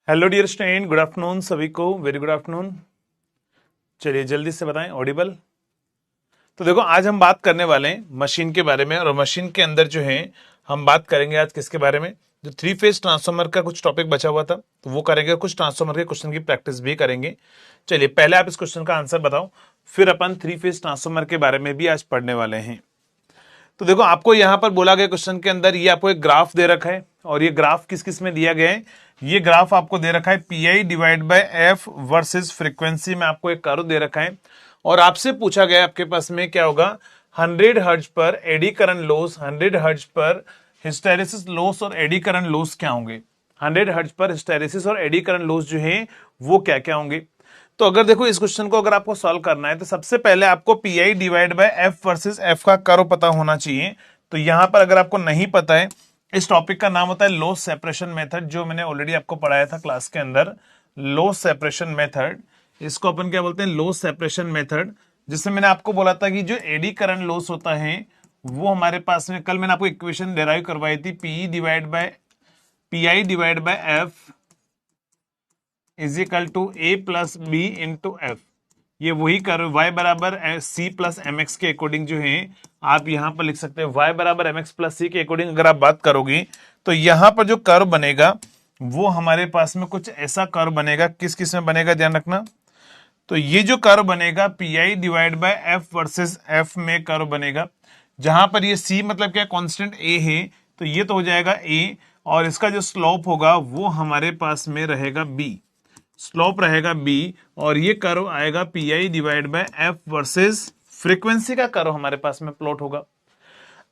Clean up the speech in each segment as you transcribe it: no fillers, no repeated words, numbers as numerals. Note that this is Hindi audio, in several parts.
Hello dear student, good afternoon सभी को, वेरी गुड आफ्टरनून। चलिए जल्दी से बताएं, ऑडिबल। तो देखो, आज हम बात करने वाले हैं मशीन के बारे में, और मशीन के अंदर जो है हम बात करेंगे आज किसके बारे में। जो थ्री फेज ट्रांसफार्मर का कुछ टॉपिक बचा हुआ था तो वो करेंगे, कुछ ट्रांसफार्मर के क्वेश्चन की प्रैक्टिस भी करेंगे। चलिए पहले आप इस क्वेश्चन का आंसर बताओ, फिर अपन थ्री फेज ट्रांसफार्मर के बारे में भी आज पढ़ने वाले हैं। तो देखो, आपको यहां पर बोला गया क्वेश्चन के अंदर, ये आपको एक ग्राफ दे रखा है, और ये ग्राफ किस किस में दिया गया है। ये ग्राफ आपको दे रखा है pi divide by F versus frequency में, आपको एक कर्व दे रखा है। और आपसे पूछा गया आपके पास में क्या होगा, 100 हर्ट्ज पर एडी करंट लॉस, 100 हर्ट्ज पर हिस्टैरिसीस लॉस और एडी करंट लॉस क्या होंगे। 100 हर्ट्ज पर हिस्टैरिसीस और एडी करंट लॉस जो है वो क्या क्या होंगे। तो अगर देखो, इस क्वेश्चन को अगर आपको सॉल्व करना है तो सबसे पहले आपको pi divide by F versus F का कर्व पता होना चाहिए। तो यहां पर अगर आपको नहीं पता है, इस टॉपिक का नाम होता है लॉस सेपरेशन मेथड, जो मैंने ऑलरेडी आपको पढ़ाया था क्लास के अंदर, लॉस सेपरेशन मेथड। इसको अपन क्या बोलते हैं, लॉस सेपरेशन मेथड। जिसमें मैंने आपको बोला था कि जो एडी करंट लॉस होता है वो हमारे पास में, कल मैंने आपको इक्वेशन डिराइव करवाई थी, PE divide by PI divide by F is equal to A plus B into F. ये वही कर्व y बराबर सी प्लस एम एक्स के अकॉर्डिंग जो है आप यहां पर लिख सकते हैं। y बराबर एम एक्स प्लस सी के अकॉर्डिंग अगर आप बात करोगे तो यहां पर जो कर्व बनेगा वो हमारे पास में कुछ ऐसा कर्व बनेगा। किस किस में बनेगा, ध्यान रखना। तो ये जो कर्व बनेगा pi divide by F versus F में कर्व बनेगा, जहां पर ये सी मतलब क्या, कांस्टेंट ए है, तो ये तो हो जाएगा ए, और इसका जो स्लोप होगा वो हमारे पास में रहेगा बी, स्लोप रहेगा बी। और ये कर्व आएगा pi divide by F versus frequency का कर्व हमारे पास में प्लॉट होगा।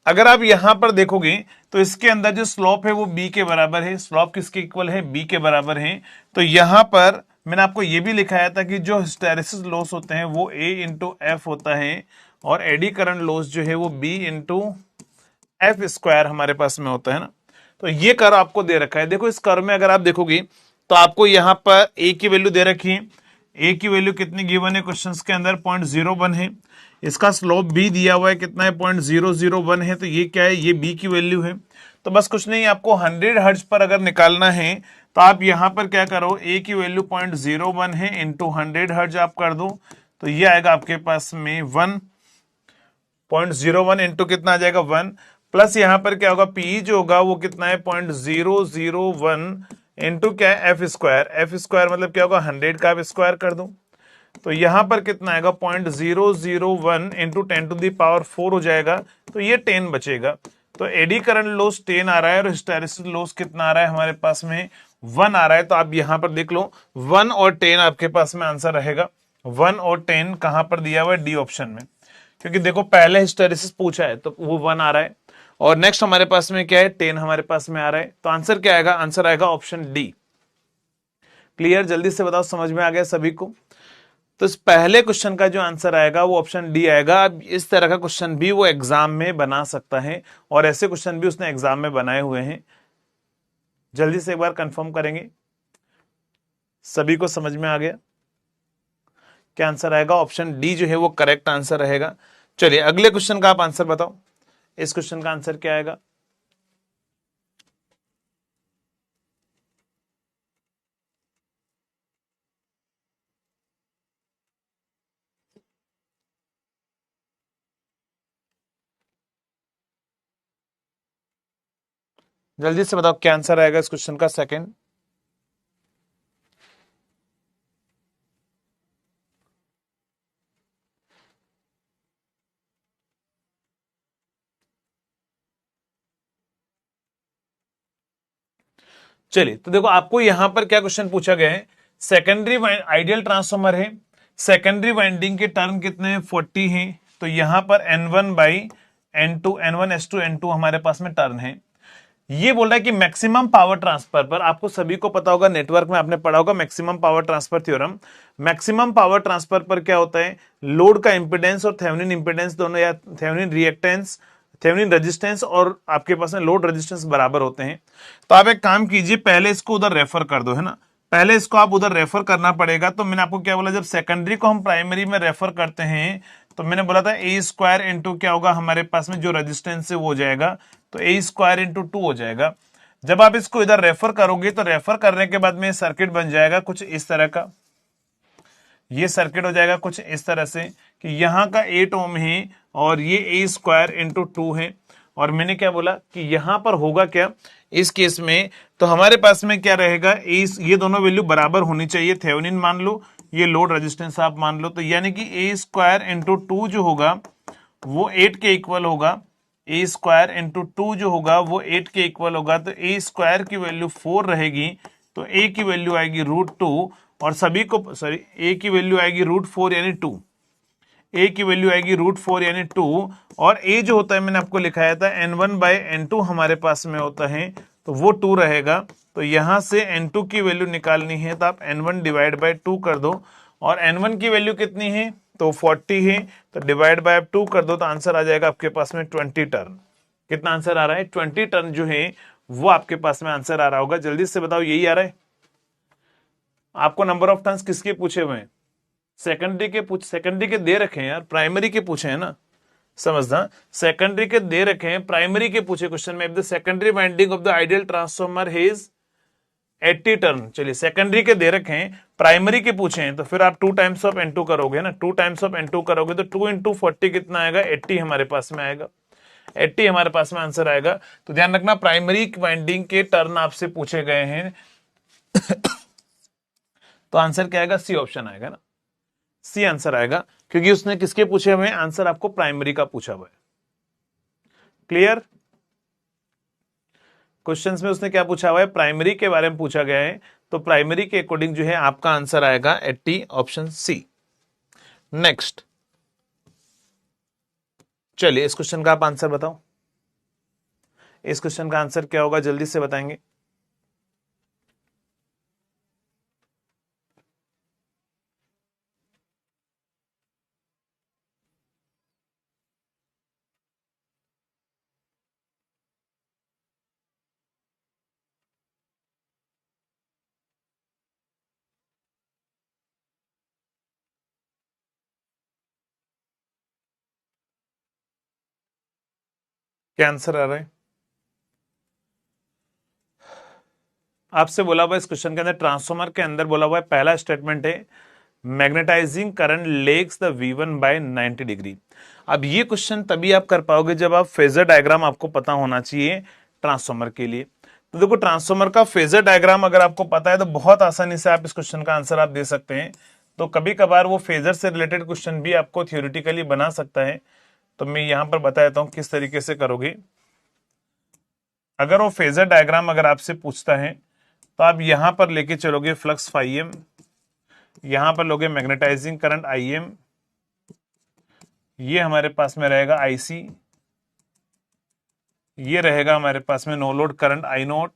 अगर आप यहां पर देखोगे तो इसके अंदर जो स्लोप है वो बी के बराबर है, स्लोप किसके इक्वल है, बी के बराबर है। तो यहां पर मैंने आपको ये भी लिखाया था कि जो हिस्टैरिसीस लॉस होते हैं वो ए इंटू एफ होता है, और एडी करंट लॉस जो है वो बी इंटू एफ स्क्वायर हमारे पास में होता है ना। तो ये कर्व आपको दे रखा है। देखो, इस कर्व में अगर आप देखोगे तो आपको यहां पर ए की वैल्यू दे रखी है। ए की वैल्यू कितनी गिवन है क्वेश्चंस के अंदर, 0.01 है। इसका स्लोप भी दिया हुआ है, कितना है, 0.001 है। तो ये क्या है, ये बी की वैल्यू है। तो बस कुछ नहीं, आपको 100 हर्ट्ज पर अगर निकालना है तो आप यहां पर क्या करो, ए की वैल्यू 0.01 है इंटू 100 हर्ट्ज आप कर दो, तो ये आएगा आपके पास में 1.01 इंटू कितना आ जाएगा 1, प्लस यहां पर क्या होगा, पी जो होगा वो कितना है 0.001 इंटू क्या है एफ स्क्वायर। एफ स्क्वायर मतलब क्या होगा, 100 का आप स्क्वायर कर दो, तो यहां पर कितना आएगा 0.001 इंटू 10⁴ हो जाएगा, तो ये 10 बचेगा। तो एडी करंट लॉस 10 आ रहा है और हिस्टैरिसीस लॉस कितना आ रहा है हमारे पास में 1 आ रहा है। तो आप यहां पर देख लो 1 और 10 आपके पास में आंसर रहेगा। 1 और 10 कहां पर दिया हुआ है, डी ऑप्शन में, क्योंकि देखो पहले हिस्टैरिसीस पूछा है तो वो 1 आ रहा है, और नेक्स्ट हमारे पास में क्या है, 10 हमारे पास में आ रहा है। तो आंसर क्या आएगा, आंसर आएगा ऑप्शन डी। क्लियर, जल्दी से बताओ, समझ में आ गया सभी को। तो इस पहले क्वेश्चन का जो आंसर आएगा वो ऑप्शन डी आएगा। अब इस तरह का क्वेश्चन भी वो एग्जाम में बना सकता है, और ऐसे क्वेश्चन भी उसने एग्जाम में बनाए हुए हैं। जल्दी से एक बार कंफर्म करेंगे, सभी को समझ में आ गया। क्या आंसर आएगा, ऑप्शन डी जो है वो करेक्ट आंसर रहेगा। चलिए अगले क्वेश्चन का आप आंसर बताओ, इस क्वेश्चन का आंसर क्या आएगा। जल्दी से बताओ क्या आंसर आएगा इस क्वेश्चन का, सेकंड। चलिए, तो देखो आपको यहां पर क्या क्वेश्चन पूछा गया है, सेकेंडरी आइडियल ट्रांसफॉर्मर है, सेकेंडरी वाइंडिंग के टर्न कितने हैं, 40 हैं। तो यहां पर N1 by N2, N1/2 N2 हमारे पास में टर्न है। ये बोल रहा है कि मैक्सिमम पावर ट्रांसफर पर, आपको सभी को पता होगा, नेटवर्क में आपने पढ़ा होगा maximum power transfer theorem. Maximum power transfer पर क्या होता है, लोड का इंपेडेंस और थेवेनिन इंपेडेंस दोनों, या थेवेनिन रिएक्टेंस, थेवेनिन रेजिस्टेंस और आपके पास में लोड रेजिस्टेंस बराबर होते हैं। तो आप एक काम कीजिए, पहले इसको उधर रेफर कर दो, है ना, पहले इसको आप उधर रेफर करना पड़ेगा। तो मैंने आपको क्या बोला, जब सेकेंडरी को हम प्राइमरी में रेफर करते हैं तो मैंने बोला था ए स्क्वायर इंटू क्या होगा हमारे पास में जो रेजिस्टेंस है वो हो जाएगा, तो ए स्क्वायर इंटू 2 हो जाएगा। जब आप इसको इधर रेफर करोगे तो रेफर करने के बाद में सर्किट बन जाएगा कुछ इस तरह का। ये सर्किट हो जाएगा कुछ इस तरह से कि यहाँ का 8 ओम है और ये ए स्क्वायर इंटू 2 है। और मैंने क्या बोला कि यहां पर होगा क्या इस केस में, तो हमारे पास में क्या रहेगा, ये दोनों वैल्यू बराबर होनी चाहिए। थेवेनिन मान लो, ये लोड रेजिस्टेंस आप मान लो, तो यानी कि ए स्क्वायर इंटू 2 जो होगा वो 8 के इक्वल होगा। ए स्क्वायर इंटू 2 जो होगा वो 8 के इक्वल होगा। तो ए स्क्वायर की वैल्यू 4 रहेगी, तो ए की वैल्यू आएगी √2 और सभी को सॉरी ए की वैल्यू आएगी √4 यानी 2। ए की वैल्यू आएगी √4 यानी 2 और ए जो होता है मैंने आपको लिखाया था n1/n2 हमारे पास में होता है, तो वो 2 रहेगा। तो यहां से n2 की वैल्यू निकालनी है तो आप n1 डिवाइड बाय 2 कर दो और n1 की वैल्यू कितनी है तो 40 है, तो डिवाइड बाय 2 कर दो तो आंसर आ जाएगा आपके पास में 20 टर्न। कितना आंसर आ रहा है 20 टर्न जो है वो आपके पास में आंसर आ रहा होगा। जल्दी से बताओ यही आ रहा है आपको। नंबर ऑफ टर्न्स किसके पूछे हुए हैं, सेकेंडरी के दे रखे हैं यार, प्राइमरी के पूछे हैं ना, समझना। सेकेंडरी के दे रखे हैं, प्राइमरी के पूछे क्वेश्चन में। If the secondary winding of the ideal transformer has 80 turn, चलिए सेकेंडरी के दे रखे हैं, प्राइमरी के पूछे हैं, तो फिर आप 2 टाइम्स ऑफ n2 करोगे ना, 2 टाइम्स ऑफ n2 करोगे तो 2 इंटू 40 कितना आएगा 80 हमारे पास में आएगा, 80 हमारे पास में आंसर आएगा। तो ध्यान रखना प्राइमरी वाइंडिंग के टर्न आपसे पूछे गए हैं तो आंसर क्या आएगा, सी ऑप्शन आएगा ना, सी आंसर आएगा, क्योंकि उसने किसके पूछे हुए हैं, आंसर आपको प्राइमरी का पूछा हुआ है। क्लियर, क्वेश्चंस में उसने क्या पूछा हुआ है, प्राइमरी के बारे में पूछा गया है, तो प्राइमरी के अकॉर्डिंग जो है आपका आंसर आएगा 80 ऑप्शन सी। नेक्स्ट, चलिए इस क्वेश्चन का आप आंसर बताओ, इस क्वेश्चन का आंसर क्या होगा जल्दी से बताएंगे। क्या आंसर आ रहा है, आपसे बोला हुआ इस क्वेश्चन के अंदर, ट्रांसफार्मर के अंदर बोला हुआ है, पहला स्टेटमेंट है magnetising current lags the V1/90 degree. अब ये क्वेश्चन तभी आप कर पाओगे जब आप फेजर डायग्राम आपको पता होना चाहिए ट्रांसफार्मर के लिए। तो देखो ट्रांसफार्मर का फेजर डायग्राम अगर आपको पता है तो बहुत आसानी से आप इस क्वेश्चन का आंसर आप दे सकते हैं। तो कभी कभार वो फेजर से रिलेटेड क्वेश्चन भी आपको थियोरिटिकली बना सकता है, तो मैं यहां पर बता देता हूं किस तरीके से करोगे। अगर वो फेजर डायग्राम अगर आपसे पूछता है तो आप यहां पर लेके चलोगे फ्लक्स φm, यहां पर लोगे मैग्नेटाइजिंग करंट Im, ये हमारे पास में रहेगा IC, ये रहेगा हमारे पास में नो लोड करंट I0,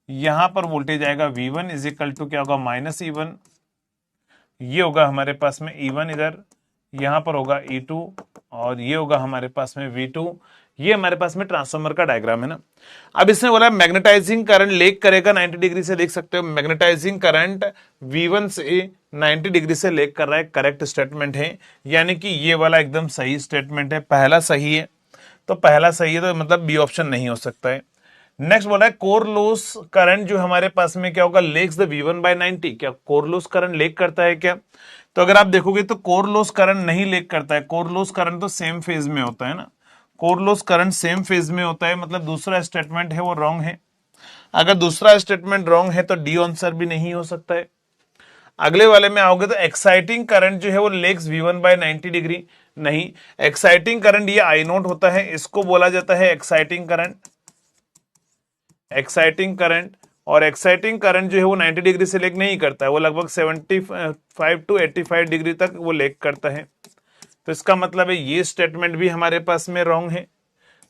यहां पर वोल्टेज आएगा V1 इज इक्वल टू क्या होगा -E1, ये होगा हमारे पास में E1 इधर, यहां पर होगा E2 और ये होगा हमारे पास में V2। ये हमारे पास में ट्रांसफार्मर का डायग्राम है ना। अब इसने बोला मैग्नेटाइजिंग करंट लेग करेगा 90 डिग्री से, देख सकते हो मैग्नेटाइजिंग करंट V1 से 90 डिग्री से लेग कर रहा है, करेक्ट स्टेटमेंट है, यानी कि ये वाला एकदम सही स्टेटमेंट है, पहला सही है, तो पहला सही है, तो मतलब बी ऑप्शन नहीं हो सकता है। नेक्स्ट बोला है कोर लॉस करंट जो हमारे पास में क्या होगा, लेग्स द V1/90, क्या कोर लॉस करंट लेग करता है क्या, तो अगर आप देखोगे तो कोर लॉस करंट नहीं लेग करता है, कोर लॉस करंट तो सेम फेज में होता है ना, core loss current same phase में होता है, मतलब दूसरा स्टेटमेंट है वो रॉन्ग है। अगर दूसरा स्टेटमेंट रॉन्ग है तो डी आंसर भी नहीं हो सकता है। अगले वाले में आओगे तो एक्साइटिंग करंट जो है वो लेग्स V1/90 डिग्री, नहीं, एक्साइटिंग करंट ये I0 होता है, इसको बोला जाता है एक्साइटिंग करंट, एक्साइटिंग करंट, और एक्साइटिंग करंट जो है वो 90 डिग्री से लेग नहीं करता है, वो लगभग 75 to 85 डिग्री तक वो लेग करता है। तो इसका मतलब है ये स्टेटमेंट भी हमारे पास में रॉन्ग है।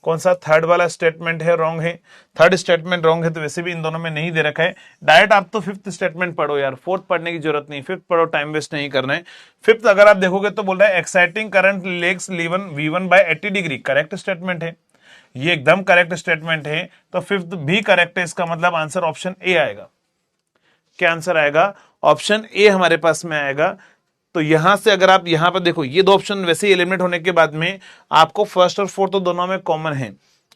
कौन सा, थर्ड वाला स्टेटमेंट है रॉन्ग है, थर्ड स्टेटमेंट रॉन्ग है, तो वैसे भी इन दोनों में नहीं दे रखा है। डायरेक्ट आप तो फिफ्थ स्टेटमेंट पढ़ो यार, फोर्थ पढ़ने की जरूरत नहीं, फिफ्थ पढ़ो, टाइम वेस्ट नहीं करना है। फिफ्थ अगर आप देखोगे तो बोल रहा है exciting current legs V1/80 degree, correct statement है, ये एकदम करेक्ट स्टेटमेंट है, तो फिफ्थ भी करेक्ट है, इसका मतलब आंसर ऑप्शन ए आएगा। क्या आंसर आएगा, ऑप्शन ए हमारे पास में आएगा। तो यहां से अगर आप यहां पर देखो, ये दो ऑप्शन वैसे ही एलिमिनेट होने के बाद में आपको फर्स्ट और फोर्थ तो दोनों में कॉमन है,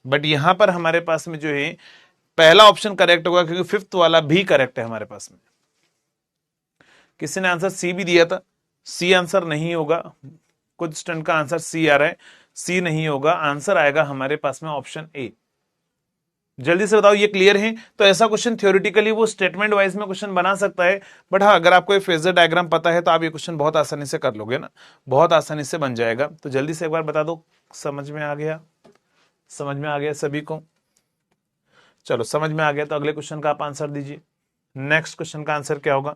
बट यहां पर हमारे पास में जो है पहला ऑप्शन करेक्ट होगा क्योंकि फिफ्थ वाला भी करेक्ट है हमारे पास में। किसी ने आंसर सी भी दिया था, सी आंसर नहीं होगा। कुछ स्टूडेंट का आंसर सी आ रहा है, सी नहीं होगा, आंसर आएगा हमारे पास में ऑप्शन ए। जल्दी से बताओ ये क्लियर है? तो ऐसा क्वेश्चन थ्योरेटिकली वो स्टेटमेंट वाइज में क्वेश्चन बना सकता है, बट हाँ अगर आपको ये फेजर डायग्राम पता है तो आप ये क्वेश्चन बहुत आसानी से कर लोगे ना, बहुत आसानी से बन जाएगा। तो जल्दी से एक बार बता दो, समझ में आ गया? समझ में आ गया सभी को? चलो समझ में आ गया तो अगले क्वेश्चन का आप आंसर दीजिए। नेक्स्ट क्वेश्चन का आंसर क्या होगा?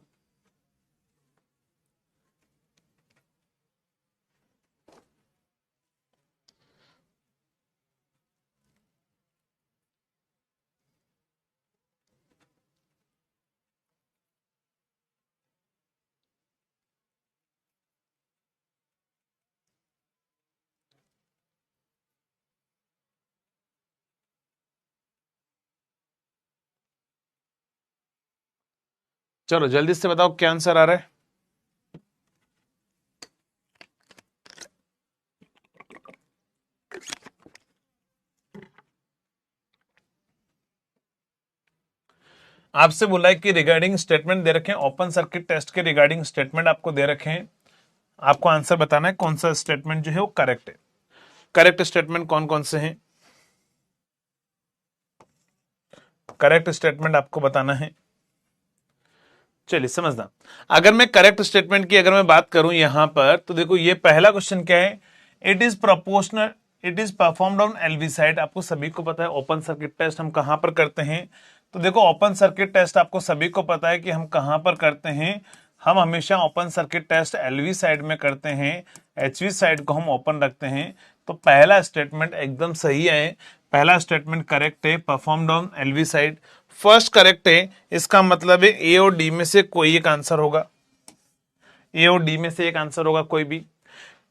चलो जल्दी से बताओ क्या आंसर आ रहा है? आपसे बोला है कि रिगार्डिंग स्टेटमेंट दे रखे हैं, ओपन सर्किट टेस्ट के रिगार्डिंग स्टेटमेंट आपको दे रखे हैं, आपको आंसर बताना है कौन सा स्टेटमेंट जो है वो करेक्ट है। करेक्ट स्टेटमेंट कौन कौन से हैं? करेक्ट स्टेटमेंट आपको बताना है। चलिए समझना, अगर मैं करेक्ट स्टेटमेंट की अगर मैं बात करूं यहां पर, तो देखो ये पहला क्वेश्चन क्या है, it is proportional, it is performed on LV side. आपको सभी को पता है ओपन सर्किट टेस्ट हम कहां पर करते हैं। तो देखो ओपन सर्किट टेस्ट आपको सभी को पता है कि हम कहां पर करते हैं, हम हमेशा open circuit test LV side में करते हैं, एचवी साइड को हम ओपन रखते हैं। तो पहला स्टेटमेंट एकदम सही है, पहला स्टेटमेंट करेक्ट है, performed on LV side. First correct है, इसका मतलब है ए और डी में से कोई एक आंसर होगा, ए और डी में से एक आंसर होगा कोई भी।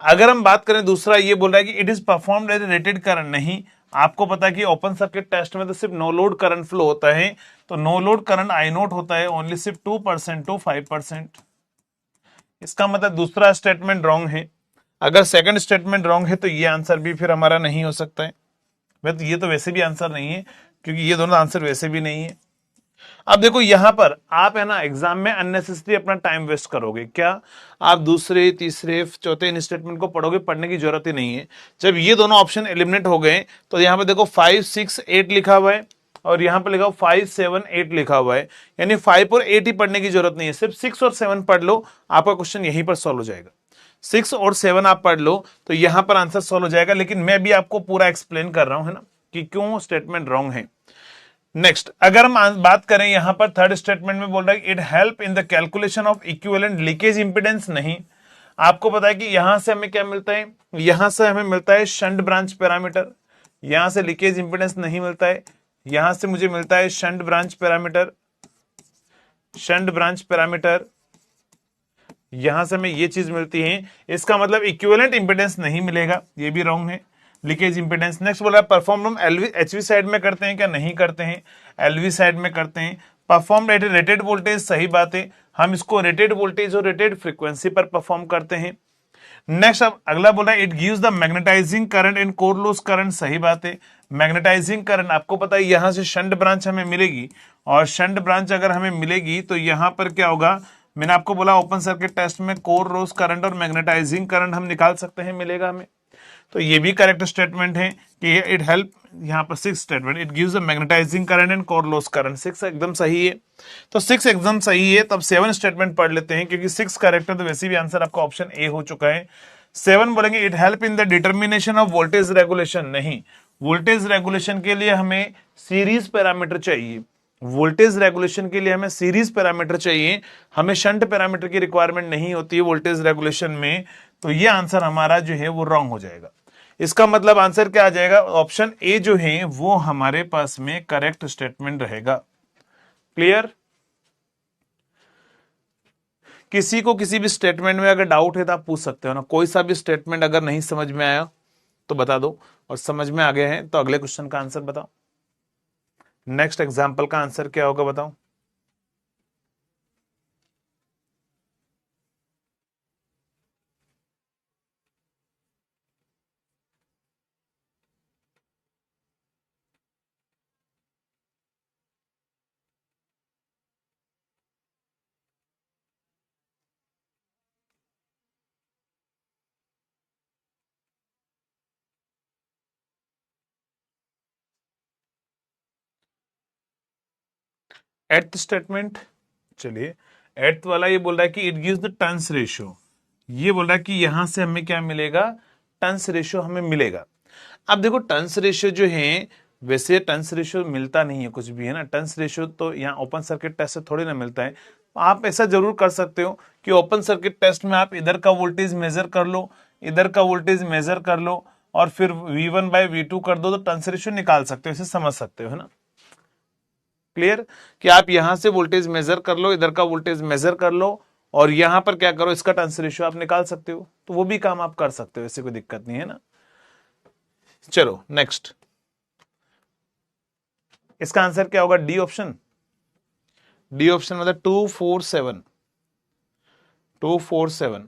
अगर हम बात करें दूसरा, ये बोल रहा है कि it is performed as rated current, नहीं, आपको पता है कि ओपन सर्किट टेस्ट में तो सिर्फ नो लोड करंट फ्लो होता है, तो no load current I naught होता है ओनली सिर्फ 2% टू 5%। इसका मतलब दूसरा स्टेटमेंट रॉन्ग है। अगर सेकंड स्टेटमेंट रॉन्ग है तो ये आंसर भी फिर हमारा नहीं हो सकता है। तो ये तो वैसे भी आंसर नहीं है, क्योंकि ये दोनों आंसर वैसे भी नहीं है। अब देखो यहां पर आप है ना एग्जाम में अननेसेसरी अपना टाइम वेस्ट करोगे क्या, आप दूसरे तीसरे चौथे इन स्टेटमेंट को पढ़ोगे, पढ़ने की जरूरत ही नहीं है। जब ये दोनों ऑप्शन एलिमिनेट हो गए तो यहां पर देखो 5, 6, 8 लिखा हुआ है और यहां पर लिखा 5, 7, 8 लिखा हुआ है, यानी 5 और 8 ही पढ़ने की जरूरत नहीं है, सिर्फ 6 और 7 पढ़ लो, आपका क्वेश्चन यहीं पर सॉल्व हो जाएगा। 6 और 7 आप पढ़ लो तो यहां पर आंसर सॉल्व हो जाएगा। लेकिन मैं भी आपको पूरा एक्सप्लेन कर रहा हूं है ना कि क्यों स्टेटमेंट रॉन्ग है। नेक्स्ट अगर हम बात करें यहां पर थर्ड स्टेटमेंट में बोल रहा है it help in the calculation of equivalent leakage impedance, नहीं, आपको पता है कि यहां से हमें क्या मिलता है, यहां से हमें मिलता है शंट ब्रांच पैरामीटर, यहां से लीकेज इंपीडेंस नहीं मिलता है, यहां से मुझे मिलता है shunt branch parameter, shunt branch parameter, यहां से हमें ये चीज मिलती है। इसका मतलब इक्विवेलेंट इंपीडेंस नहीं मिलेगा, ये भी रॉन्ग है, लीकेज इंपीडेंस। नेक्स्ट बोला परफॉर्म हम एलवी एचवी साइड में करते हैं क्या, नहीं करते हैं, एलवी साइड में करते हैं। परफॉर्म एट रेटेड वोल्टेज, सही बात है, हम इसको रेटेड वोल्टेज और रेटेड फ्रीक्वेंसी पर परफॉर्म करते हैं। नेक्स्ट अब अगला बोला it gives the magnetising current in core loss current, सही बात है, मैग्नेटाइजिंग करंट आपको पता है यहां से शंट ब्रांच हमें मिलेगी, और शंट ब्रांच अगर हमें मिलेगी तो यहां पर क्या होगा, मैंने आपको बोला ओपन सर्किट टेस्ट में कोर लॉस करंट और मैग्नेटाइजिंग करंट हम निकाल सकते हैं, मिलेगा हमें। तो ये भी करेक्ट स्टेटमेंट है कि इट हेल्प, यहाँ पर 6 statement it gives a magnetising current and core loss current, 6 एकदम सही है। तो 6 एकदम सही है, तब 7 स्टेटमेंट पढ़ लेते हैं क्योंकि 6 करेक्ट है, तो वैसे भी आंसर आपका ऑप्शन ए हो चुका है। 7 बोलेंगे it help in the determination of voltage regulation, नहीं, वोल्टेज रेगुलेशन के लिए हमें सीरीज पैरामीटर चाहिए, वोल्टेज रेगुलेशन के लिए हमें सीरीज पैरामीटर चाहिए, हमें शंट पैरामीटर की रिक्वायरमेंट नहीं होती है वोल्टेज रेगुलेशन में। तो ये आंसर हमारा जो है वो रॉन्ग हो जाएगा। इसका मतलब आंसर क्या आ जाएगा, ऑप्शन ए जो है वो हमारे पास में करेक्ट स्टेटमेंट रहेगा। क्लियर? किसी को किसी भी स्टेटमेंट में अगर डाउट है तो आप पूछ सकते हो ना, कोई सा भी स्टेटमेंट अगर नहीं समझ में आया तो बता दो, और समझ में आ गए हैं तो अगले क्वेश्चन का आंसर बताओ। नेक्स्ट एग्जाम्पल का आंसर क्या होगा बताओ। एट्थ स्टेटमेंट, चलिए एट्थ वाला ये बोल रहा है कि it gives the turns ratio, ये बोल रहा है कि यहां से हमें क्या मिलेगा, टर्न्स रेशियो हमें मिलेगा। अब देखो टर्न्स रेशियो जो है, वैसे टर्न्स रेशियो मिलता नहीं है कुछ भी, है ना, टर्न्स रेशियो तो यहाँ ओपन सर्किट टेस्ट से थोड़ी ना मिलता है। आप ऐसा जरूर कर सकते हो कि ओपन सर्किट टेस्ट में आप इधर का वोल्टेज मेजर कर लो, इधर का वोल्टेज मेजर कर लो और फिर V1/V2 कर दो तो टर्न्स रेशियो निकाल सकते हो, इसे समझ सकते हो, है ना, क्लियर, कि आप यहां से वोल्टेज मेजर कर लो, इधर का वोल्टेज मेजर कर लो और यहां पर क्या करो, इसका टर्न्स रेशियो आप निकाल सकते हो, तो वो भी काम आप कर सकते हो, ऐसे कोई दिक्कत नहीं है ना। चलो नेक्स्ट, इसका आंसर क्या होगा, डी ऑप्शन, डी ऑप्शन मतलब 247, 247।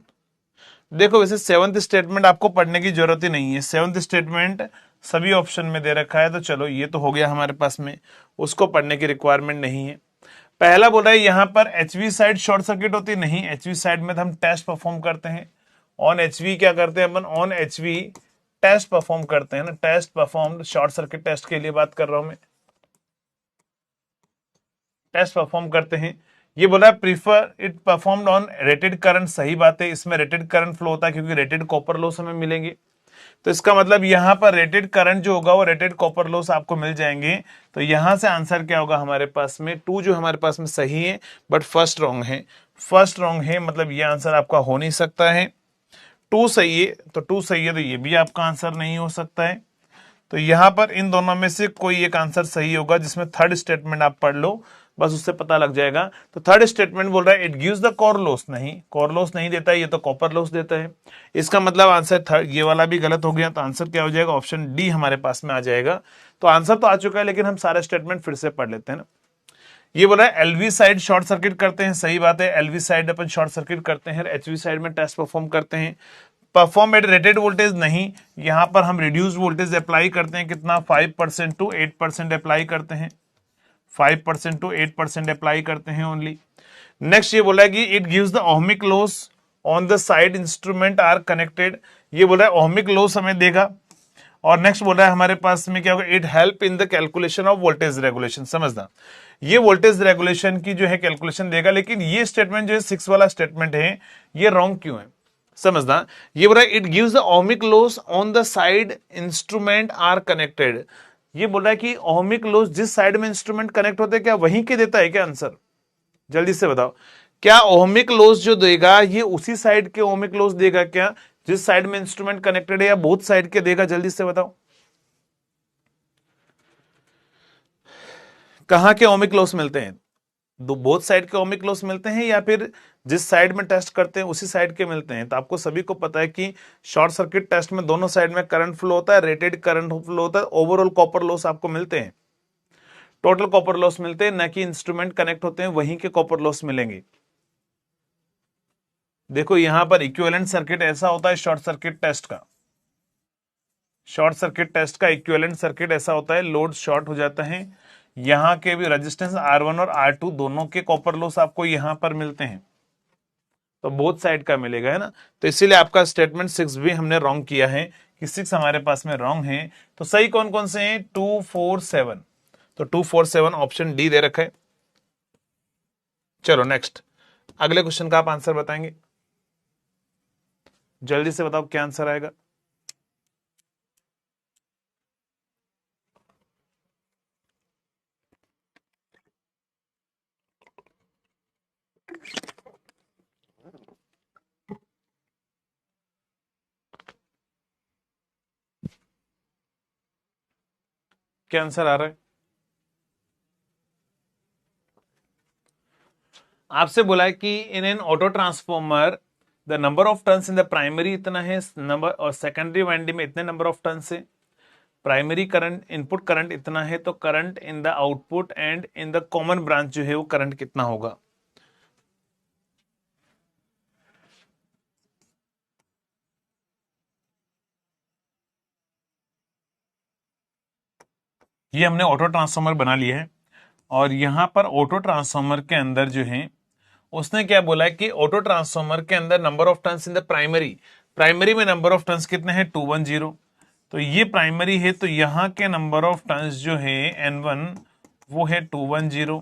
देखो वैसे सेवंथ स्टेटमेंट आपको पढ़ने की जरूरत ही नहीं है, सेवंथ स्टेटमेंट सभी ऑप्शन में दे रखा है, तो चलो ये तो हो गया हमारे पास में, उसको पढ़ने की रिक्वायरमेंट नहीं है। पहला बोल रहा है यहां पर एचवी साइड शॉर्ट सर्किट होती नहीं, एचवी साइड में तो हम टेस्ट परफॉर्म करते हैं, ऑन एचवी क्या करते हैं अपन, ऑन एचवी टेस्ट परफॉर्म करते हैं ना, test perform, short circuit test के लिए बात कर रहा हूं मैं, टेस्ट परफॉर्म करते हैं। ये बोला prefer it performed on rated current, सही बात है, इसमें रेटेड करंट फ्लो होता है क्योंकि रेटेड कॉपर लॉस हमें मिलेंगे, तो इसका मतलब यहां पर रेटेड करंट जो होगा वो रेटेड कॉपर लॉस आपको मिल जाएंगे, तो यहां से आंसर क्या होगा हमारे पास में, 2 जो हमारे पास में सही है बट फर्स्ट रॉन्ग है, फर्स्ट रॉन्ग है, मतलब ये आंसर आपका हो नहीं सकता है। 2 सही है तो 2 सही है, तो ये भी आपका आंसर नहीं हो सकता है, तो यहां पर इन दोनों में से कोई एक आंसर सही होगा, जिसमें थर्ड स्टेटमेंट आप पढ़ लो, बस उससे पता लग जाएगा। तो थर्ड स्टेटमेंट बोल रहा है it gives the core loss, नहीं कोर लॉस नहीं देता है, ये तो कॉपर लॉस देता है, इसका मतलब आंसर थर्ड, ये वाला भी गलत हो गया, तो आंसर क्या हो जाएगा, ऑप्शन डी हमारे पास में आ जाएगा। तो आंसर तो आ चुका है लेकिन हम सारे स्टेटमेंट फिर से पढ़ लेते हैं ना। ये बोला है एलवी साइड शॉर्ट सर्किट करते हैं, सही बात है, एलवी साइड अपन शॉर्ट सर्किट करते हैं, एचवी साइड में टेस्ट परफॉर्म करते हैं, परफॉर्म एट रेटेड वोल्टेज नहीं, यहां पर हम रिड्यूस वोल्टेज अप्लाई करते हैं, कितना 5% टू 8% अप्लाई करते हैं, 5% टू 8% अप्लाई करते हैं ओनली। नेक्स्ट ये बोला है कि it gives the ohmic loss on the side instrument are connected, ये बोला है ओहमिक लॉस हमें देगा, और नेक्स्ट बोला है हमारे पास में क्या होगा, it help in the calculation of voltage regulation, समझना ये वोल्टेज रेगुलेशन की जो है कैलकुलेशन देगा, लेकिन ये स्टेटमेंट जो है 6 वाला स्टेटमेंट है ये रॉन्ग क्यों है, समझना, ये बोला it gives the ohmic loss on the side instrument are connected, ये बोल रहा है कि ओहमिक लॉस जिस साइड में इंस्ट्रूमेंट कनेक्ट होते हैं क्या वहीं के देता है क्या आंसर, जल्दी से बताओ, क्या ओहमिक लॉस जो देगा ये उसी साइड के ओहमिक लॉस देगा क्या जिस साइड में इंस्ट्रूमेंट कनेक्टेड है, या बोथ साइड के देगा, जल्दी से बताओ, कहां के ओहमिक लॉस मिलते हैं, दो बोथ साइड के ओहमिक लॉस मिलते हैं या फिर जिस साइड में टेस्ट करते हैं उसी साइड के मिलते हैं। तो आपको सभी को पता है कि शॉर्ट सर्किट टेस्ट में दोनों साइड में करंट फ्लो होता है, रेटेड करंट फ्लो होता है, ओवरऑल कॉपर लॉस आपको मिलते हैं, टोटल कॉपर लॉस मिलते हैं, न कि इंस्ट्रूमेंट कनेक्ट होते हैं वहीं के कॉपर लॉस मिलेंगे। देखो यहां पर इक्विवेलेंट सर्किट ऐसा होता है, शॉर्ट सर्किट टेस्ट का, शॉर्ट सर्किट टेस्ट का इक्विवेलेंट सर्किट ऐसा होता है, लोड शॉर्ट हो जाता है, यहां के भी रेजिस्टेंस R1 और R2 दोनों के कॉपर लॉस आपको यहां पर मिलते हैं, तो बोथ साइड का मिलेगा, है ना, तो इसीलिए आपका स्टेटमेंट 6 भी हमने रॉन्ग किया है कि 6 हमारे पास में रॉन्ग है। तो सही कौन कौन से हैं, 247, तो 247 ऑप्शन डी दे रखा है। चलो नेक्स्ट, अगले क्वेश्चन का आप आंसर बताएंगे, जल्दी से बताओ क्या आंसर आएगा। क्या आंसर आ रहा है, आपसे बोला है कि in an auto transformer the number of turns in the primary इतना है नंबर, और सेकेंडरी वाइंडिंग में इतने नंबर ऑफ टर्न्स है, प्राइमरी करंट इनपुट करंट इतना है, तो current in the output and in the common branch जो है वो करंट कितना होगा। ये हमने ऑटो ट्रांसफॉर्मर बना लिया है, और यहां पर ऑटो ट्रांसफॉर्मर के अंदर जो है उसने क्या बोला है कि ऑटो ट्रांसफॉर्मर के अंदर number of turns in the primary, primary में नंबर ऑफ टर्न्स कितने हैं, 210, तो ये प्राइमरी है, तो यहां के नंबर ऑफ टर्न्स जो है N1 वो है 210,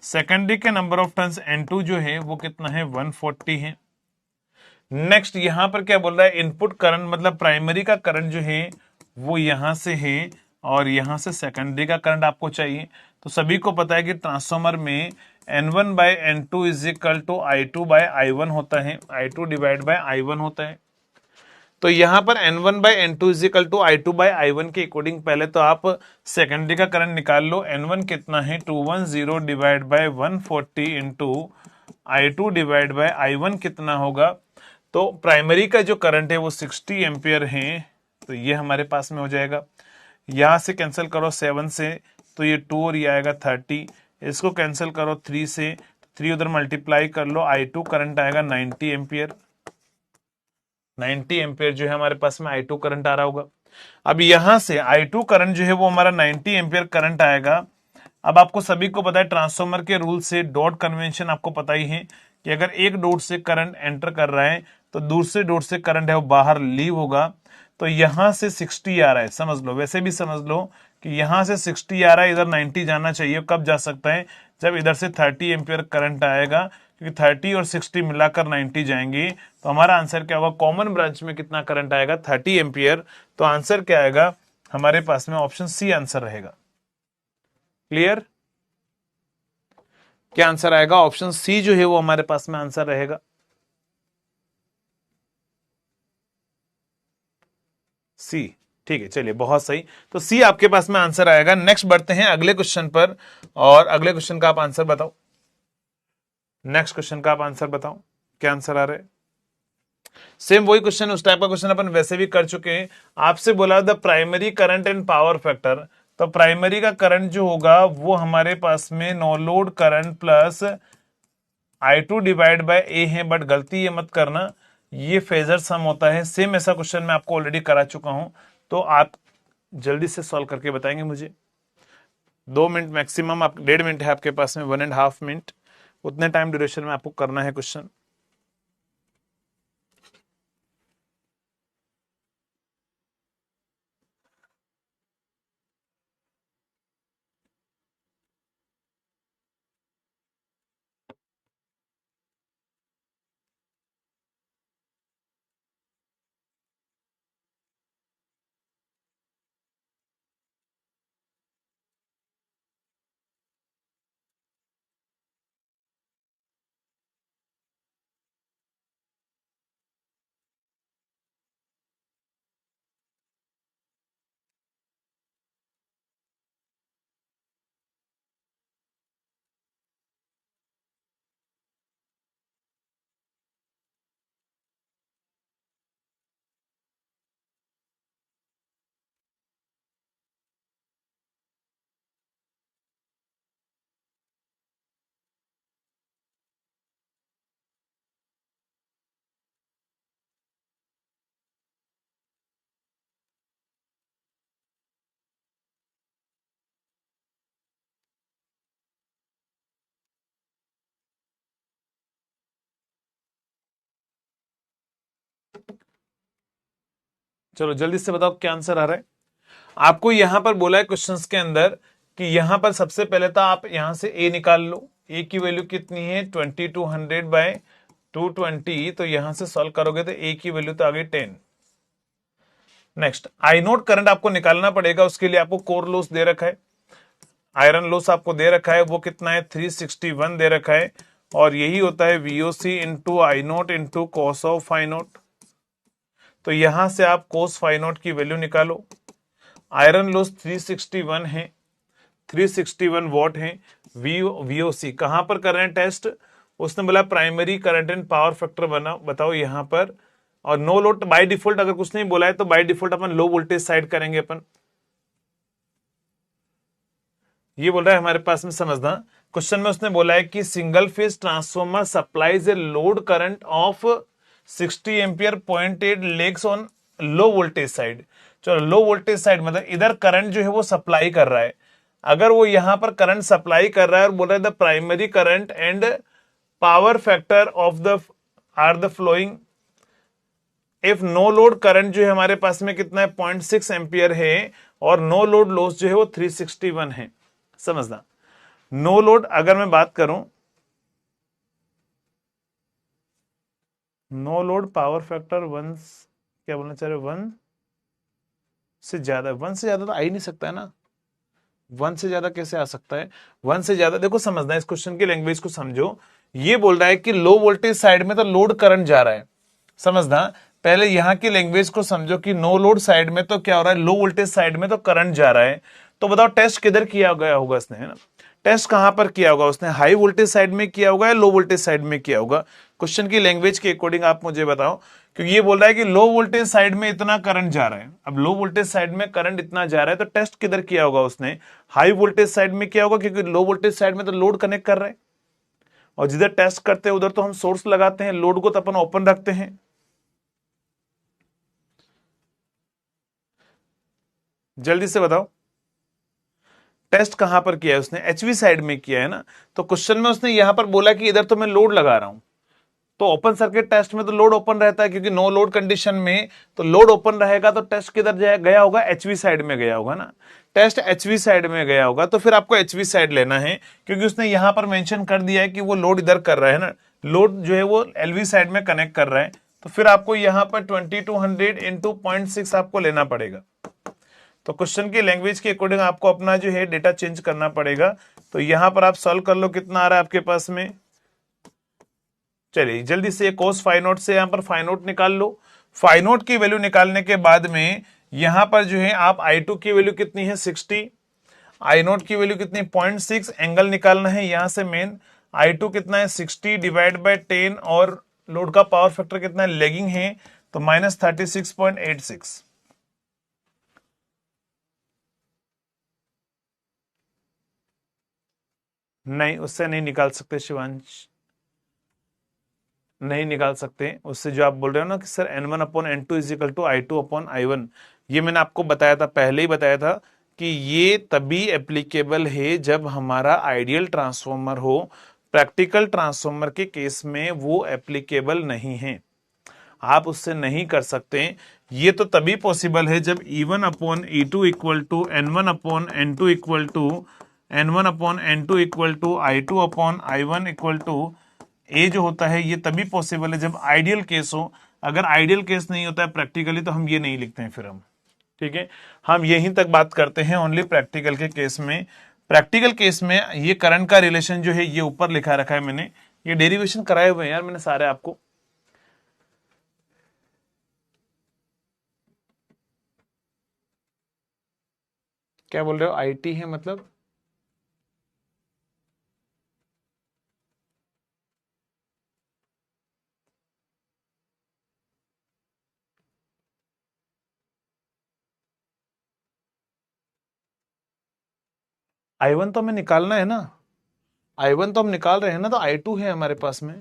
सेकेंडरी के नंबर ऑफ टर्न्स N2 जो है वो कितना है 140 है। नेक्स्ट यहां पर क्या बोल रहा है, इनपुट करंट मतलब प्राइमरी का करंट जो है वो यहां से है और यहां से सेकेंडरी का करंट आपको चाहिए। तो सभी को पता है कि ट्रांसफॉर्मर में N1 by N2 is equal to I2 by I1 होता है, I2 डिवाइड बाय I1 होता है। तो यहां पर N1 by N2 is equal to I2 by I1 के अकॉर्डिंग पहले तो आप सेकेंडरी का करंट निकाल लो। N1 कितना है 210 divide by 140 into I2 divide bye I1 कितना होगा। तो प्राइमरी का जो करंट है वो 60 एम्पियर है, तो ये हमारे पास में हो जाएगा। यहां से कैंसिल करो 7 से, तो ये 2 और ये आएगा 30। इसको कैंसिल करो 3 से, 3 उधर मल्टीप्लाई कर लो, I2 करंट आएगा 90 एम्पियर। 90 एम्पियर जो है हमारे पास में I2 करंट आ रहा होगा। अब यहां से I2 करंट जो है वो हमारा 90 एम्पियर करंट आएगा। अब आपको सभी को पता है ट्रांसफॉर्मर के रूल से डॉट कन्वेंशन आपको पता ही है कि अगर एक डॉट से करंट एंटर कर रहा है तो दूसरे डॉट से करंट है वो बाहर लीव होगा। तो यहां से 60 आ रहा है, समझ लो, वैसे भी समझ लो कि यहां से 60 आ रहा है, इधर 90 जाना चाहिए। कब जा सकता है, जब इधर से 30 एम्पियर करंट आएगा, क्योंकि 30 और 60 मिलाकर 90 जाएंगे। तो हमारा आंसर क्या होगा, कॉमन ब्रांच में कितना करंट आएगा 30 एम्पियर। तो आंसर क्या आएगा हमारे पास में, ऑप्शन सी आंसर रहेगा। क्लियर, क्या आंसर आएगा, ऑप्शन सी जो है वो हमारे पास में आंसर रहेगा। सी, ठीक है, चलिए बहुत सही। तो सी आपके पास में आंसर आएगा। नेक्स्ट बढ़ते हैं अगले क्वेश्चन पर, और अगले क्वेश्चन का आप आंसर बताओ। नेक्स्ट क्वेश्चन का आप आंसर बताओ, क्या आंसर आ रहा है। सेम वही क्वेश्चन, उस टाइप का क्वेश्चन अपन वैसे भी कर चुके हैं। आपसे बोला the primary current and power factor. तो प्राइमरी का करंट जो होगा वो हमारे पास में no load current plus I2 divide by A है, बट गलती ये मत करना, ये फेजर सम होता है। सेम ऐसा क्वेश्चन मैं आपको ऑलरेडी करा चुका हूं, तो आप जल्दी से सॉल्व करके बताएंगे मुझे। 2 मिनट मैक्सिमम, आप 1.5 मिनट है आपके पास में, 1.5 मिनट, उतने टाइम ड्यूरेशन में आपको करना है क्वेश्चन। चलो जल्दी से बताओ क्या आंसर आ रहा है। आपको यहां पर बोला है क्वेश्चंस के अंदर कि यहां पर सबसे पहले तो आप यहां से ए निकाल लो। ए की वैल्यू कितनी है 2200 बाय 220, तो यहां से सॉल्व करोगे तो ए की वैल्यू तो आ गई 10। नेक्स्ट आई नोट करंट आपको निकालना पड़ेगा, उसके लिए आपको कोर लॉस दे रखा है, आयरन लॉस आपको दे रखा है, वो कितना है 361 दे रखा है, और यही होता है VOC into I naught into cos of phi naught. तो यहां से आप कोस फाई नोट की वैल्यू निकालो। आयरन लॉस 361 है, 361 वॉट है। वीओसी कहां पर कर रहे हैं टेस्ट, उसने बोला primary current and power factor बना, बताओ यहां पर। और नो लोड बाय डिफॉल्ट अगर कुछ नहीं बोला है तो by default upon low voltage side करेंगे अपन। ये बोल रहा है हमारे पास में, समझना क्वेश्चन में उसने बोला है कि single phase transformer supplies a load current of 60 ampere 0.8 legs on low voltage side. चलो लो वोल्टेज साइड मतलब इधर करंट जो है वो सप्लाई कर रहा है। अगर वो यहां पर करंट सप्लाई कर रहा है और बोल रहा है the primary current and power factor of the are the flowing, if no load current जो है हमारे पास में कितना है 0.6 एम्पियर है, और नो लोड लॉस जो है वो 361 है, समझना। नो लोड अगर मैं बात करूं, no load power factor one, क्या बोलना चाह रहे हो, वन से ज्यादा, वन से ज्यादा तो आ ही नहीं सकता है ना, वन से ज्यादा कैसे आ सकता है, वन से ज्यादा, देखो समझना इस क्वेश्चन की लैंग्वेज को समझो। ये बोल रहा है कि लो वोल्टेज साइड में तो लोड करंट जा रहा है, समझना, पहले यहां की लैंग्वेज को समझो कि नो लोड साइड में तो क्या हो रहा है, लो वोल्टेज साइड में तो करंट जा रहा है। तो बताओ टेस्ट किधर किया गया होगा इसने, है ना, टेस्ट कहां पर किया होगा उसने, हाई वोल्टेज साइड में किया होगा या लो वोल्टेज साइड में किया होगा। क्वेश्चन की लैंग्वेज के अकॉर्डिंग आप मुझे बताओ, क्योंकि ये बोल रहा है कि लो वोल्टेज साइड में इतना करंट जा रहा है, अब लो वोल्टेज साइड में करंट इतना जा रहा है तो टेस्ट किधर किया होगा उसने, हाई वोल्टेज साइड में किया होगा, क्योंकि लो वोल्टेज साइड में तो लोड कनेक्ट कर रहे हैं, और जिधर टेस्ट करते हैं उधर तो हम सोर्स लगाते हैं, लोड को तो अपन ओपन रखते हैं। जल्दी से बताओ टेस्ट कहां पर किया है उसने, एचवी साइड में किया है ना, तो क्वेश्चन में उसने यहां पर बोला कि इधर तो मैं लोड लगा रहा हूं, तो ओपन सर्किट टेस्ट में तो लोड ओपन रहता है, क्योंकि नो लोड कंडीशन में तो लोड ओपन रहेगा, तो टेस्ट किधर गया होगा, एचवी साइड में गया होगा ना, टेस्ट एचवी साइड में गया होगा, तो फिर आपको एचवी साइड लेना है, क्योंकि उसने यहां पर मेंशन कर दिया है कि वो लोड इधर कर रहा है ना, लोड जो है वो एलवी साइड में कनेक्ट कर रहा है, तो फिर आपको यहां पर 2200 इंटू 0.6 आपको लेना पड़ेगा। तो क्वेश्चन की लैंग्वेज के अकॉर्डिंग आपको अपना जो है डेटा चेंज करना पड़ेगा। तो यहां पर आप सॉल्व कर लो, कितना आ रहा है आपके पास में, चलिए जल्दी से कोस फाइव नोट से यहां पर फाइव नोट निकाल लो। फाइव नोट की वैल्यू निकालने के बाद में यहां पर जो है आप I2 की वैल्यू कितनी है 60, आई नोट की वैल्यू कितनी 0.6, एंगल निकालना है यहां से मेन, I2 कितना है 60 डिवाइड बाय 10, और लोड का पावर फैक्टर कितना है, लेगिंग है, तो -36.86। नहीं उससे नहीं निकाल सकते शिवांश, नहीं निकाल सकते उससे, जो आप बोल रहे हो ना कि sir N1/N2 is equal to I2/I1, ये मैंने आपको बताया था, पहले ही बताया था कि ये तभी एप्लीकेबल है जब हमारा आइडियल ट्रांसफॉर्मर हो, प्रैक्टिकल ट्रांसफॉर्मर के केस में वो एप्लीकेबल नहीं है, आप उससे नहीं कर सकते। ये तो तभी पॉसिबल है जब E1/E2 equal to N1/N2 equal to N1/N2 equal to I2/I1 equal to A जो होता है, ये तभी पॉसिबल है जब आइडियल केस हो। अगर आइडियल केस नहीं होता है प्रैक्टिकली तो हम ये नहीं लिखते हैं फिर हम, ठीक है, हम यहीं तक बात करते हैं ओनली प्रैक्टिकल के केस में। प्रैक्टिकल केस में ये करंट का रिलेशन जो है ये ऊपर लिखा रखा है मैंने, ये डेरिवेशन कराए हुए हैं यार मैंने सारे आपको। क्या बोल रहे हो, आईटी है मतलब, I1 तो हमें निकालना है ना, I1 तो हम निकाल रहे हैं ना, तो I2 है हमारे पास में।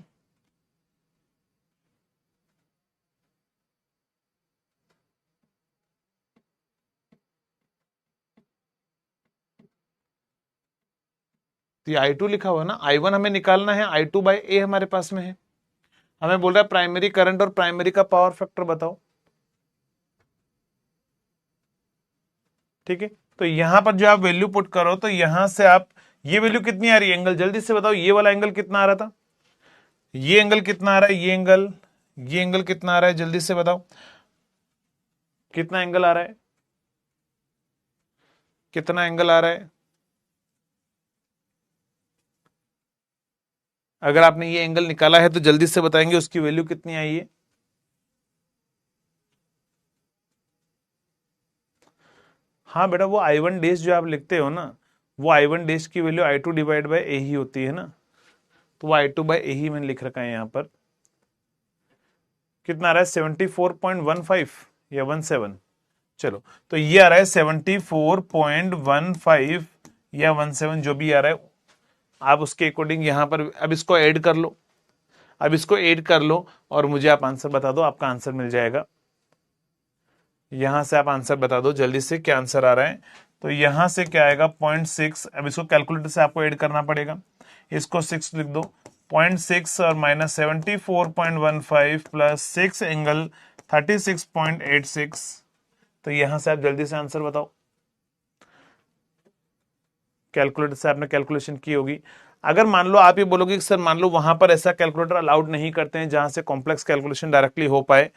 तो ये I2 लिखा हुआ है ना, I1 हमें निकालना है, I2/A हमारे पास में है, हमें बोल रहा है प्राइमरी करंट और प्राइमरी का पावर फैक्टर बताओ, ठीक है। तो यहां पर जो आप वैल्यू पुट करो तो यहां से आप, ये वैल्यू कितनी आ रही है, एंगल जल्दी से बताओ, ये वाला एंगल कितना आ रहा था, ये एंगल कितना आ रहा है, ये एंगल कितना आ रहा है, जल्दी से बताओ कितना एंगल आ रहा है, कितना एंगल आ रहा है, अगर आपने ये एंगल निकाला है तो जल्दी से बताएंगे उसकी वैल्यू कितनी आई है। हाँ बेटा वो I1 डैश जो आप लिखते हो ना, वो I1 डैश की वैल्यू I2 डिवाइड बाय ए ही होती है ना, तो वो I2/A ही मैंने लिख रखा है यहाँ पर। कितना आ रहा है 74.15 या 17, चलो तो ये आ रहा है 74.15 या 17 जो भी आ रहा है, आप उसके अकॉर्डिंग यहां पर अब इसको ऐड कर लो, अब इसको ऐड कर लो और मुझे आप आंसर बता दो, आपका आंसर मिल जाएगा। यहां से आप आंसर बता दो जल्दी से क्या आंसर आ रहा है, तो यहां से क्या आएगा 0.6, अब इसको कैलकुलेटर से आपको ऐड करना पड़ेगा, इसको 6 लिख दो, 0.6 और -74.15 प्लस 6 एंगल 36.86, तो यहां से आप जल्दी से आंसर बताओ कैलकुलेटर से आपने कैलकुलेशन की होगी। अगर मान लो आप ये बोलोगे कि सर मान लो वहां पर ऐसा कैलकुलेटर अलाउड नहीं करते हैं जहां से कॉम्प्लेक्स कैलकुलेशन डायरेक्टली हो पाए,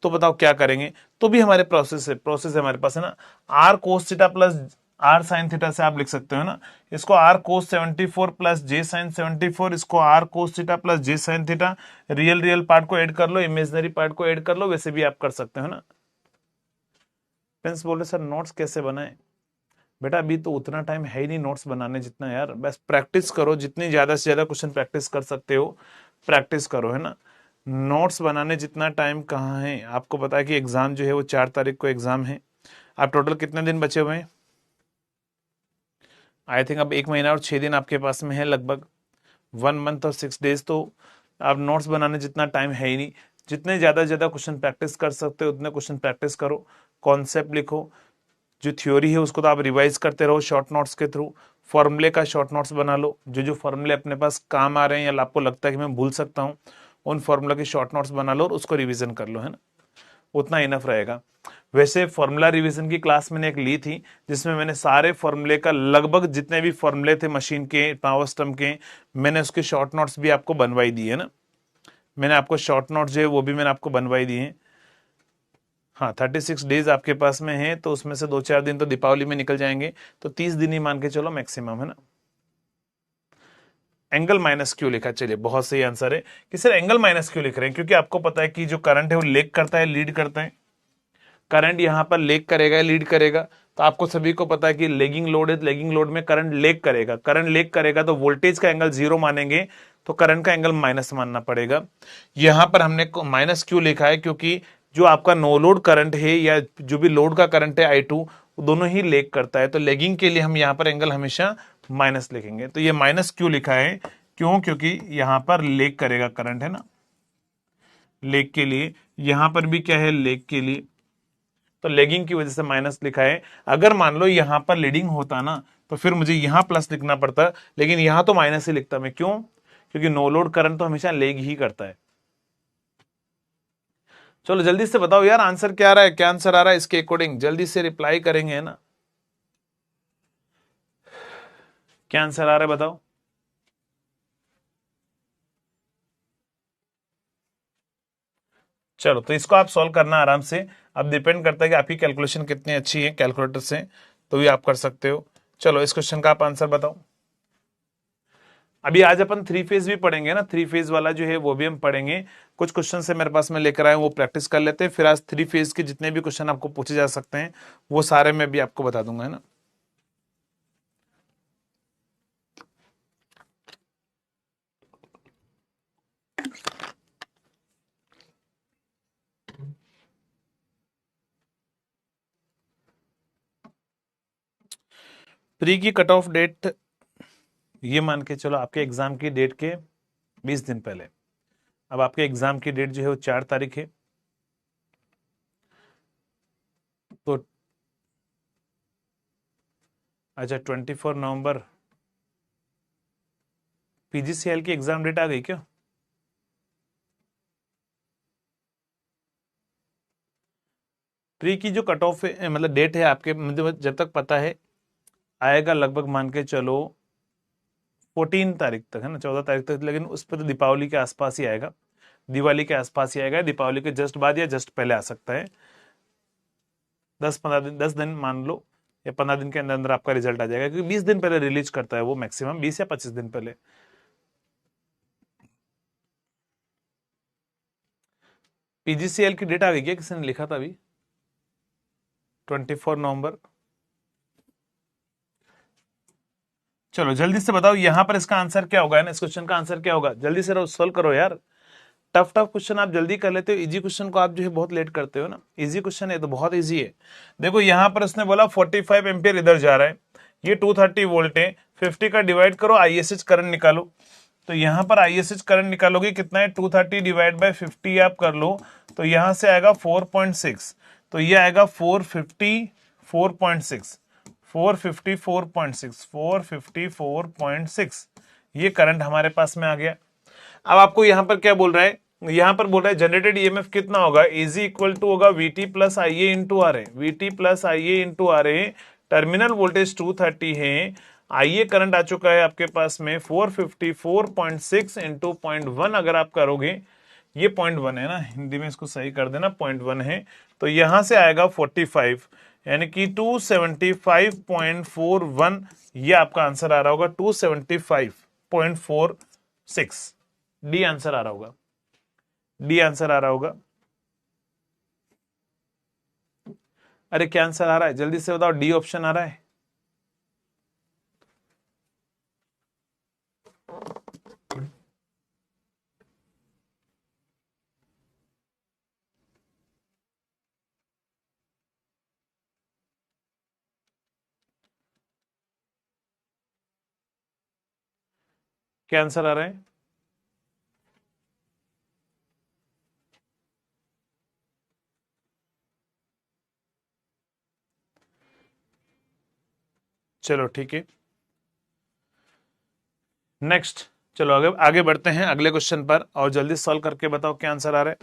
तो बताओ क्या करेंगे। तो भी हमारे प्रोसेस है हमारे पास है ना, R cos theta plus R sine theta से आप लिख सकते हो ना, इसको R cos 74 plus J sine 74, इसको R cos theta plus J sine theta, real real part को ऐड कर लो, इमेजिनरी पार्ट को ऐड कर लो, वैसे भी आप कर सकते हो ना। फ्रेंड्स बोल रहे सर नोट्स कैसे बनाए। बेटा अभी तो उतना टाइम है ही नहीं नोट्स बनाने जितना, यार बस प्रैक्टिस करो, जितनी ज्यादा से ज्यादा क्वेश्चन प्रैक्टिस कर सकते हो प्रैक्टिस करो, है ना। नोट्स बनाने जितना टाइम कहाँ है, आपको पता है कि एग्जाम जो है वो 4 तारीख को एग्जाम है। आप टोटल कितने दिन बचे हुए हैं, आई थिंक अब 1 महीना और 6 दिन आपके पास में है, लगभग 1 मंथ और 6 डेज। तो आप नोट्स बनाने जितना टाइम है ही नहीं, जितने ज्यादा से ज्यादा क्वेश्चन प्रैक्टिस कर सकते हो उतने क्वेश्चन प्रैक्टिस करो, कॉन्सेप्ट लिखो, जो थ्योरी है उसको तो आप रिवाइज करते रहो शॉर्ट नोट्स के थ्रू, फॉर्मूले का शॉर्ट नोट्स बना लो, जो जो फॉर्मूले अपने पास काम आ रहे हैं या आपको लगता है कि मैं भूल सकता हूँ, उन फॉर्मूला के शॉर्ट नोट्स बना लो और उसको रिवीजन कर लो, है ना, उतना इनफ रहेगा। वैसे फॉर्मूला रिवीजन की क्लास मैंने एक ली थी जिसमें मैंने सारे फॉर्मूले का लगभग जितने भी फॉर्मूले थे मशीन के पावर सिस्टम के, मैंने उसके शॉर्ट नोट्स भी आपको बनवाई दी है ना, मैंने आपको शॉर्ट नोट्स जो है वो भी मैंने आपको बनवाई दी है। हाँ 36 डेज आपके पास में है, तो उसमें से 2-4 दिन तो दीपावली में निकल जाएंगे, तो 30 दिन ही मान के चलो मैक्सिमम, है ना। एंगल माइनस क्यों लिखा, चलिए बहुत सही आंसर है कि सर एंगल माइनस क्यों लिख रहे हैं, क्योंकि आपको पता है कि जो करंट है वो लेग करता है लीड करता है, करंट यहां पर लेग करेगा लीड करेगा, तो आपको सभी को पता है कि लेगिंग लोड है, लेगिंग लोड में करंट लेग करेगा, करंट लेग करेगा तो वोल्टेज का एंगल 0 मानेंगे, तो करंट का एंगल माइनस मानना पड़ेगा। यहां पर हमने माइनस क्यों लिखा है, क्योंकि जो आपका नो लोड करंट है या जो भी लोड का करंट है I2 दोनों ही लेग करता है, तो लेगिंग के लिए हम यहाँ पर एंगल हमेशा माइनस लिखेंगे। तो ये माइनस क्यों लिखा है, क्यों, क्योंकि यहां पर लेग करेगा करंट, है ना, लेग के लिए, यहां पर भी क्या है लेग के लिए, तो लेगिंग की वजह से माइनस लिखा है। अगर मान लो यहां पर लीडिंग होता ना तो फिर मुझे यहां प्लस लिखना पड़ता, लेकिन यहां तो माइनस ही लिखता मैं, क्यों, क्योंकि नो लोड करंट तो हमेशा लेग ही करता है। चलो जल्दी से बताओ यार आंसर क्या आ रहा है, क्या आंसर आ रहा है, इसके अकॉर्डिंग जल्दी से रिप्लाई करेंगे, है ना, क्या आंसर आ रहा है बताओ। चलो तो इसको आप सॉल्व करना आराम से, अब डिपेंड करता है कि आपकी कैलकुलेशन कितनी अच्छी है कैलकुलेटर से, तो भी आप कर सकते हो। चलो इस क्वेश्चन का आप आंसर बताओ। अभी आज अपन 3 फेज भी पढ़ेंगे ना, 3 फेज वाला जो है वो भी हम पढ़ेंगे, कुछ क्वेश्चन से मेरे पास में लेकर आए वो प्रैक्टिस कर लेते हैं, फिर आज 3 फेज के जितने भी क्वेश्चन आपको पूछे जा सकते हैं वो सारे मैं भी आपको बता दूंगा, है ना। प्री की कट ऑफ डेट ये मान के चलो आपके एग्जाम की डेट के 20 दिन पहले, अब आपके एग्जाम की डेट जो है वो 4 तारीख है, तो अच्छा 24 नवंबर पीजीसीएल की एग्जाम डेट आ गई क्या। प्री की जो कट ऑफ मतलब डेट है आपके, मतलब जब तक पता है आएगा लगभग मान के चलो 14 तारीख तक, है ना, 14 तारीख तक, लेकिन उस पर तो दीपावली के आसपास ही आएगा, दिवाली के आसपास ही आएगा, दीपावली के जस्ट बाद या जस्ट पहले आ सकता है, 10-15 दिन, 10 दिन मान लो या 15 दिन के अंदर अंदर आपका रिजल्ट आ जाएगा, क्योंकि 20 दिन पहले रिलीज करता है वो, मैक्सिमम 20 या 25 दिन पहले। पीजीसीएल की डेट आ गई क्या, किसी ने लिखा था अभी 24 नवंबर। चलो जल्दी से बताओ यहां पर इसका आंसर क्या होगा, ना इस क्वेश्चन का आंसर क्या होगा, जल्दी से सोल्व करो यार, टफ टफ क्वेश्चन आप जल्दी कर लेते हो, इजी क्वेश्चन को आप जो है बहुत लेट करते हो ना, इजी क्वेश्चन है तो बहुत इजी है। देखो यहां पर उसने बोला 45 एम्पियर इधर जा रहा है, ये 230 वोल्ट है, 50 का डिवाइड करो आईएसएच करंट निकालो, तो यहां पर आईएसएच करंट निकालोगे कितना है, 230 डिवाइड बाय 50 आप कर लो, तो यहां से आएगा 4.6, तो ये आएगा 454.6, 454.6, 454.6, ये करंट हमारे पास में आ गया। अब आपको यहां पर क्या बोल रहा है, यहां पर बोल रहा है जनरेटेड ईएमएफ कितना होगा, इज इक्वल टू होगा VT plus IA into R A, VT plus IA into R A, terminal voltage 230 है, आईए करंट आ चुका है आपके पास में 454.6 इंटू 0.1 अगर आप करोगे, ये 0.1 है ना, हिंदी में इसको सही कर देना, 0.1 है, तो यहां से आएगा 45, यानी कि 275.41, ये आपका आंसर आ रहा होगा 275.46। डी आंसर आ रहा होगा, डी आंसर आ रहा होगा। अरे क्या आंसर आ रहा है, जल्दी से बताओ, डी ऑप्शन आ रहा है। क्या आंसर आ रहा है? चलो ठीक है, नेक्स्ट, चलो आगे आगे बढ़ते हैं अगले क्वेश्चन पर, और जल्दी सॉल्व करके बताओ क्या आंसर आ रहा है।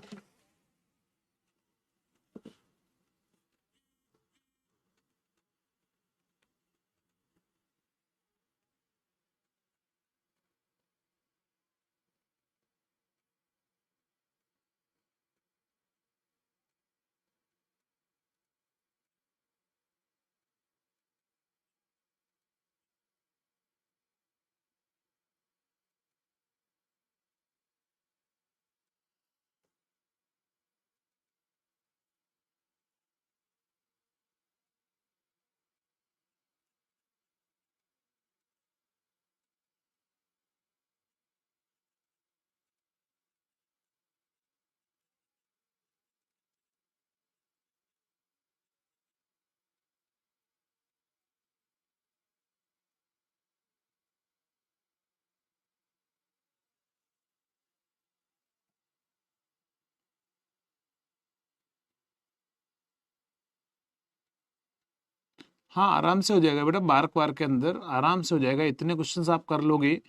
हाँ आराम से हो जाएगा बेटा, बार्क वार के अंदर आराम से हो जाएगा, इतने क्वेश्चंस आप कर लोगे,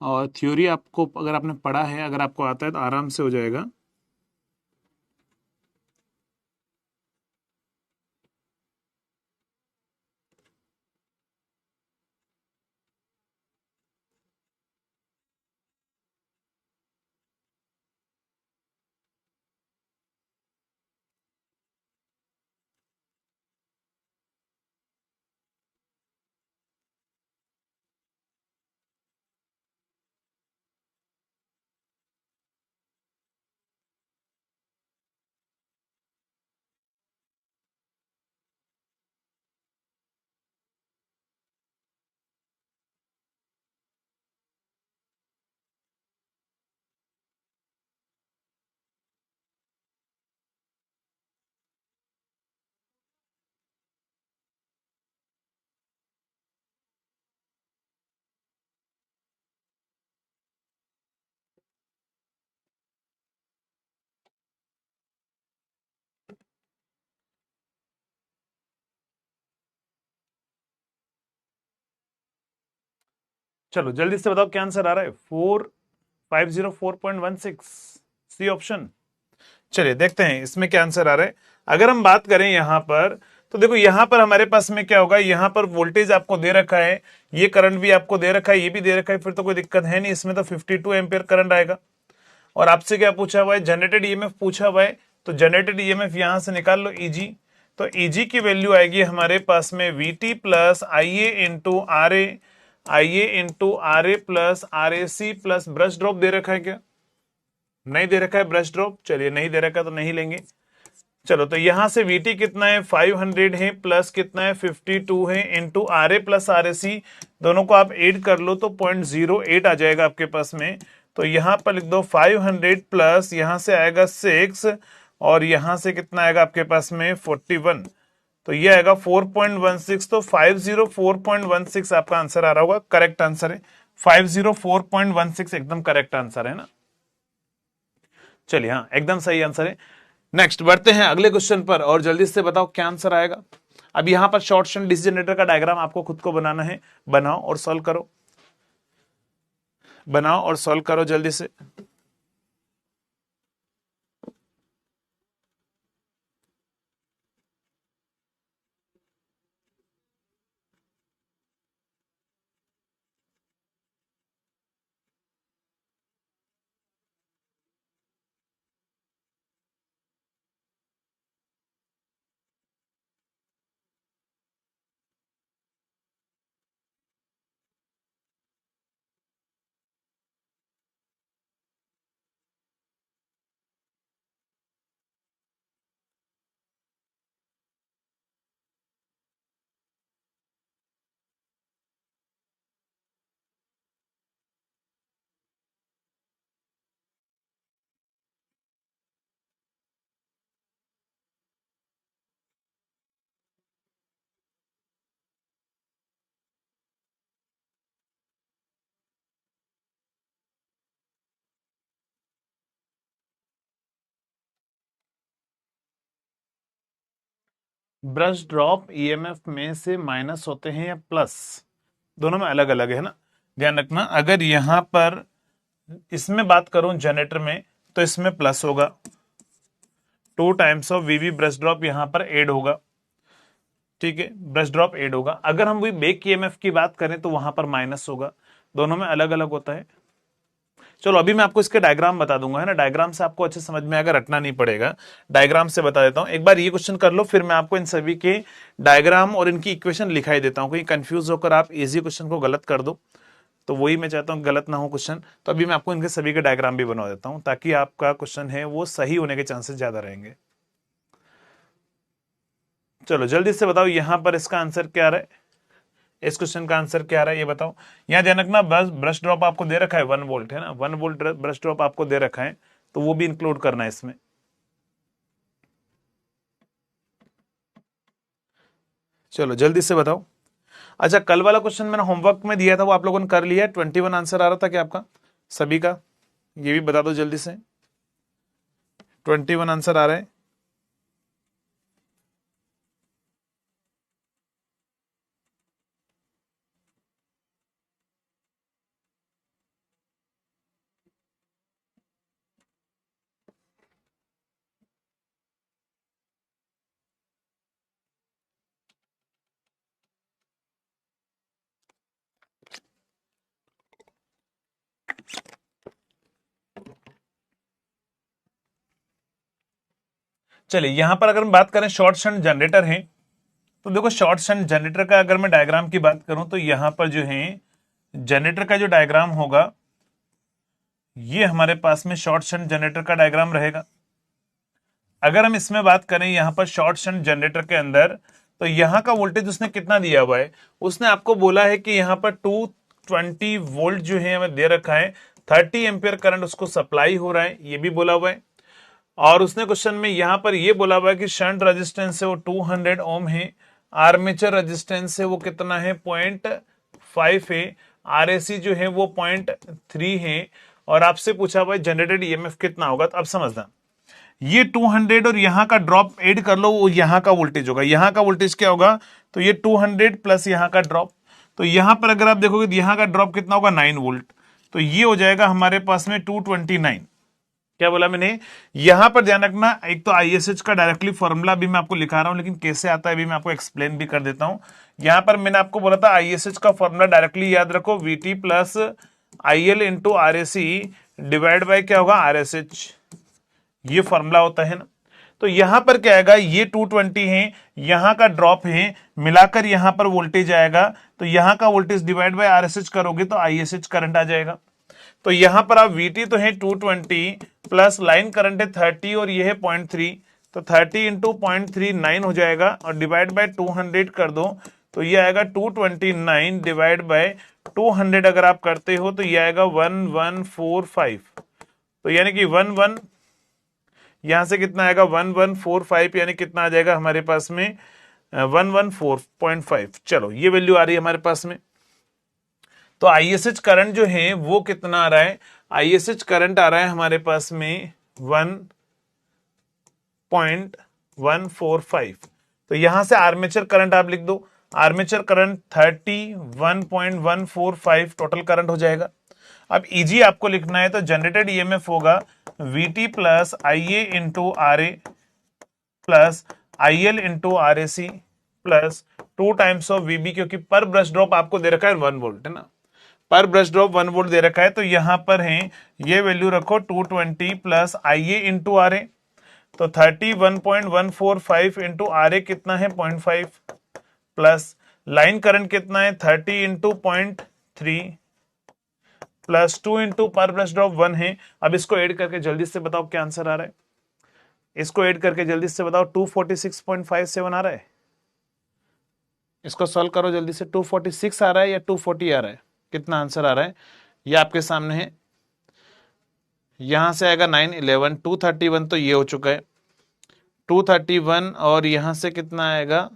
और थ्योरी आपको अगर आपने पढ़ा है, अगर आपको आता है तो आराम से हो जाएगा। चलो जल्दी से बताओ क्या आंसर आ रहा है, 4504.16, सी ऑप्शन। चलिए देखते हैं इसमें क्या आंसर आ रहा है। अगर हम बात करें यहां पर, तो देखो यहां पर हमारे पास में क्या होगा, यहां पर वोल्टेज आपको दे रखा है, ये करंट भी आपको दे रखा है, ये भी दे रखा है, फिर तो कोई दिक्कत है नहीं, इसमें तो 52 एम्पियर करंट आएगा। और आपसे क्या पूछा हुआ है, जनरेटेड ईएमएफ पूछा हुआ है, तो जनरेटेड ईएमएफ यहां से निकाल लो, ईजी। तो ईजी की वैल्यू आएगी हमारे पास में VT plus IA into R A, IA into R A plus R A C plus brush drop दे रखा है क्या, नहीं दे रखा है ब्रश ड्रॉप, चलिए नहीं दे रखा तो नहीं लेंगे। चलो तो यहां से वीटी कितना है 500 है, प्लस कितना है 52 है, into R A plus R A C, दोनों को आप ऐड कर लो तो 0.08 आ जाएगा आपके पास में। तो यहां पर लिख दो 500 प्लस यहां से आएगा 6, और यहां से कितना आएगा आपके पास में 41, तो ये आएगा 4.16, तो 504.16 आपका आंसर आ रहा होगा, करेक्ट आंसर है 504.16, एकदम करेक्ट आंसर है ना। चलिए हाँ एकदम सही आंसर है। नेक्स्ट बढ़ते हैं अगले क्वेश्चन पर, और जल्दी से बताओ क्या आंसर आएगा। अब यहां पर शॉर्ट शंट डीसी जनरेटर का डायग्राम आपको खुद को बनाना है, बनाओ और सॉल्व करो, बनाओ और सॉल्व करो जल्दी से। ब्रश ड्रॉप ईएमएफ में से माइनस होते हैं या प्लस, दोनों में अलग अलग है ना, ध्यान रखना। अगर यहां पर इसमें बात करूं जनरेटर में, तो इसमें प्लस होगा, 2 times of VV brush drop यहां पर ऐड होगा, ठीक है, ब्रश ड्रॉप ऐड होगा। अगर हम वही बेक ईएमएफ की बात करें तो वहां पर माइनस होगा, दोनों में अलग अलग होता है। चलो अभी मैं आपको इसके डायग्राम बता दूंगा, है ना, डायग्राम से आपको अच्छे समझ में आएगा, रटना नहीं पड़ेगा, डायग्राम से बता देता हूं। एक बार ये क्वेश्चन कर लो, फिर मैं आपको इन सभी के डायग्राम और इनकी इक्वेशन लिखाई देता हूं, कहीं कंफ्यूज होकर आप इजी क्वेश्चन को गलत कर दो, तो वही मैं चाहता हूं गलत ना हो क्वेश्चन। तो अभी मैं आपको इनके सभी के डायग्राम भी बना देता हूं, ताकि आपका क्वेश्चन है वो सही होने के चांसेस ज्यादा रहेंगे। चलो जल्दी से बताओ यहां पर इसका आंसर क्या आ रहा है, इस क्वेश्चन का आंसर क्या आ रहा है ये बताओ। यहां ध्यान रखना, बस ब्रश ड्रॉप आपको दे रखा है 1 वोल्ट, है ना, 1 वोल्ट ब्रश ड्रॉप आपको दे रखा है, तो वो भी इंक्लूड करना है इसमें। चलो जल्दी से बताओ। अच्छा, कल वाला क्वेश्चन मैंने होमवर्क में दिया था, वो आप लोगों ने कर लिया है? 21 आंसर आ रहा था क्या आपका सभी का, ये भी बता दो जल्दी से। 21 आंसर आ रहा है? चलिए यहां पर अगर हम बात करें शॉर्ट शंट जनरेटर है, तो देखो शॉर्ट शंट जनरेटर का अगर मैं डायग्राम की बात करूं, तो यहां पर जो है जनरेटर का जो डायग्राम होगा, ये हमारे पास में शॉर्ट शंट जनरेटर का डायग्राम रहेगा। अगर हम इसमें बात करें यहां पर शॉर्ट शंट जनरेटर के अंदर, तो यहां का वोल्टेज उसने कितना दिया हुआ है, उसने आपको बोला है कि यहां पर 220 वोल्ट जो है हमें दे रखा है, 30 एम्पियर करंट उसको सप्लाई हो रहा है, ये भी बोला हुआ है। और उसने क्वेश्चन में यहां पर ये बोला हुआ है कि शंट रेजिस्टेंस है वो 200 ओम है, आर्मेचर रेजिस्टेंस है वो कितना है 0.5 है, आरएसी जो है वो 0.3 है, और आपसे पूछा हुआ है जनरेटेड ईएमएफ कितना होगा। तो अब समझना, ये 200 और यहां का ड्रॉप ऐड कर लो, वो यहां का वोल्टेज होगा, यहां का वोल्टेज क्या होगा, तो ये 200 प्लस यहां का ड्रॉप, तो यहां पर अगर आप देखोगे तो यहां का ड्रॉप कितना होगा 9 वोल्ट, तो ये हो जाएगा हमारे पास में 229। क्या बोला मैंने, यहां पर ध्यान रखना, एक तो आईएसएच का डायरेक्टली फॉर्मूला भी मैं आपको लिखा रहा हूं, लेकिन कैसे आता है भी मैं आपको एक्सप्लेन भी कर देता हूं। यहां पर मैंने आपको बोला था आईएसएच का फॉर्मूला डायरेक्टली याद रखो, VT plus IL into RAC divide by क्या होगा आरएसएच, ये फॉर्मूला होता है ना। तो यहां पर क्या आएगा, ये 220 है, यहां का ड्रॉप है, मिलाकर यहां पर वोल्टेज आएगा, तो यहां का वोल्टेज डिवाइड बाय आरएसएच करोगे तो आईएसएच करंट आ जाएगा। तो यहां पर आप वीटी तो है 220 प्लस लाइन करंट है 30 और ये है 0.3, तो 30 इंटू 0.39 हो जाएगा, और डिवाइड बाय 200 कर दो, तो ये आएगा 229 डिवाइड बाय 200 अगर आप करते हो तो ये आएगा 1145, तो यानी कि 11, यहां से कितना आएगा 1145, यानी कितना आ जाएगा हमारे पास में 114.5। चलो ये वैल्यू आ रही है हमारे पास में। तो आईएसएच करंट जो है वो कितना आ रहा है, आईएसएच करंट आ रहा है हमारे पास में 1.145। तो यहां से आर्मेचर करंट आप लिख दो, आर्मेचर करंट 31.145 टोटल करंट हो जाएगा। अब इजी आपको लिखना है, तो जनरेटेड ईएमएफ होगा VT plus IA into R A plus IL into R A C plus 2 times of VB, क्योंकि पर ब्रश ड्रॉप आपको दे रखा है 1 वोल्ट, है ना, पर ब्रश ड्रॉप 1 वोल्ट दे रखा है, तो यहां पर है ये वैल्यू रखो 220 प्लस आईए इंटू आर ए, तो 31.145 इंटू आर ए कितना है 0.5, प्लस लाइन करंट कितना है 30 इंटू 0.3 प्लस 2 इंटू पर ब्रश ड्रॉप 1 है। अब इसको ऐड करके जल्दी से बताओ क्या आंसर आ रहा है, इसको ऐड करके जल्दी से बताओ 246.57 आ रहा है, इसको सॉल्व करो जल्दी से, 246 आ रहा है या 240 आ रहा है, कितना आंसर आ रहा है ये आपके सामने है। यहां से आएगा 9 11 231, तो ये हो चुका है 231, और यहां से कितना आएगा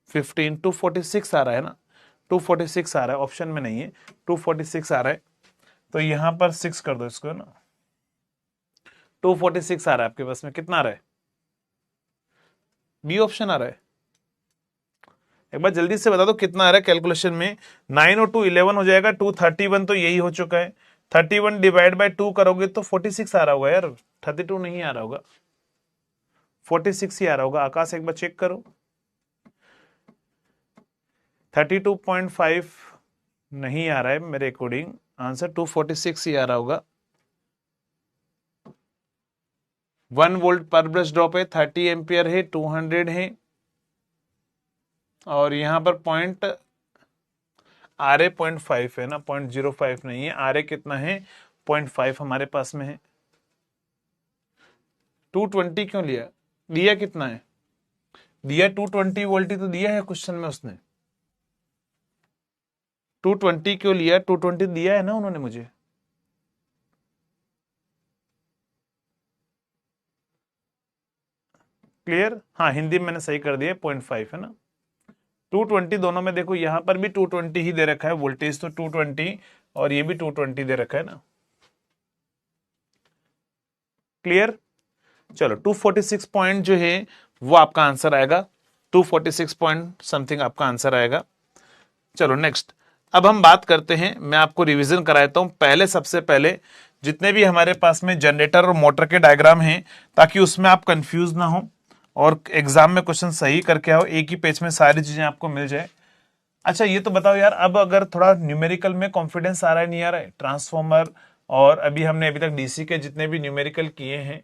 15, 246 आ रहा है ना, 246 आ रहा है, ऑप्शन में नहीं है, 246 आ रहा है, तो यहां पर 6 कर दो इसको ना, 246 आ रहा है आपके पास में, कितना आ रहा है बी ऑप्शन आ रहा है। एक बार जल्दी से बता दो कितना आ रहा है कैलकुलेशन में। 9 और 2 11 हो जाएगा, 231 तो यही हो चुका है। 31 डिवाइड बाय 2 करोगे तो 46 आ रहा होगा यार, 32 नहीं आ रहा होगा, 46 ही आ रहा होगा। आकाश एक बार चेक करो। 32.5 नहीं आ रहा है मेरे अकॉर्डिंग, आंसर 246 ही आ रहा होगा। 1 वोल्ट पर ब्रश ड्रॉप है, 30 एम्पियर है, 200 है, और यहां पर पॉइंट आर ए 0.5 है ना, 0.05 नहीं है। आर ए कितना है, 0.5 हमारे पास में है। 220 क्यों लिया, दिया कितना है, दिया 220 वोल्ट ही तो दिया है क्वेश्चन में उसने। 220 क्यों लिया, 220 दिया है ना उन्होंने मुझे। क्लियर, हाँ हिंदी में मैंने सही कर दिया, 0.5 है ना। 220 दोनों में देखो, यहां पर भी 220 ही दे रखा है वोल्टेज, तो 220 और ये भी 220 दे रखा है ना। क्लियर, चलो 246 पॉइंट जो है वो आपका आंसर आएगा, 246 पॉइंट समथिंग आपका आंसर आएगा। चलो नेक्स्ट, अब हम बात करते हैं, मैं आपको रिवीजन कराता हूं। पहले सबसे पहले जितने भी हमारे पास में जनरेटर और मोटर के डायग्राम हैं, ताकि उसमें आप कंफ्यूज ना हो और एग्जाम में क्वेश्चन सही करके आओ, एक ही पेज में सारी चीजें आपको मिल जाए। अच्छा ये तो बताओ यार, अब अगर थोड़ा न्यूमेरिकल में कॉन्फिडेंस आ रहा है नहीं आ रहा है, ट्रांसफॉर्मर और अभी तक डीसी के जितने भी न्यूमेरिकल किए हैं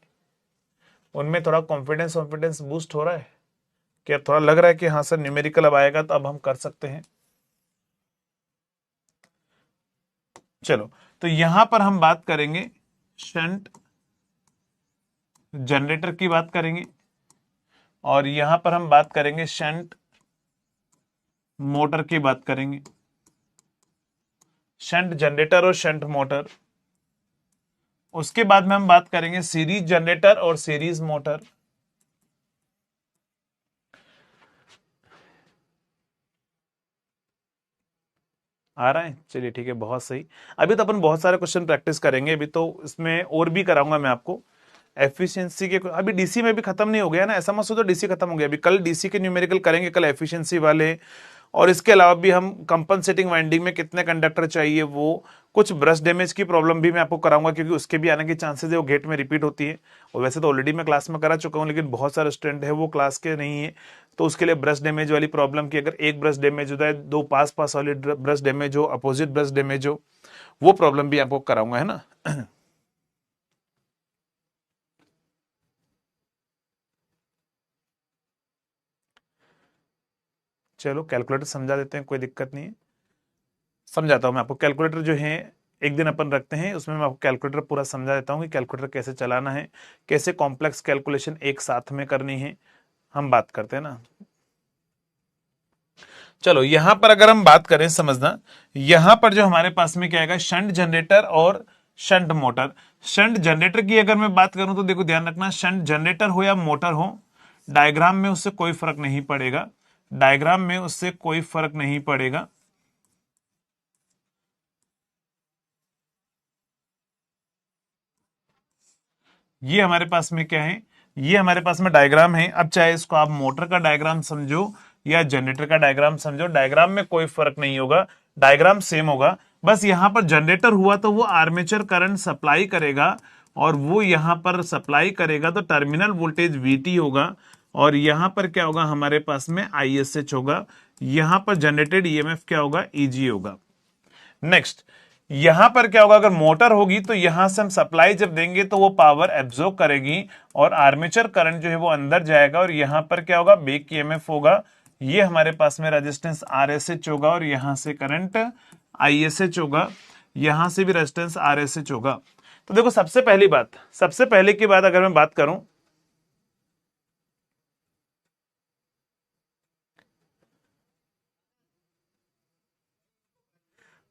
उनमें थोड़ा कॉन्फिडेंस बूस्ट हो रहा है क्या, थोड़ा लग रहा है कि हाँ सर न्यूमेरिकल अब आएगा तो अब हम कर सकते हैं। चलो तो यहां पर हम बात करेंगे शंट जनरेटर की बात करेंगे, और यहां पर हम बात करेंगे शंट मोटर की बात करेंगे। शंट जनरेटर और शंट मोटर, उसके बाद में हम बात करेंगे सीरीज जनरेटर और सीरीज मोटर। आ रहा है, चलिए ठीक है, बहुत सही। अभी तो अपन बहुत सारे क्वेश्चन प्रैक्टिस करेंगे, अभी तो इसमें और भी कराऊंगा मैं आपको एफिशिएंसी के। अभी डीसी में भी खत्म नहीं हो गया ना, ऐसा मत सोचो डीसी खत्म हो गया, अभी कल डीसी के न्यूमेरिकल करेंगे, कल एफिशिएंसी वाले। और इसके अलावा भी हम कंपनसेटिंग वाइंडिंग में कितने कंडक्टर चाहिए, वो कुछ ब्रश डैमेज की प्रॉब्लम भी मैं आपको कराऊंगा, क्योंकि उसके भी आने के चांसेस है, वो गेट में रिपीट होती है। और वैसे तो ऑलरेडी मैं क्लास में करा चुका हूँ, लेकिन बहुत सारे स्टूडेंट है वो क्लास के नहीं है, तो उसके लिए ब्रश डैमेज वाली प्रॉब्लम की, अगर एक ब्रश डैमेज होता है, दो पास पास वाले ब्रश डैमेज हो, अपोजिट ब्रश डैमेज हो, वो प्रॉब्लम भी आपको कराऊंगा, है ना। चलो कैलकुलेटर समझा देते हैं, कोई दिक्कत नहीं है, समझाता हूं मैं आपको। कैलकुलेटर जो है एक दिन अपन रखते हैं, उसमें मैं आपको कैलकुलेटर पूरा समझा देता हूं कि कैलकुलेटर कैसे चलाना है, कैसे कॉम्प्लेक्स कैलकुलेशन एक साथ में करनी है, हम बात करते हैं ना। चलो यहां पर अगर हम बात करें, समझना, यहां पर जो हमारे पास में क्या आएगा, शंट जनरेटर और शंट मोटर। शंट जनरेटर की अगर मैं बात करूं तो देखो ध्यान रखना, शंट जनरेटर हो या मोटर हो, डायग्राम में उससे कोई फर्क नहीं पड़ेगा, डायग्राम में उससे कोई फर्क नहीं पड़ेगा। ये हमारे पास में क्या है, ये हमारे पास में डायग्राम है। अब चाहे इसको आप मोटर का डायग्राम समझो या जनरेटर का डायग्राम समझो, डायग्राम में कोई फर्क नहीं होगा, डायग्राम सेम होगा। बस यहां पर जनरेटर हुआ तो वो आर्मेचर करंट सप्लाई करेगा, और वो यहां पर सप्लाई करेगा तो टर्मिनल वोल्टेज VT होगा, और यहां पर क्या होगा, हमारे पास में ISH होगा। यहां पर जनरेटेड EMF क्या होगा, EG होगा। नेक्स्ट, यहां पर क्या होगा, अगर मोटर होगी तो यहां से हम सप्लाई जब देंगे तो वो पावर एब्जॉर्ब करेगी, और आर्मेचर करंट जो है वो अंदर जाएगा, और यहां पर क्या होगा, बैक EMF होगा। ये हमारे पास में रेजिस्टेंस RSH होगा, और यहां से करंट ISH होगा, यहां से भी रेजिस्टेंस RSH होगा। तो देखो सबसे पहली बात, सबसे पहले की बात अगर मैं बात करूं,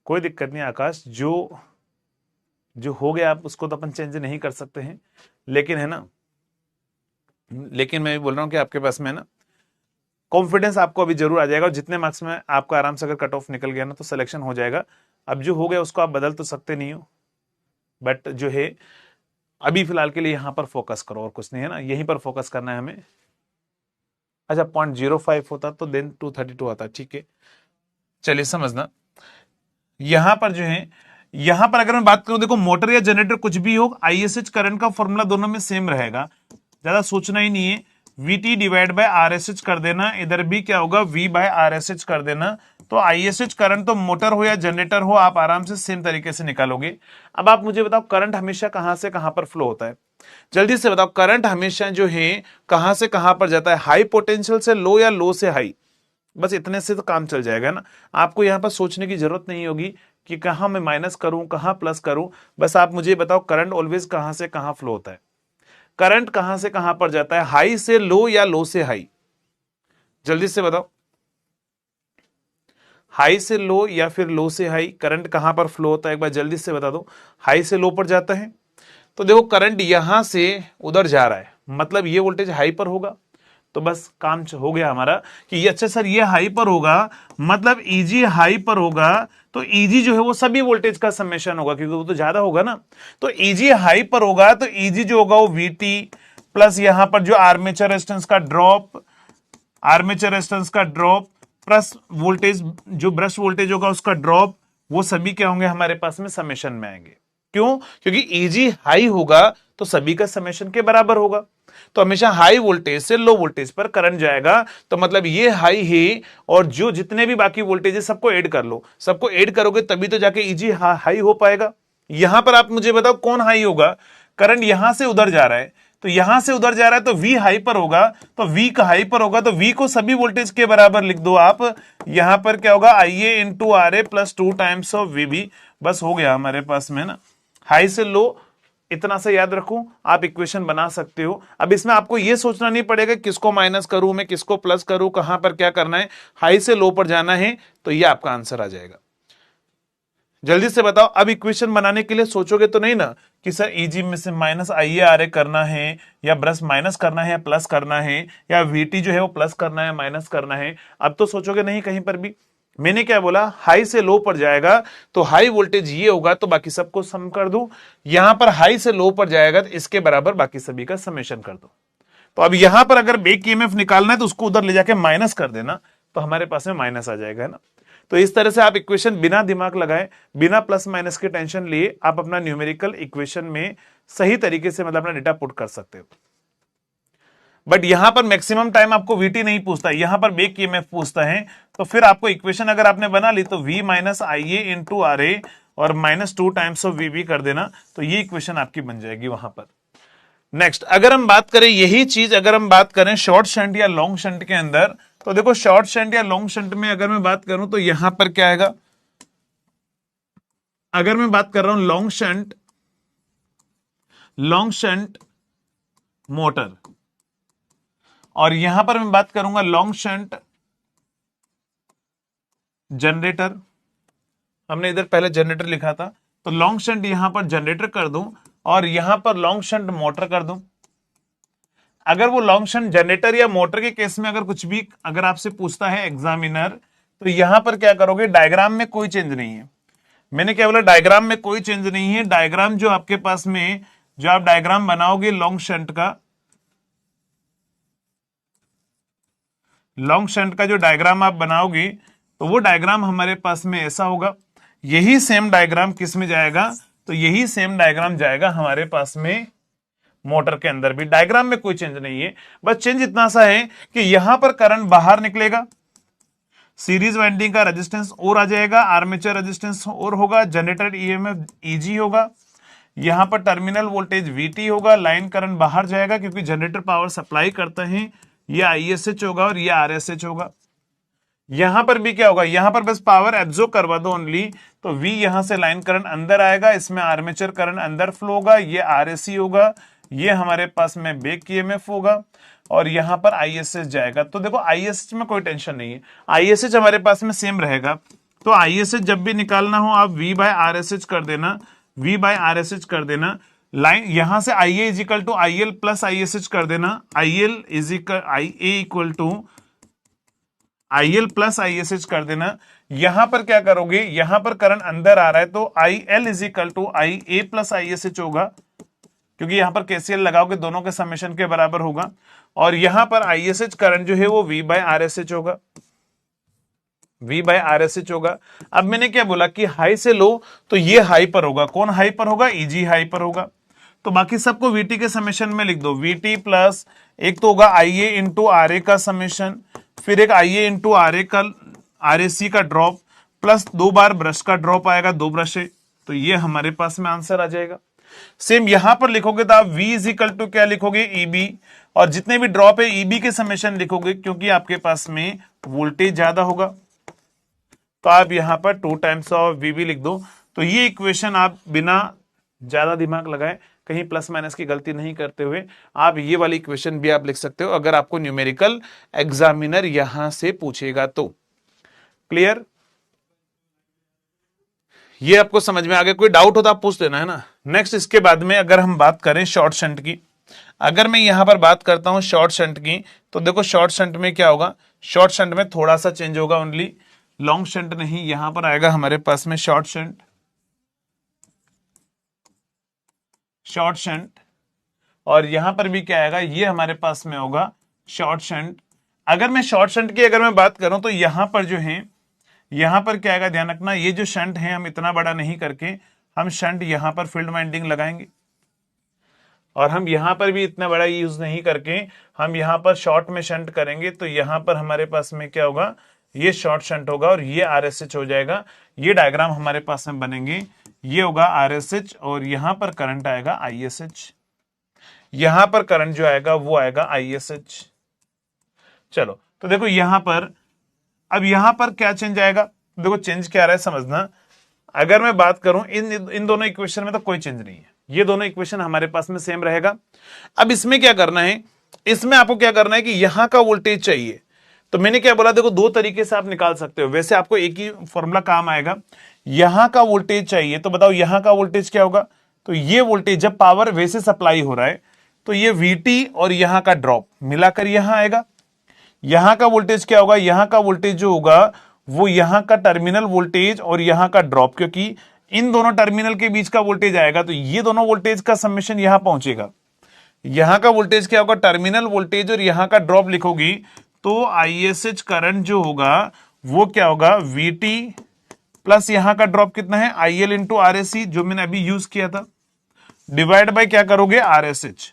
कोई दिक्कत नहीं आकाश, जो जो हो गया आप उसको तो अपन चेंज नहीं कर सकते हैं, लेकिन है ना, लेकिन मैं बोल रहा हूं कि आपके पास में ना कॉन्फिडेंस आपको अभी जरूर आ जाएगा, और जितने मार्क्स में आपका आराम से अगर कट ऑफ निकल गया ना तो सिलेक्शन हो जाएगा। अब जो हो गया उसको आप बदल तो सकते नहीं हो, बट जो है अभी फिलहाल के लिए यहां पर फोकस करो, और कुछ नहीं है ना, यहीं पर फोकस करना है हमें। अच्छा 0.05 होता तो देन 232 आता, ठीक है। चलिए समझना, यहां पर जो है, यहां पर अगर मैं बात करूं, देखो मोटर या जनरेटर कुछ भी हो, आईएसएच करंट का फॉर्मूला दोनों में सेम रहेगा, ज्यादा सोचना ही नहीं है। वीटी डिवाइड बाय आरएसएच कर देना, इधर भी क्या होगा, वी बाय आरएसएच कर देना। तो आईएसएच करंट तो मोटर हो या जनरेटर हो, आप आराम से सेम तरीके से निकालोगे। अब आप मुझे बताओ करंट हमेशा कहां से कहां पर फ्लो होता है, जल्दी से बताओ। करंट हमेशा जो है कहां से कहां पर जाता है, हाई पोटेंशियल से लो या लो से हाई, बस इतने से तो काम चल जाएगा ना। आपको यहां पर सोचने की जरूरत नहीं होगी कि कहां मैं माइनस करूं कहां प्लस करूं, बस आप मुझे बताओ करंट ऑलवेज कहां से कहां फ्लो होता है, करंट कहां से कहां पर जाता है, हाई से लो या लो से हाई, जल्दी से बताओ। हाई से लो या फिर लो से हाई, करंट कहां पर फ्लो होता है, एक बार जल्दी से बता दो। हाई से लो पर जाता है, तो देखो करंट यहां से उधर जा रहा है, मतलब ये वोल्टेज हाई पर होगा, तो बस काम हो गया हमारा कि ये, अच्छा सर ये हाई पर होगा, मतलब ईजी हाई पर होगा, तो ईजी जो है वो सभी वोल्टेज का समेशन होगा, क्योंकि वो तो ज्यादा होगा ना। तो ईजी हाई पर होगा, तो ईजी जो होगा वो वीटी प्लस यहां पर जो आर्मेचर रेजिस्टेंस का ड्रॉप, आर्मेचर रेजिस्टेंस का ड्रॉप प्लस वोल्टेज जो ब्रश वोल्टेज होगा उसका ड्रॉप, वो सभी क्या होंगे हमारे पास में समेशन में आएंगे। क्यों? क्योंकि ईजी हाई होगा तो सभी का समेशन के बराबर होगा। तो हमेशा हाई वोल्टेज से लो वोल्टेज पर करंट जाएगा, तो मतलब ये हाई है, और जो जितने भी बाकी वोल्टेज है सबको ऐड कर लो, सबको ऐड करोगे तभी तो जाके ईजी हाई हो पाएगा। यहां पर आप मुझे बताओ कौन हाई होगा, करंट यहां से उधर जा रहा है, तो यहां से उधर जा रहा है तो V हाई पर होगा, तो V का हाई पर होगा, तो V को सभी वोल्टेज के बराबर लिख दो आप। यहां पर क्या होगा, IA into R A plus 2 times of VB, बस हो गया हमारे पास में ना। हाई से लो इतना सा याद रखूं, आप इक्वेशन बना सकते हो। अब इसमें आपको यह सोचना नहीं पड़ेगा किसको माइनस करूं मैं, किसको प्लस करूं, कहां पर क्या करना है, हाई से लो पर जाना है, तो ये आपका आंसर आ जाएगा। जल्दी से बताओ, अब इक्वेशन बनाने के लिए सोचोगे तो नहीं ना कि सर ईजी में से माइनस आईए आर ए करना है, या ब्रश माइनस करना है या प्लस करना है, या वीटी जो है वो प्लस करना है माइनस करना है, अब तो सोचोगे नहीं कहीं पर भी। मैंने क्या बोला, हाई से लो पर जाएगा तो हाई वोल्टेज ये होगा, तो बाकी सबको सम कर दो। यहां पर हाई से लो पर जाएगा तो इसके बराबर बाकी सभी का समेशन कर दो। तो अब यहां पर अगर बेक ईएमएफ निकालना है तो उसको उधर ले जाके माइनस कर देना, तो हमारे पास में माइनस आ जाएगा, है ना। तो इस तरह से आप इक्वेशन बिना दिमाग लगाए, बिना प्लस माइनस के टेंशन लिए, आप अपना न्यूमेरिकल इक्वेशन में सही तरीके से मतलब अपना डेटा पुट कर सकते हो। बट यहां पर मैक्सिमम टाइम आपको वीटी नहीं पूछता, यहां पर बेक ईएमएफ पूछता है। तो फिर आपको इक्वेशन अगर आपने बना ली तो V minus I A into R A और माइनस 2 टाइम्स ऑफ VB कर देना, तो ये इक्वेशन आपकी बन जाएगी वहां पर। नेक्स्ट अगर हम बात करें यही चीज, अगर हम बात करें शॉर्ट शंट या लॉन्ग शंट के अंदर, तो देखो शॉर्ट शंट या लॉन्ग शंट में अगर मैं बात करूं तो यहां पर क्या आएगा, अगर मैं बात कर रहा हूं लॉन्ग शंट मोटर, और यहां पर मैं बात करूंगा लॉन्ग शंट जनरेटर, हमने इधर पहले जनरेटर लिखा था, तो लॉन्ग शंट यहां पर जनरेटर कर दूं और यहां पर लॉन्ग शंट मोटर कर दूं। अगर वो लॉन्ग शंट जनरेटर या मोटर के केस में अगर कुछ भी अगर आपसे पूछता है एग्जामिनर, तो यहां पर क्या करोगे, डायग्राम में कोई चेंज नहीं है। मैंने क्या बोला, डायग्राम में कोई चेंज नहीं है। डायग्राम जो आपके पास में, जो आप डायग्राम बनाओगे लॉन्ग शंट का, लॉन्ग शंट का जो डायग्राम आप बनाओगे, तो वो डायग्राम हमारे पास में ऐसा होगा। यही सेम डायग्राम किस में जाएगा, तो यही सेम डायग्राम जाएगा हमारे पास में मोटर के अंदर भी। डायग्राम में कोई चेंज नहीं है, बस चेंज इतना सा है कि यहां पर करंट बाहर निकलेगा, सीरीज वाइंडिंग का रेजिस्टेंस और आ जाएगा, आर्मेचर रेजिस्टेंस और होगा, जनरेटर ईएमएफ ईजी होगा, यहां पर टर्मिनल वोल्टेज वीटी होगा, लाइन करंट बाहर जाएगा क्योंकि जनरेटर पावर सप्लाई करता है, ये आईएसएच होगा और ये आरएसएच होगा। यहां पर भी क्या होगा, यहां पर बस पावर एब्जॉर्ब करवा दो ओनली, तो V यहां से लाइन करंट अंदर आएगा, इसमें आर्मेचर करंट अंदर फ्लो होगा, ये आरएससी होगा, ये हमारे पास में बेक ईएमएफ होगा, और यहां पर आईएसएच जाएगा। तो देखो आईएसएच में कोई टेंशन नहीं है, आईएसएच हमारे पास में सेम रहेगा। तो आईएसएच जब भी निकालना हो आप V बाय आरएसएच कर देना, V बाय आरएसएच कर देना। लाइन यहां से IA is equal to IL plus ISH कर देना, IL is equal IA equal to IL plus ISH कर देना। यहां पर क्या करोगे, यहां पर करंट अंदर आ रहा है तो IL is equal to IA plus ISH होगा, क्योंकि यहां पर KCL लगाओगे दोनों के समेशन के बराबर होगा। और यहां पर ISH करंट जो है वो V बाय RSH होगा, V बाय RSH होगा। अब मैंने क्या बोला कि हाई से लो, तो ये हाई पर होगा, कौन हाई पर होगा, EG हाई पर होगा। तो बाकी सबको VT के समेशन में लिख दो, VT प्लस एक तो होगा IA इंटू RA का समेशन, फिर एक IA इंटू RA का RAC का ड्रॉप, प्लस 2 बार ब्रश का ड्रॉप आएगा, 2 ब्रश है, तो ये हमारे पास में आंसर आ जाएगा। सेम यहां पर लिखोगे तो आप V इज इक्वल टू क्या लिखोगे, EB, और जितने भी ड्रॉप है EB के समेशन लिखोगे, क्योंकि आपके पास में वोल्टेज ज्यादा होगा, तो आप यहां पर 2 टाइम्स ऑफ VB लिख दो। तो ये इक्वेशन आप बिना ज्यादा दिमाग लगाए, कहीं प्लस माइनस की गलती नहीं करते हुए, आप ये वाली इक्वेशन भी आप लिख सकते हो, अगर आपको न्यूमेरिकल एग्जामिनर यहां से पूछेगा तो। क्लियर? ये आपको समझ में आ गया? कोई डाउट हो तो आप पूछ लेना, है ना। नेक्स्ट इसके बाद में अगर हम बात करें शॉर्ट शंट की, अगर मैं यहां पर बात करता हूं शॉर्ट शंट की, तो देखो शॉर्ट शंट में क्या होगा, शॉर्ट शंट में थोड़ा सा चेंज होगा ओनली, लॉन्ग शंट नहीं, यहां पर आएगा हमारे पास में शॉर्ट शंट, शॉर्ट शंट, और यहां पर भी क्या आएगा, ये हमारे पास में होगा शॉर्ट शंट। अगर मैं शॉर्ट शंट की अगर मैं बात करूं तो यहां पर जो है, यहां पर क्या आएगा, ध्यान रखना, ये जो शंट है हम इतना बड़ा नहीं करके हम शंट यहां पर फील्ड वाइंडिंग लगाएंगे, और हम यहां पर भी इतना बड़ा यूज नहीं करके हम यहां पर शॉर्ट में शंट करेंगे, तो यहां पर हमारे पास में क्या होगा, ये शॉर्ट शंट होगा और ये RSH हो जाएगा। ये डायग्राम हमारे पास में बनेंगे, ये होगा RSH और यहां पर करंट आएगा ISH, यहां पर करंट जो आएगा वो आएगा ISH। चलो तो देखो यहां पर, अब यहां पर क्या चेंज आएगा, देखो चेंज क्या आ रहा है समझना। अगर मैं बात करूं इन दोनों इक्वेशन में तो कोई चेंज नहीं है, ये दोनों इक्वेशन हमारे पास में सेम रहेगा। अब इसमें क्या करना है, इसमें आपको क्या करना है कि यहां का वोल्टेज चाहिए, तो मैंने क्या बोला, देखो दो तरीके से आप निकाल सकते हो, वैसे आपको एक ही फॉर्मूला काम आएगा। यहां का वोल्टेज चाहिए तो बताओ यहां का वोल्टेज क्या होगा, तो ये वोल्टेज जब पावर वैसे सप्लाई हो रहा है तो ये VT और यहां का ड्रॉप मिलाकर यहां आएगा। यहां का वोल्टेज क्या होगा, यहां का वोल्टेज जो होगा वो यहां का टर्मिनल वोल्टेज और यहां का ड्रॉप, क्योंकि इन दोनों टर्मिनल के बीच का वोल्टेज आएगा, तो ये दोनों वोल्टेज का समेशन यहां पहुंचेगा। यहां का वोल्टेज क्या होगा, टर्मिनल वोल्टेज, और यहां का ड्रॉप लिखोगी तो ISH करंट जो होगा वो क्या होगा, VT प्लस यहां का ड्रॉप कितना है, IL इंटू RAC, जो मैंने अभी यूज किया था, डिवाइड बाय क्या करोगे, RSH।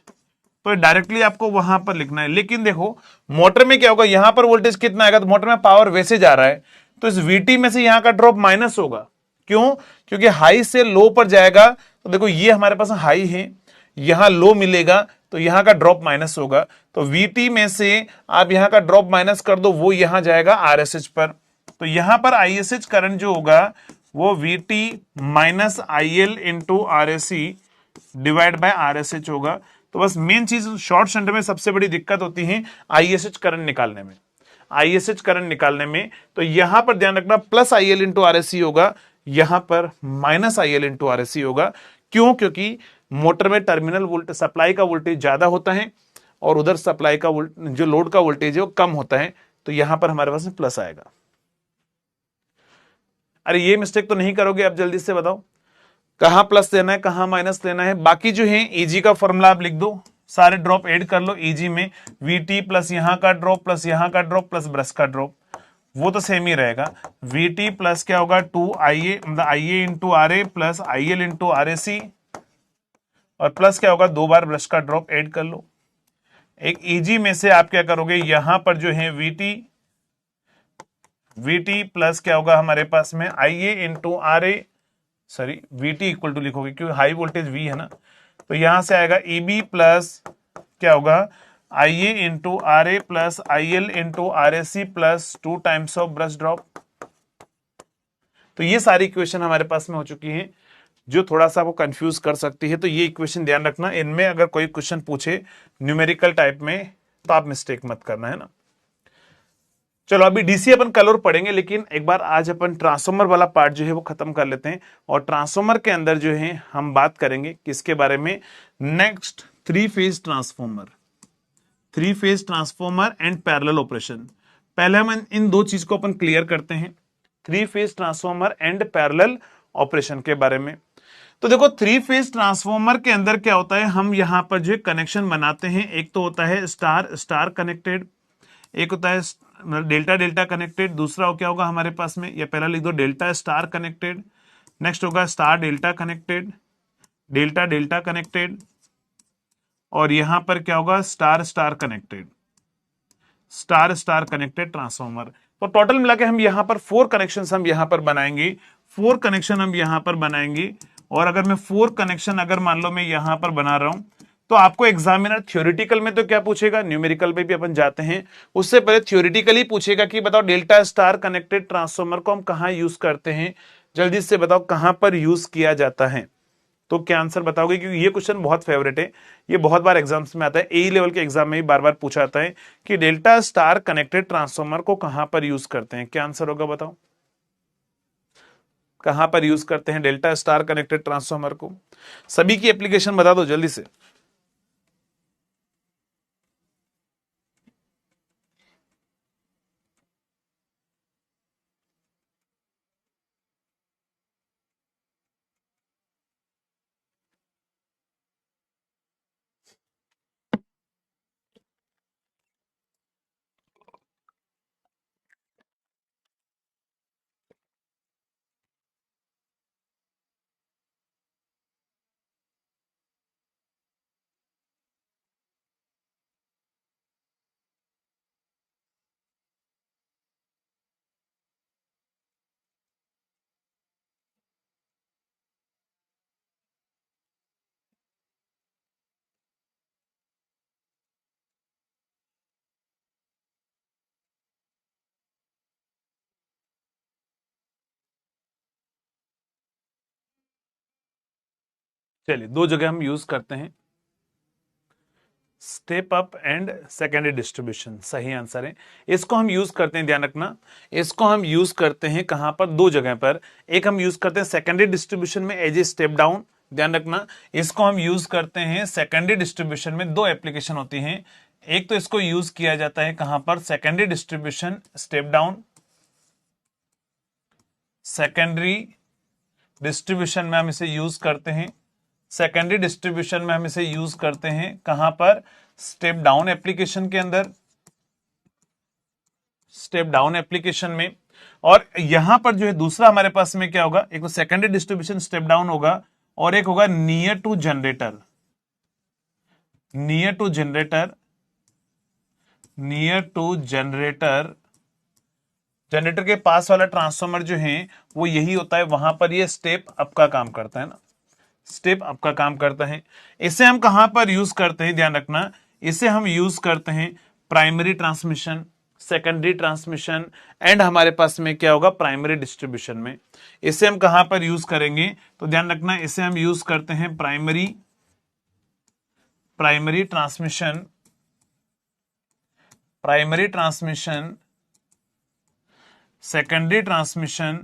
तो डायरेक्टली आपको वहां पर लिखना है। लेकिन देखो मोटर में क्या होगा, यहां पर वोल्टेज कितना आएगा, तो मोटर में पावर वैसे जा रहा है, तो इस VT में से यहां का ड्रॉप माइनस होगा। क्यों? क्योंकि हाई से लो पर जाएगा, तो देखो ये हमारे पास हाई है, यहां लो मिलेगा, तो यहां का ड्रॉप माइनस होगा, तो VT में से आप यहां का ड्रॉप माइनस कर दो, वो यहां जाएगा RSH पर। तो यहां पर ISH करंट जो होगा वो VT minus IL into RAC divide by RSH होगा। तो बस मेन चीज शॉर्ट शंट में सबसे बड़ी दिक्कत होती है ISH करंट निकालने में, ISH करंट निकालने में। तो यहां पर ध्यान रखना प्लस IL इंटू RAC होगा, यहां पर माइनस IL इंटू RAC होगा। क्यों? क्योंकि मोटर में टर्मिनल वोल्टेज सप्लाई का वोल्टेज ज्यादा होता है और उधर सप्लाई का जो लोड का वोल्टेज है वो कम होता है, तो यहां पर हमारे पास में प्लस आएगा। अरे ये मिस्टेक तो नहीं करोगे? अब जल्दी से बताओ कहां प्लस लेना है कहां माइनस लेना है। बाकी जो है EG का फॉर्मूला आप लिख दो, सारे ड्रॉप ऐड कर लो। EG में VT प्लस यहां का ड्रॉप प्लस यहां का ड्रॉप प्लस ब्रश का ड्रॉप, वो तो सेम ही रहेगा। VT प्लस क्या होगा 2IA, मतलब IA into RA plus IL into RAC, और प्लस क्या होगा 2 बार ब्रश का ड्रॉप ऐड कर लो। एक EG में से आप क्या करोगे, यहां पर जो है VT प्लस क्या होगा हमारे पास में IA into RA, sorry VT equal to लिखोगे क्योंकि हाई वोल्टेज V है ना, तो यहां से आएगा EB प्लस क्या होगा IA into RA plus IL into RAC plus 2 times of brush drop. तो ये सारी इक्वेशन हमारे पास में हो चुकी है, जो थोड़ा सा आपको कंफ्यूज कर सकती है। तो ये इक्वेशन ध्यान रखना, इनमें अगर कोई क्वेश्चन पूछे न्यूमेरिकल टाइप में तो आप मिस्टेक मत करना, है ना। चलो अभी DC अपन कल और पढ़ेंगे, लेकिन एक बार आज अपन ट्रांसफॉर्मर वाला पार्ट जो है वो खत्म कर लेते हैं। और ट्रांसफॉर्मर के अंदर जो है हम बात करेंगे किसके बारे में, next 3 phase transformer, 3 phase transformer and parallel operation. पहले हम इन दो चीज को अपन क्लियर करते हैं, 3 phase transformer and parallel operation के बारे में। तो देखो थ्री फेज ट्रांसफॉर्मर के अंदर क्या होता है, हम यहां पर जो कनेक्शन बनाते हैं, एक तो होता है स्टार स्टार कनेक्टेड, एक होता है डेल्टा डेल्टा कनेक्टेड, दूसरा क्या होगा हमारे पास में, या पहला लिख दो डेल्टा स्टार कनेक्टेड, नेक्स्ट होगा star delta connected, delta delta connected, और यहां पर क्या होगा star star connected, star star connected transformer. तो टोटल मिला के हम यहां पर 4 कनेक्शन हम यहां पर बनाएंगे, 4 कनेक्शन हम यहां पर बनाएंगे। और अगर मैं 4 कनेक्शन अगर मान लो मैं यहां पर बना रहा हूं, तो आपको एग्जामिनर थ्योरेटिकल में तो क्या पूछेगा, न्यूमेरिकल में भी अपन जाते हैं, उससे पहले थ्योरेटिकली पूछेगा कि बताओ डेल्टा स्टार कनेक्टेड ट्रांसफॉर्मर को हम कहां यूज करते हैं, जल्दी से बताओ कहां पर यूज किया जाता है। तो क्या आंसर बताओगे, क्योंकि ये क्वेश्चन बहुत फेवरेट है, ये बहुत बार एग्जाम्स में आता है, ए लेवल के एग्जाम में भी बार बार पूछा जाता है कि डेल्टा स्टार कनेक्टेड ट्रांसफॉर्मर को कहां पर यूज करते हैं। क्या आंसर होगा बताओ, कहां पर यूज करते हैं डेल्टा स्टार कनेक्टेड ट्रांसफॉर्मर को, सभी की एप्लीकेशन बता दो जल्दी से। चलिए दो जगह हम यूज करते हैं, step up and secondary distribution, सही आंसर है। इसको हम यूज करते हैं, ध्यान रखना, इसको हम यूज करते हैं कहां पर, दो जगह पर। एक हम यूज करते हैं सेकेंडरी डिस्ट्रीब्यूशन में एज ए स्टेप डाउन, ध्यान रखना, इसको हम यूज करते हैं सेकेंडरी डिस्ट्रीब्यूशन में, दो एप्लीकेशन होती हैं। एक तो इसको यूज किया जाता है कहां पर, secondary distribution step down, secondary distribution में हम इसे यूज करते हैं, सेकेंडरी डिस्ट्रीब्यूशन में हम इसे यूज करते हैं कहां पर, स्टेप डाउन एप्लीकेशन के अंदर, स्टेप डाउन एप्लीकेशन में। और यहां पर जो है दूसरा हमारे पास में क्या होगा, एक तो सेकेंडरी डिस्ट्रीब्यूशन स्टेप डाउन होगा, और एक होगा near to generator, near to generator, near to generator, generator के पास वाला ट्रांसफॉर्मर जो है वो यही होता है, वहां पर ये स्टेप अप का काम करता है ना, स्टेप अप का काम करता है। इसे हम कहां पर यूज करते हैं, ध्यान रखना, इसे हम यूज करते हैं primary transmission, secondary transmission, and हमारे पास में क्या होगा प्राइमरी डिस्ट्रीब्यूशन में। इसे हम कहां पर यूज करेंगे, तो ध्यान रखना, इसे हम यूज करते हैं primary, primary transmission, primary transmission, secondary transmission,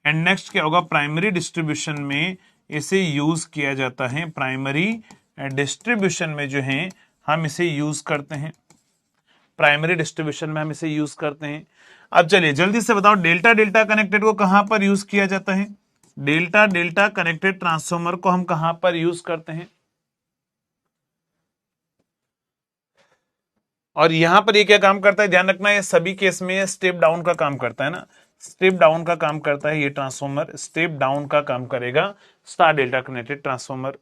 and next क्या होगा प्राइमरी डिस्ट्रीब्यूशन में इसे यूज किया जाता है, प्राइमरी डिस्ट्रीब्यूशन में जो है हम इसे यूज करते हैं, प्राइमरी डिस्ट्रीब्यूशन में हम इसे यूज करते हैं। अब चलिए जल्दी से बताओ डेल्टा डेल्टा कनेक्टेड को कहां पर यूज किया जाता है, डेल्टा डेल्टा कनेक्टेड ट्रांसफॉर्मर को हम कहां पर यूज करते हैं, और यहां पर ये क्या काम करता है, ध्यान रखना, ये सभी केस में स्टेप डाउन का काम करता है ना, स्टेप डाउन का काम करता है ये ट्रांसफॉर्मर, स्टेप डाउन का काम करेगा स्टार डेल्टा कनेक्टेड ट्रांसफॉर्मर।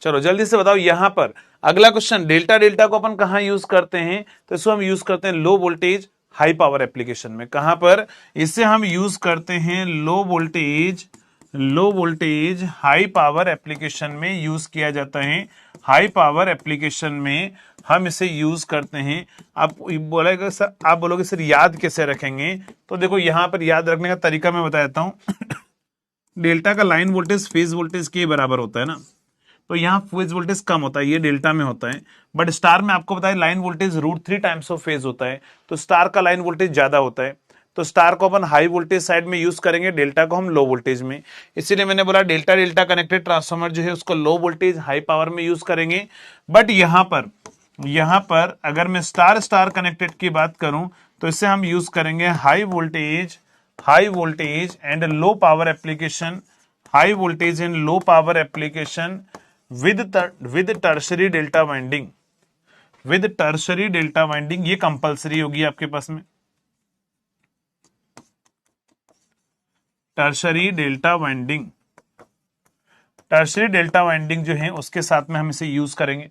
चलो जल्दी से बताओ यहां पर अगला क्वेश्चन, डेल्टा डेल्टा को अपन कहां यूज करते हैं, तो इसको हम यूज करते हैं low voltage high power application में। कहां पर इसे हम यूज करते हैं, low voltage, low voltage high power application में यूज किया जाता है, हाई पावर एप्लीकेशन में हम इसे यूज करते हैं। आप बोलेगा सर, आप बोलोगे सर याद कैसे रखेंगे, तो देखो यहां पर याद रखने का तरीका मैं बता देता हूं। डेल्टा का लाइन वोल्टेज फेज वोल्टेज के बराबर होता है ना, तो यहाँ फेज वोल्टेज कम होता है, ये डेल्टा में होता है, बट स्टार में आपको पता है line voltage √3 times of phase होता है, तो स्टार का लाइन वोल्टेज ज्यादा होता है, तो स्टार को अपन हाई वोल्टेज साइड में यूज करेंगे, डेल्टा को हम लो वोल्टेज में। इसीलिए मैंने बोला डेल्टा डेल्टा कनेक्टेड ट्रांसफॉर्मर जो है उसको लो वोल्टेज हाई पावर में यूज करेंगे। बट यहां पर अगर मैं स्टार स्टार कनेक्टेड की बात करूं तो इसे हम यूज करेंगे high voltage high voltage and low power application, high voltage and low power application with tertiary delta winding, with tertiary delta winding, ये कंपलसरी होगी आपके पास में। Tertiary delta winding, tertiary delta winding जो है उसके साथ में हम इसे यूज करेंगे।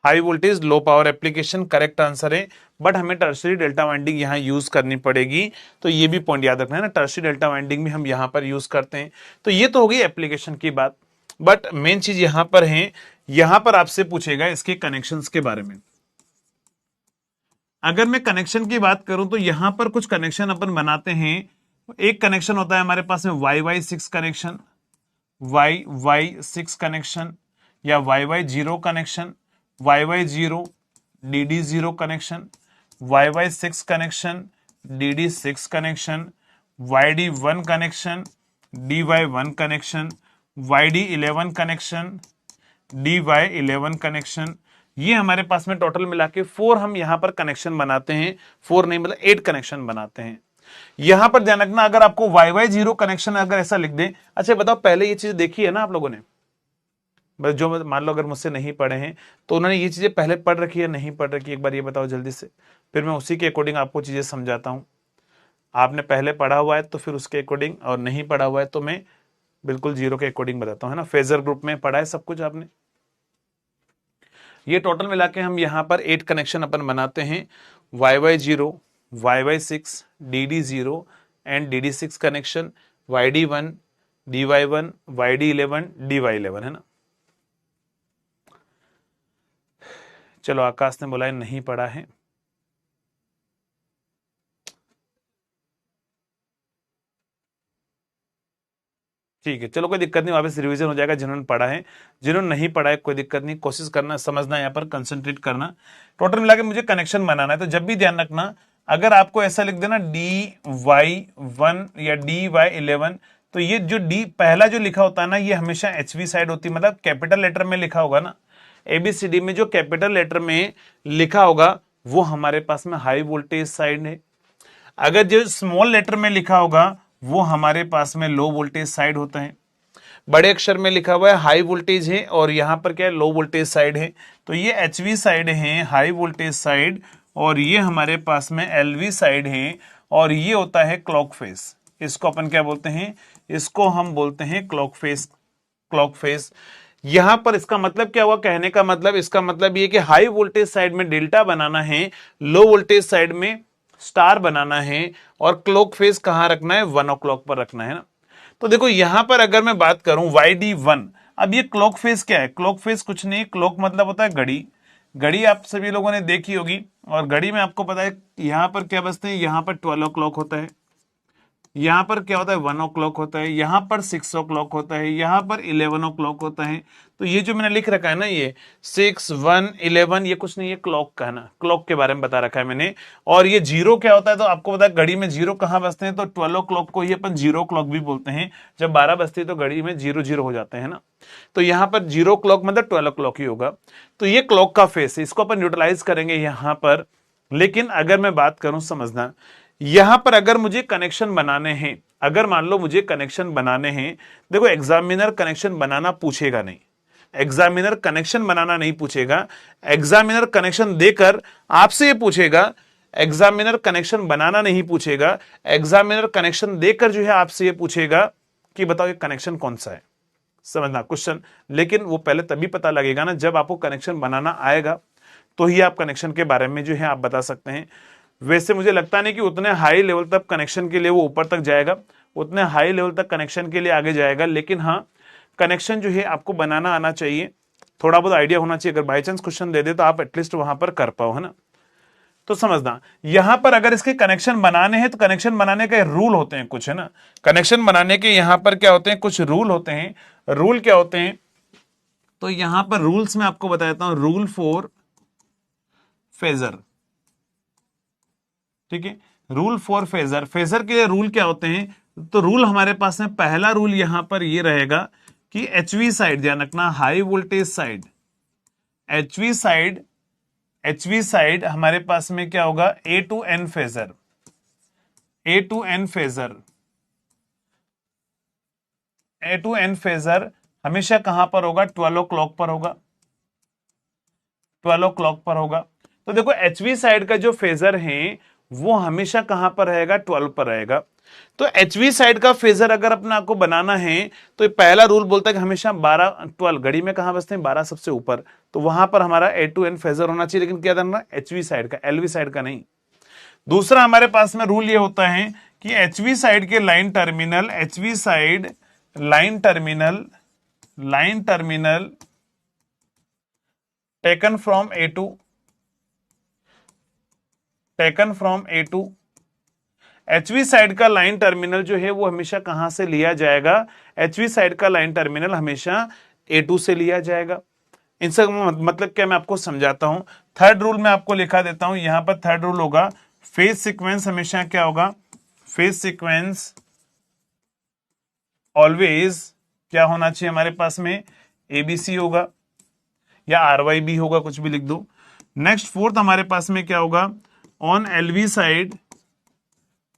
High voltage low power application correct answer है, बट हमें टर्शरी डेल्टा वाइंडिंग यहां यूज करनी पड़ेगी, तो ये भी पॉइंट याद रखना है ना, टर्शरी डेल्टा वाइंडिंग भी हम यहां पर यूज करते हैं। तो ये तो हो गई एप्लीकेशन की बात, बट मेन चीज यहां पर है, यहां पर आपसे पूछेगा इसके कनेक्शंस के बारे में। अगर मैं कनेक्शन की बात करूं तो यहां पर कुछ कनेक्शन अपन बनाते हैं। एक कनेक्शन होता है हमारे पास में YY6 कनेक्शन, YY6 कनेक्शन, या YY0 connection, YY0 DD0 connection, YY6 connection, DD6 connection, YD1 connection, DY1 connection, YD11 connection, DY11 connection. ये हमारे पास में टोटल मिला के 4 हम यहां पर कनेक्शन बनाते हैं, 4 नहीं मतलब 8 कनेक्शन बनाते हैं। यहां पर ध्यान रखना, अगर आपको YY0 कनेक्शन अगर ऐसा लिख दें, अच्छा बताओ पहले ये चीज देखी है ना आप लोगों ने, जो मान लो अगर मुझसे नहीं पढ़े हैं तो उन्होंने ये चीजें पहले पढ़ रखी है नहीं पढ़ रखी, एक बार ये बताओ जल्दी से, फिर मैं उसी के अकॉर्डिंग आपको चीजें समझाता हूं। आपने पहले पढ़ा हुआ है तो फिर उसके अकॉर्डिंग, और नहीं पढ़ा हुआ है तो मैं बिल्कुल जीरो के अकॉर्डिंग बताता हूं, है ना। फेजर ग्रुप में पढ़ा है सब कुछ आपने। ये टोटल मिला के हम यहां पर 8 कनेक्शन अपन बनाते हैं, YY0, YY6, DD0 and DD6 connection, YD1, DY1, YD11, DY11, है ना। चलो आकाश ने बोला है नहीं पढ़ा है, ठीक है चलो कोई दिक्कत नहीं, वापस रिवीजन हो जाएगा जिन्होंने पढ़ा है। जिन्होंने नहीं पढ़ा है कोई दिक्कत नहीं, कोशिश करना समझना, यहाँ पर कंसंट्रेट करना। टोटल मिला के मुझे कनेक्शन बनाना है, तो जब भी ध्यान रखना, अगर आपको ऐसा लिख देना DY1 या DY11, तो ये जो डी पहला जो लिखा होता है ना, ये हमेशा HV साइड होती है, मतलब कैपिटल लेटर में लिखा होगा ना। ABCD में जो कैपिटल लेटर में लिखा होगा वो हमारे पास में हाई वोल्टेज साइड है। अगर जो स्मॉल लेटर में लिखा होगा वो हमारे पास में लो वोल्टेज साइड होता है। बड़े अक्षर में लिखा हुआ है हाई वोल्टेज है, और यहां पर क्या है, लो वोल्टेज साइड है। तो ये HV साइड है, हाई वोल्टेज साइड, और ये हमारे पास में LV साइड है, और ये होता है क्लॉक फेस। इसको अपन क्या बोलते हैं, इसको हम बोलते हैं क्लॉक फेस, क्लॉक फेस। यहां पर इसका मतलब क्या हुआ, कहने का मतलब, इसका मतलब ये कि हाई वोल्टेज साइड में डेल्टा बनाना है, लो वोल्टेज साइड में स्टार बनाना है, और क्लॉक फेस कहां रखना है, 1 o'clock पर रखना है ना। तो देखो यहां पर अगर मैं बात करूं YD1, अब ये क्लॉक फेस क्या है, क्लॉक फेस कुछ नहीं, क्लॉक मतलब होता है घड़ी। घड़ी आप सभी लोगों ने देखी होगी, और घड़ी में आपको पता है यहां पर क्या बजते हैं, यहां पर 12 o'clock होता है, यहां पर क्या होता है 1 o'clock होता है, यहां पर 6 o'clock होता है, यहां पर 11 o'clock होता है। तो ये जो मैंने लिख रखा है ना, ये 6, 1, 11, ये कुछ नहीं, ये क्लॉक का है ना, क्लॉक के बारे में बता रखा है मैंने। और ये जीरो क्या होता है, तो आपको पता है घड़ी में जीरो कहां बजते हैं, तो 12 o'clock को ही अपन जीरो क्लॉक भी बोलते हैं। जब 12 बजती है तो घड़ी में 0 हो जाते हैं ना, तो यहां पर 0 o'clock मतलब 12 o'clock ही होगा। तो ये क्लॉक का फेस है, इसको अपन न्यूट्रलाइज करेंगे यहां पर। लेकिन अगर मैं बात करूं, समझना, यहां पर अगर मुझे कनेक्शन बनाने हैं, अगर मान लो मुझे कनेक्शन बनाने हैं, देखो एग्जामिनर कनेक्शन बनाना पूछेगा नहीं, एग्जामिनर कनेक्शन बनाना नहीं पूछेगा। एग्जामिनर कनेक्शन देकर आपसे ये पूछेगा, एग्जामिनर कनेक्शन बनाना नहीं पूछेगा। एग्जामिनर कनेक्शन देकर जो है आपसे ये पूछेगा कि बताओ ये कनेक्शन कौन सा है, समझना क्वेश्चन। लेकिन वो पहले तभी पता लगेगा ना जब आपको कनेक्शन बनाना आएगा, तो ही आप कनेक्शन के बारे में जो है आप बता सकते हैं। वैसे मुझे लगता नहीं कि उतने हाई लेवल तक कनेक्शन के लिए वो ऊपर तक जाएगा, उतने हाई लेवल तक कनेक्शन के लिए आगे जाएगा। लेकिन हाँ, कनेक्शन जो है आपको बनाना आना चाहिए, थोड़ा बहुत आइडिया होना चाहिए। अगर बाई चांस क्वेश्चन दे दे तो आप एटलीस्ट वहां पर कर पाओ, है ना। तो समझना, यहां पर अगर इसके कनेक्शन बनाने हैं तो कनेक्शन बनाने के रूल होते हैं कुछ, है ना। कनेक्शन बनाने के यहां पर क्या होते हैं, कुछ रूल होते हैं। रूल क्या होते हैं, तो यहां पर रूल्स में आपको बताता हूं, रूल फॉर फेजर, ठीक है। रूल फॉर फेजर, फेजर के रूल क्या होते हैं, तो रूल हमारे पास में पहला रूल यहां पर ये रहेगा कि HV साइड, ध्यान रखना, high voltage side, HV side HV side हमारे पास में क्या होगा, A to N phasor, A to N phasor, A to N phasor हमेशा कहां पर होगा, 12 ओ क्लॉक पर होगा, 12 ओ क्लॉक पर होगा। तो देखो HV साइड का जो फेजर है वो हमेशा कहां पर रहेगा, 12 पर रहेगा। तो HV साइड का फेजर अगर अपने आपको बनाना है तो पहला रूल बोलता है कि हमेशा 12 12 घड़ी में कहां बसते हैं, 12 सबसे ऊपर, तो वहां पर हमारा A टू N फेजर होना चाहिए, लेकिन क्या करना, HV साइड का, LV साइड का नहीं। दूसरा हमारे पास में रूल ये होता है कि HV साइड के line terminal, HV side line terminal, line terminal taken from A2, taken from A2, HV side का लाइन टर्मिनल जो है वो हमेशा कहां से लिया जाएगा, HV साइड का लाइन टर्मिनल हमेशा A2 से लिया जाएगा। इन सब मतलब क्या, मैं आपको समझाता हूं। थर्ड रूल मैं आपको लिखा देता हूं, यहां पर थर्ड रूल होगा, फेज सीक्वेंस हमेशा क्या होगा, फेज सीक्वेंस ऑलवेज क्या होना चाहिए हमारे पास में, ABC होगा या RYB होगा, कुछ भी लिख दो। नेक्स्ट फोर्थ हमारे पास में क्या होगा, on LV side,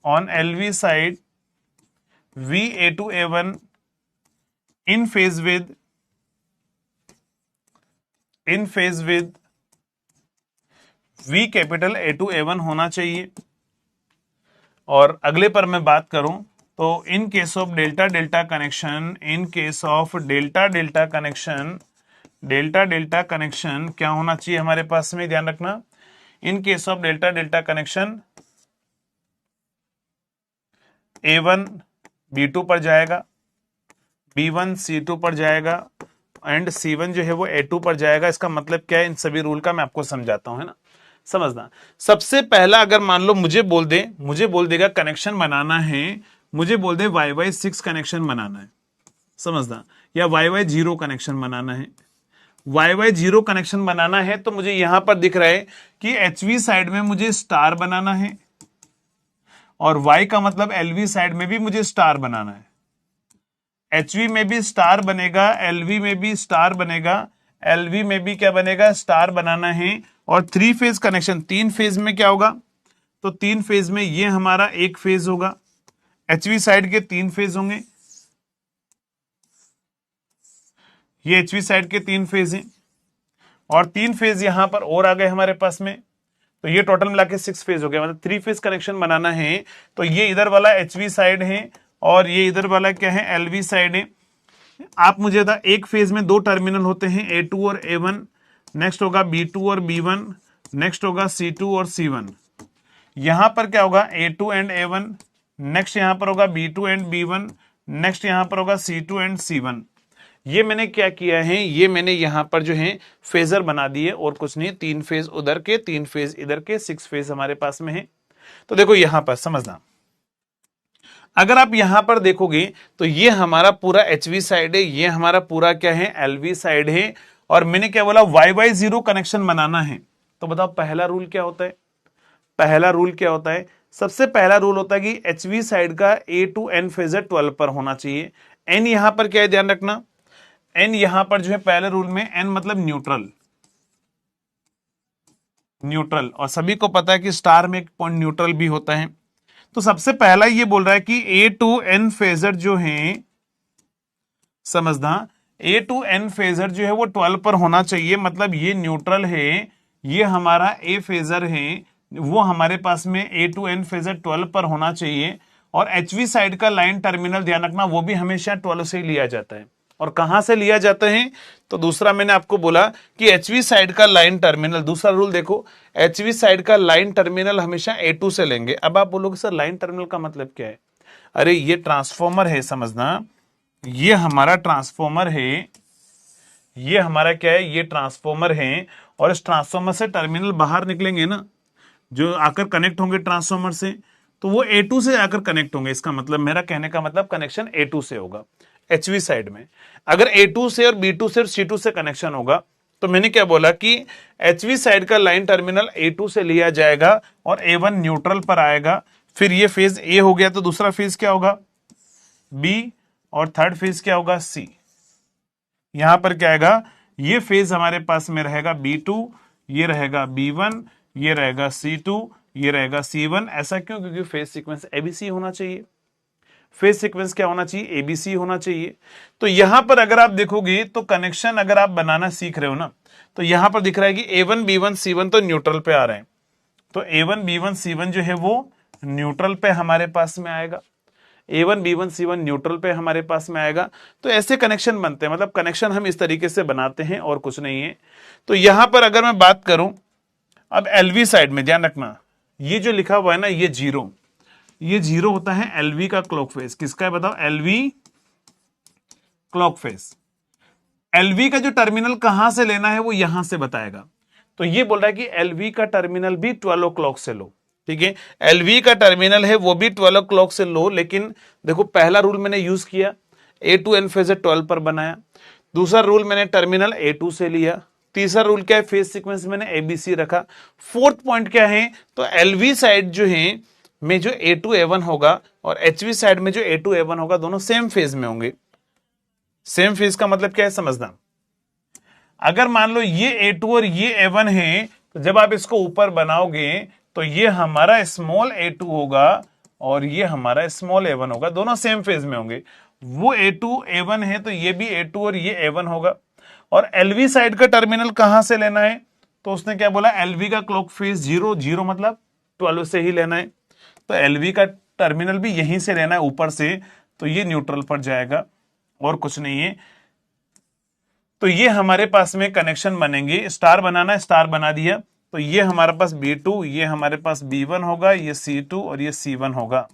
on LV side VA to A1 in phase with, in phase with V capital A to A1 होना चाहिए। और अगले पर मैं बात करूं तो in case of delta delta connection, in case of delta delta connection, delta delta connection क्या होना चाहिए हमारे पास में, ध्यान रखना, in case of delta delta connection A1 B2 पर जाएगा, B1 C2 पर जाएगा एंड C1 जो है वो A2 पर जाएगा। इसका मतलब क्या है, इन सभी रूल का मैं आपको समझाता हूं, है ना, समझना। सबसे पहला अगर मान लो मुझे बोल दे, मुझे बोल देगा कनेक्शन बनाना है, मुझे बोल दे YY6 कनेक्शन बनाना है, समझना, या YY0 कनेक्शन बनाना है, YY0 कनेक्शन बनाना है, तो मुझे यहां पर दिख रहा है कि HV साइड में मुझे स्टार बनाना है और Y का मतलब LV साइड में भी मुझे स्टार बनाना है। HV में भी स्टार बनेगा, LV में भी स्टार बनेगा, LV में भी क्या बनेगा, स्टार बनाना है। और 3 फेज कनेक्शन, 3 फेज में क्या होगा, तो 3 फेज में ये हमारा एक फेज होगा, HV साइड के 3 फेज होंगे, ये HV साइड के 3 फेज हैं और 3 फेज यहां पर और आ गए हमारे पास में, तो ये टोटल मिला के 6 फेज हो गया। मतलब 3 फेज कनेक्शन बनाना है तो ये इधर वाला HV साइड है और ये इधर वाला क्या है, LV साइड है। आप मुझे बता, एक फेज में 2 टर्मिनल होते हैं, A2 और A1, नेक्स्ट होगा B2 और B1, नेक्स्ट होगा C2 और C1। यहां पर क्या होगा, A2 एंड A1, नेक्स्ट यहां पर होगा B2 एंड B1, नेक्स्ट यहां पर होगा C2 एंड C1। ये मैंने क्या किया है, ये मैंने यहां पर जो है फेजर बना दिए और कुछ नहीं, 3 फेज उधर के 3 फेज इधर के, 6 फेज हमारे पास में है। तो देखो यहां पर समझना, अगर आप यहां पर देखोगे तो ये हमारा पूरा HV साइड है, ये हमारा पूरा क्या है, LV साइड है। और मैंने क्या बोला, YY0 कनेक्शन बनाना है। तो बताओ पहला रूल क्या होता है, पहला रूल क्या होता है, सबसे पहला रूल होता है कि HV साइड का A टू N फेजर 12 पर होना चाहिए। N यहां पर क्या है, ध्यान रखना, N यहां पर जो है पहले रूल में N मतलब न्यूट्रल, न्यूट्रल, और सभी को पता है कि स्टार में एक पॉइंट न्यूट्रल भी होता है। तो सबसे पहला ये बोल रहा है कि A टू N फेजर जो है, समझना, A टू N फेजर जो है वो 12 पर होना चाहिए। मतलब ये न्यूट्रल है, ये हमारा A फेजर है, वो हमारे पास में A टू N फेजर 12 पर होना चाहिए। और HV साइड का लाइन टर्मिनल ध्यान रखना, वो भी हमेशा 12 से ही लिया जाता है। और कहां से लिया जाता है, तो दूसरा मैंने आपको बोला कि HV साइड का लाइन टर्मिनल, दूसरा रूल देखो, HV साइड का लाइन टर्मिनल हमेशा A2 से लेंगे। अब आप बोलोगे सर लाइन टर्मिनल का मतलब क्या है, अरे ये ट्रांसफॉर्मर है, समझना, ये हमारा ट्रांसफॉर्मर है, ये हमारा क्या है, ये ट्रांसफॉर्मर है। और इस ट्रांसफॉर्मर से टर्मिनल बाहर निकलेंगे ना, जो आकर कनेक्ट होंगे ट्रांसफॉर्मर से, तो वो A2 से आकर कनेक्ट होंगे। इसका मतलब, मेरा कहने का मतलब, कनेक्शन A2 से होगा HV साइड में। अगर A2 से और B2 से और C2 से कनेक्शन होगा, तो मैंने क्या बोला कि HV साइड का लाइन टर्मिनल A2 से लिया जाएगा और A1 न्यूट्रल पर आएगा। फिर ये फेज A हो गया, तो दूसरा फेज क्या होगा, B, और थर्ड फेज क्या होगा, C। यहां पर क्या आएगा, ये फेज हमारे पास में रहेगा B2, ये रहेगा B1, ये रहेगा C2, ये रहेगा C1। ऐसा क्यों? क्योंकि फेज सीक्वेंस ABC होना चाहिए। फेज सीक्वेंस क्या होना चाहिए? ABC होना चाहिए। तो यहां पर अगर आप देखोगे तो कनेक्शन अगर आप बनाना सीख रहे हो ना, तो यहां पर दिख रहा है कि A1 B1 C1 तो न्यूट्रल पे आ रहे हैं। तो A1 B1 C1 जो है वो न्यूट्रल पे हमारे पास में आएगा। A1 B1 C1 न्यूट्रल पे हमारे पास में आएगा। तो ऐसे कनेक्शन बनते हैं, मतलब कनेक्शन हम इस तरीके से बनाते हैं और कुछ नहीं है। तो यहां पर अगर मैं बात करूं, अब LV साइड में ध्यान रखना, ये जो लिखा हुआ है ना, ये जीरो, ये जीरो होता है LV का क्लॉक फेज। किसका है बताओ? LV clock phase. LV का जो टर्मिनल कहां से लेना है वो यहां से बताएगा। तो ये बोल रहा है कि LV का टर्मिनल भी 12 o'clock से लो। ठीक है, LV का टर्मिनल है वो भी 12 o'clock से लो। लेकिन देखो, पहला रूल मैंने यूज किया, A2N फेज 12 पर बनाया। दूसरा रूल मैंने टर्मिनल A2 से लिया। तीसरा रूल क्या है? फेज सीक्वेंस मैंने ABC रखा। फोर्थ पॉइंट क्या है? तो LV साइड जो है में जो A2 A1 होगा और HV साइड में जो A2 A1 होगा, दोनों सेम फेज में होंगे। सेम फेज का मतलब क्या है समझना। अगर मान लो ये A2 और ये A1 है, तो जब आप इसको ऊपर बनाओगे तो ये हमारा स्मॉल A2 होगा और ये हमारा स्मॉल A1 होगा, दोनों सेम फेज में होंगे। वो A2 A1 है तो ये भी A2 और ये A1 होगा। और LV साइड का टर्मिनल कहां से लेना है? तो उसने क्या बोला? LV का क्लॉक फेज जीरो, जीरो मतलब 12 से ही लेना है। तो LV का टर्मिनल भी यहीं से लेना है, ऊपर से। तो ये न्यूट्रल पर जाएगा और कुछ नहीं है। तो ये हमारे पास में कनेक्शन बनेंगे। स्टार बनाना है, स्टार बना दिया। तो ये हमारे पास B2, ये हमारे पास B1 होगा, ये C2 और ये C1 होगा।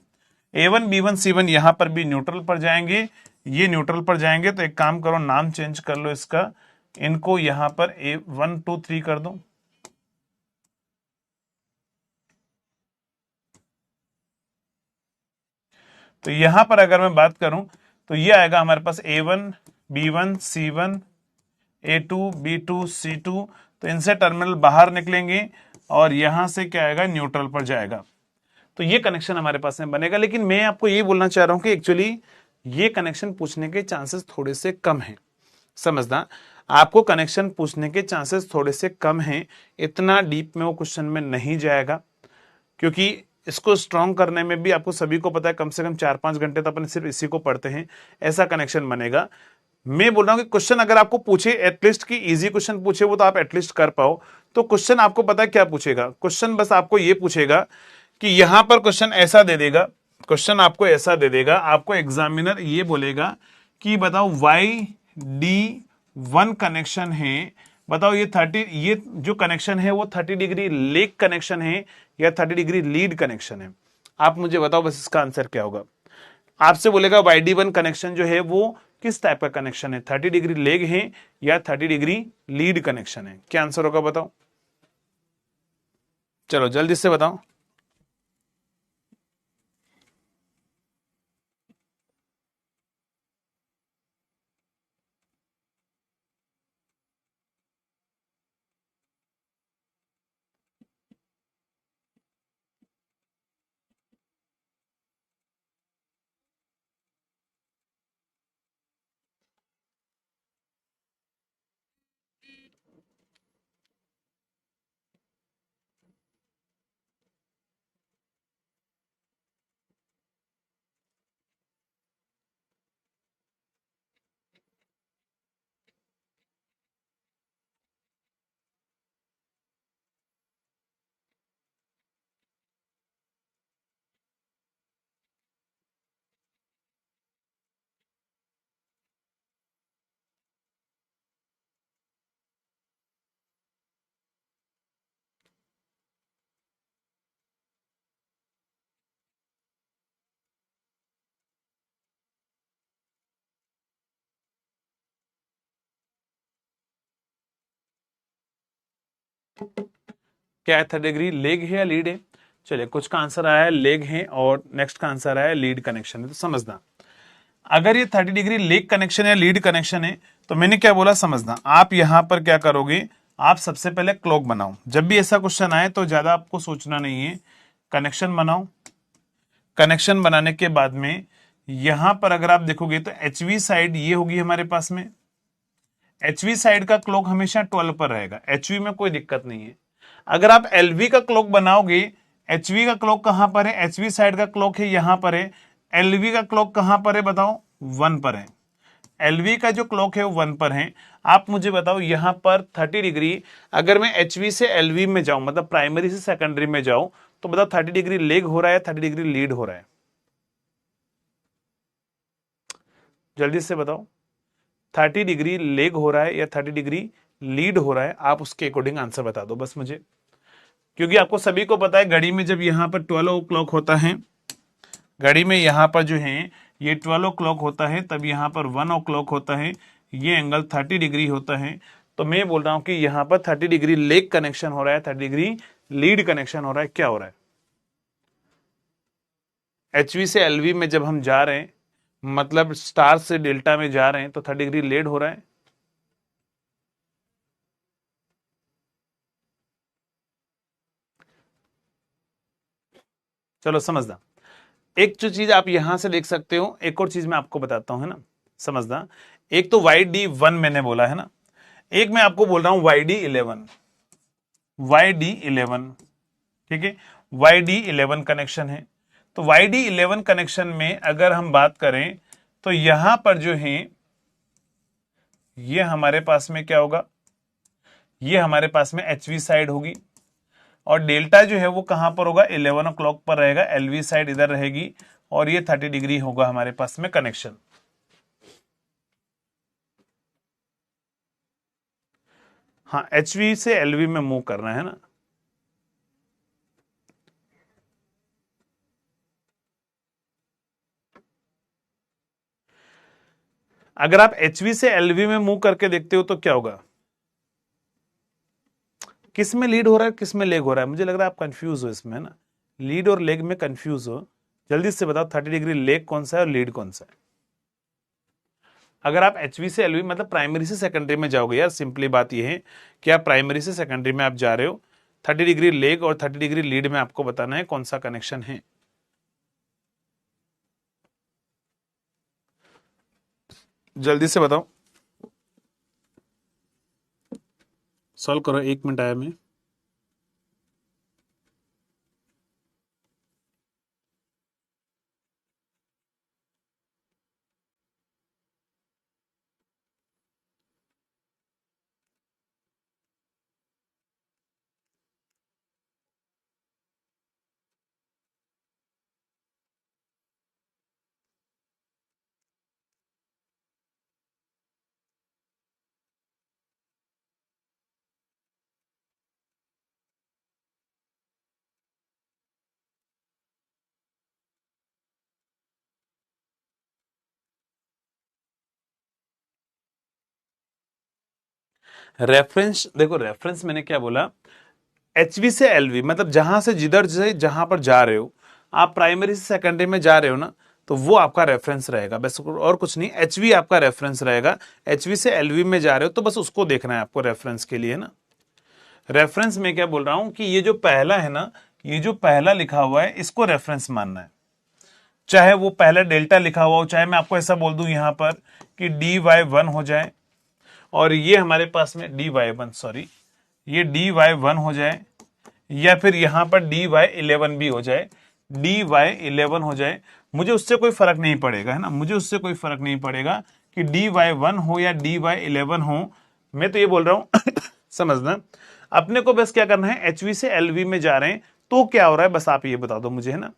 A1 B1 C1 यहां पर भी न्यूट्रल पर जाएंगे, ये न्यूट्रल पर जाएंगे। तो एक काम करो, नाम चेंज कर लो इसका, इनको यहां पर A1 2 3 कर दो। तो यहां पर अगर मैं बात करूं तो ये आएगा हमारे पास A1 B1 C1 A2 B2 C2। तो इनसे टर्मिनल बाहर निकलेंगे और यहां से क्या आएगा? न्यूट्रल पर जाएगा। तो ये कनेक्शन हमारे पास में बनेगा। लेकिन मैं आपको ये बोलना चाह रहा हूं कि एक्चुअली ये कनेक्शन पूछने के चांसेस थोड़े से कम हैं। समझना, आपको कनेक्शन पूछने के चांसेस थोड़े से कम हैं। इतना डीप में वो क्वेश्चन में नहीं जाएगा, क्योंकि इसको स्ट्रॉन्ग करने में भी आपको सभी को पता है कम से कम 4-5 घंटे तो अपन सिर्फ इसी को पढ़ते हैं। ऐसा कनेक्शन बनेगा। मैं बोल रहा हूं कि क्वेश्चन अगर आपको पूछे एटलीस्ट की इजी क्वेश्चन पूछे, वो तो आप एटलीस्ट कर पाओ। तो क्वेश्चन आपको पता है क्या पूछेगा? क्वेश्चन बस आपको ये पूछेगा कि यहां पर क्वेश्चन ऐसा दे देगा, क्वेश्चन आपको ऐसा दे देगा, आपको एग्जामिनर ये बोलेगा कि बताओ YD1 कनेक्शन है, बताओ ये जो कनेक्शन है वो 30 डिग्री लेग कनेक्शन है या 30 डिग्री लीड कनेक्शन है। आप मुझे बताओ बस इसका आंसर क्या होगा। आपसे बोलेगा YD1 कनेक्शन जो है वो किस टाइप का कनेक्शन है, 30 डिग्री लेग है या 30 डिग्री लीड कनेक्शन है। क्या आंसर होगा बताओ? चलो जल्दी से बताओ। क्या है, 30 डिग्री लेग है या लीड है? चलिए, कुछ का आंसर आया है लेग है और नेक्स्ट का आंसर आया है लीड कनेक्शन है। तो समझना, अगर ये 30 डिग्री लेग कनेक्शन या लीड कनेक्शन है तो मैंने क्या बोला समझना। आप यहां पर क्या करोगे, आप सबसे पहले क्लॉक बनाओ। जब भी ऐसा क्वेश्चन आए तो ज्यादा आपको सोचना नहीं है, कनेक्शन बनाओ। कनेक्शन बनाने के बाद में यहां पर अगर आप देखोगे तो HV साइड ये होगी हमारे पास में, एचवी साइड का क्लॉक हमेशा 12 पर रहेगा, एचवी में कोई दिक्कत नहीं है। अगर आप एलवी का क्लॉक बनाओगे, एचवी का क्लॉक कहां पर है, एचवी साइड का क्लॉक है यहां पर है, एलवी का क्लॉक कहां पर है बताओ, 1 पर है। एलवी का जो क्लॉक है वो 1 पर है। आप मुझे बताओ यहां पर 30 डिग्री, अगर मैं एचवी से एलवी में जाऊं, मतलब प्राइमरी से सेकेंडरी में जाऊं, तो बताओ 30 डिग्री लेग हो रहा है, 30 डिग्री लीड हो रहा है, जल्दी से बताओ। 30 डिग्री लेग हो रहा है या 30 डिग्री लीड हो रहा है, आप उसके अकॉर्डिंग आंसर बता दो बस मुझे। क्योंकि आपको सभी को पता है घड़ी में जब यहां पर 12 ओ क्लॉक होता है, घड़ी में यहां पर जो है ये 12 ओ क्लॉक होता है, तब यहां पर 1 ओ क्लॉक होता है, ये एंगल 30 डिग्री होता है। तो मैं बोल रहा हूं कि यहां पर 30 डिग्री लेग कनेक्शन हो रहा है, 30 डिग्री लीड कनेक्शन हो रहा है। क्या हो रहा है, एचवी से एलवी में जब हम जा रहे हैं, मतलब स्टार से डेल्टा में जा रहे हैं, तो 30 डिग्री लेड हो रहा है। चलो समझना, एक जो चीज आप यहां से देख सकते हो, एक और चीज मैं आपको बताता हूं, है ना, समझना। एक तो वाई डी 1 मैंने बोला है ना, एक मैं आपको बोल रहा हूं वाई डी 11, वाई डी 11, ठीक है, वाई डी 11 कनेक्शन है। तो वाई डी 11 कनेक्शन में अगर हम बात करें, तो यहां पर जो है ये हमारे पास में क्या होगा, ये हमारे पास में एचवी साइड होगी, और डेल्टा जो है वो कहां पर होगा, 11 ओ क्लॉक पर रहेगा, एलवी साइड इधर रहेगी, और ये 30 डिग्री होगा हमारे पास में कनेक्शन। हाँ, एचवी से एलवी में मूव करना है ना। अगर आप एचवी से एलवी में मूव करके देखते हो तो क्या होगा, किस में लीड हो रहा है किस में लेग हो रहा है, मुझे लग रहा है आप कंफ्यूज हो इसमें, है ना, लीड और लेग में कंफ्यूज हो। जल्दी से बताओ 30 डिग्री लेग कौन सा है और लीड कौन सा है। अगर आप एचवी से एलवी मतलब प्राइमरी से सेकेंडरी में जाओगे, यार सिंपली बात यह है कि आप प्राइमरी से सेकेंडरी में आप जा रहे हो, 30 डिग्री लेग और 30 डिग्री लीड में आपको बताना है कौन सा कनेक्शन है। जल्दी से बताओ, सॉल्व करो, 1 मिनट आया मैं। रेफरेंस देखो, रेफरेंस मैंने क्या बोला, एचवी से एलवी मतलब जहां से जिधर से जहां पर जा रहे हो, आप प्राइमरी से सेकेंडरी में जा रहे हो ना, तो वो आपका रेफरेंस रहेगा बस, और कुछ नहीं, एचवी आपका रेफरेंस रहेगा। एचवी से एलवी में जा रहे हो तो बस उसको देखना है आपको रेफरेंस के लिए ना। रेफरेंस में क्या बोल रहा हूं कि ये जो पहला है ना, ये जो पहला लिखा हुआ है इसको रेफरेंस मानना है, चाहे वो पहला डेल्टा लिखा हुआ हो, चाहे मैं आपको ऐसा बोल दूं यहां पर कि डी वाई 1 हो जाए, और ये हमारे पास में डी वाई 1, सॉरी, ये डी वाई 1 हो जाए, या फिर यहां पर डी वाई 11 भी हो जाए, डी वाई 11 हो जाए, मुझे उससे कोई फर्क नहीं पड़ेगा, है ना, मुझे उससे कोई फर्क नहीं पड़ेगा कि डी वाई 1 हो या डी वाई 11 हो। मैं तो ये बोल रहा हूं समझना, अपने को बस क्या करना है, एचवी से एलवी में जा रहे हैं तो क्या हो रहा है बस आप ये बता दो मुझे, है ना।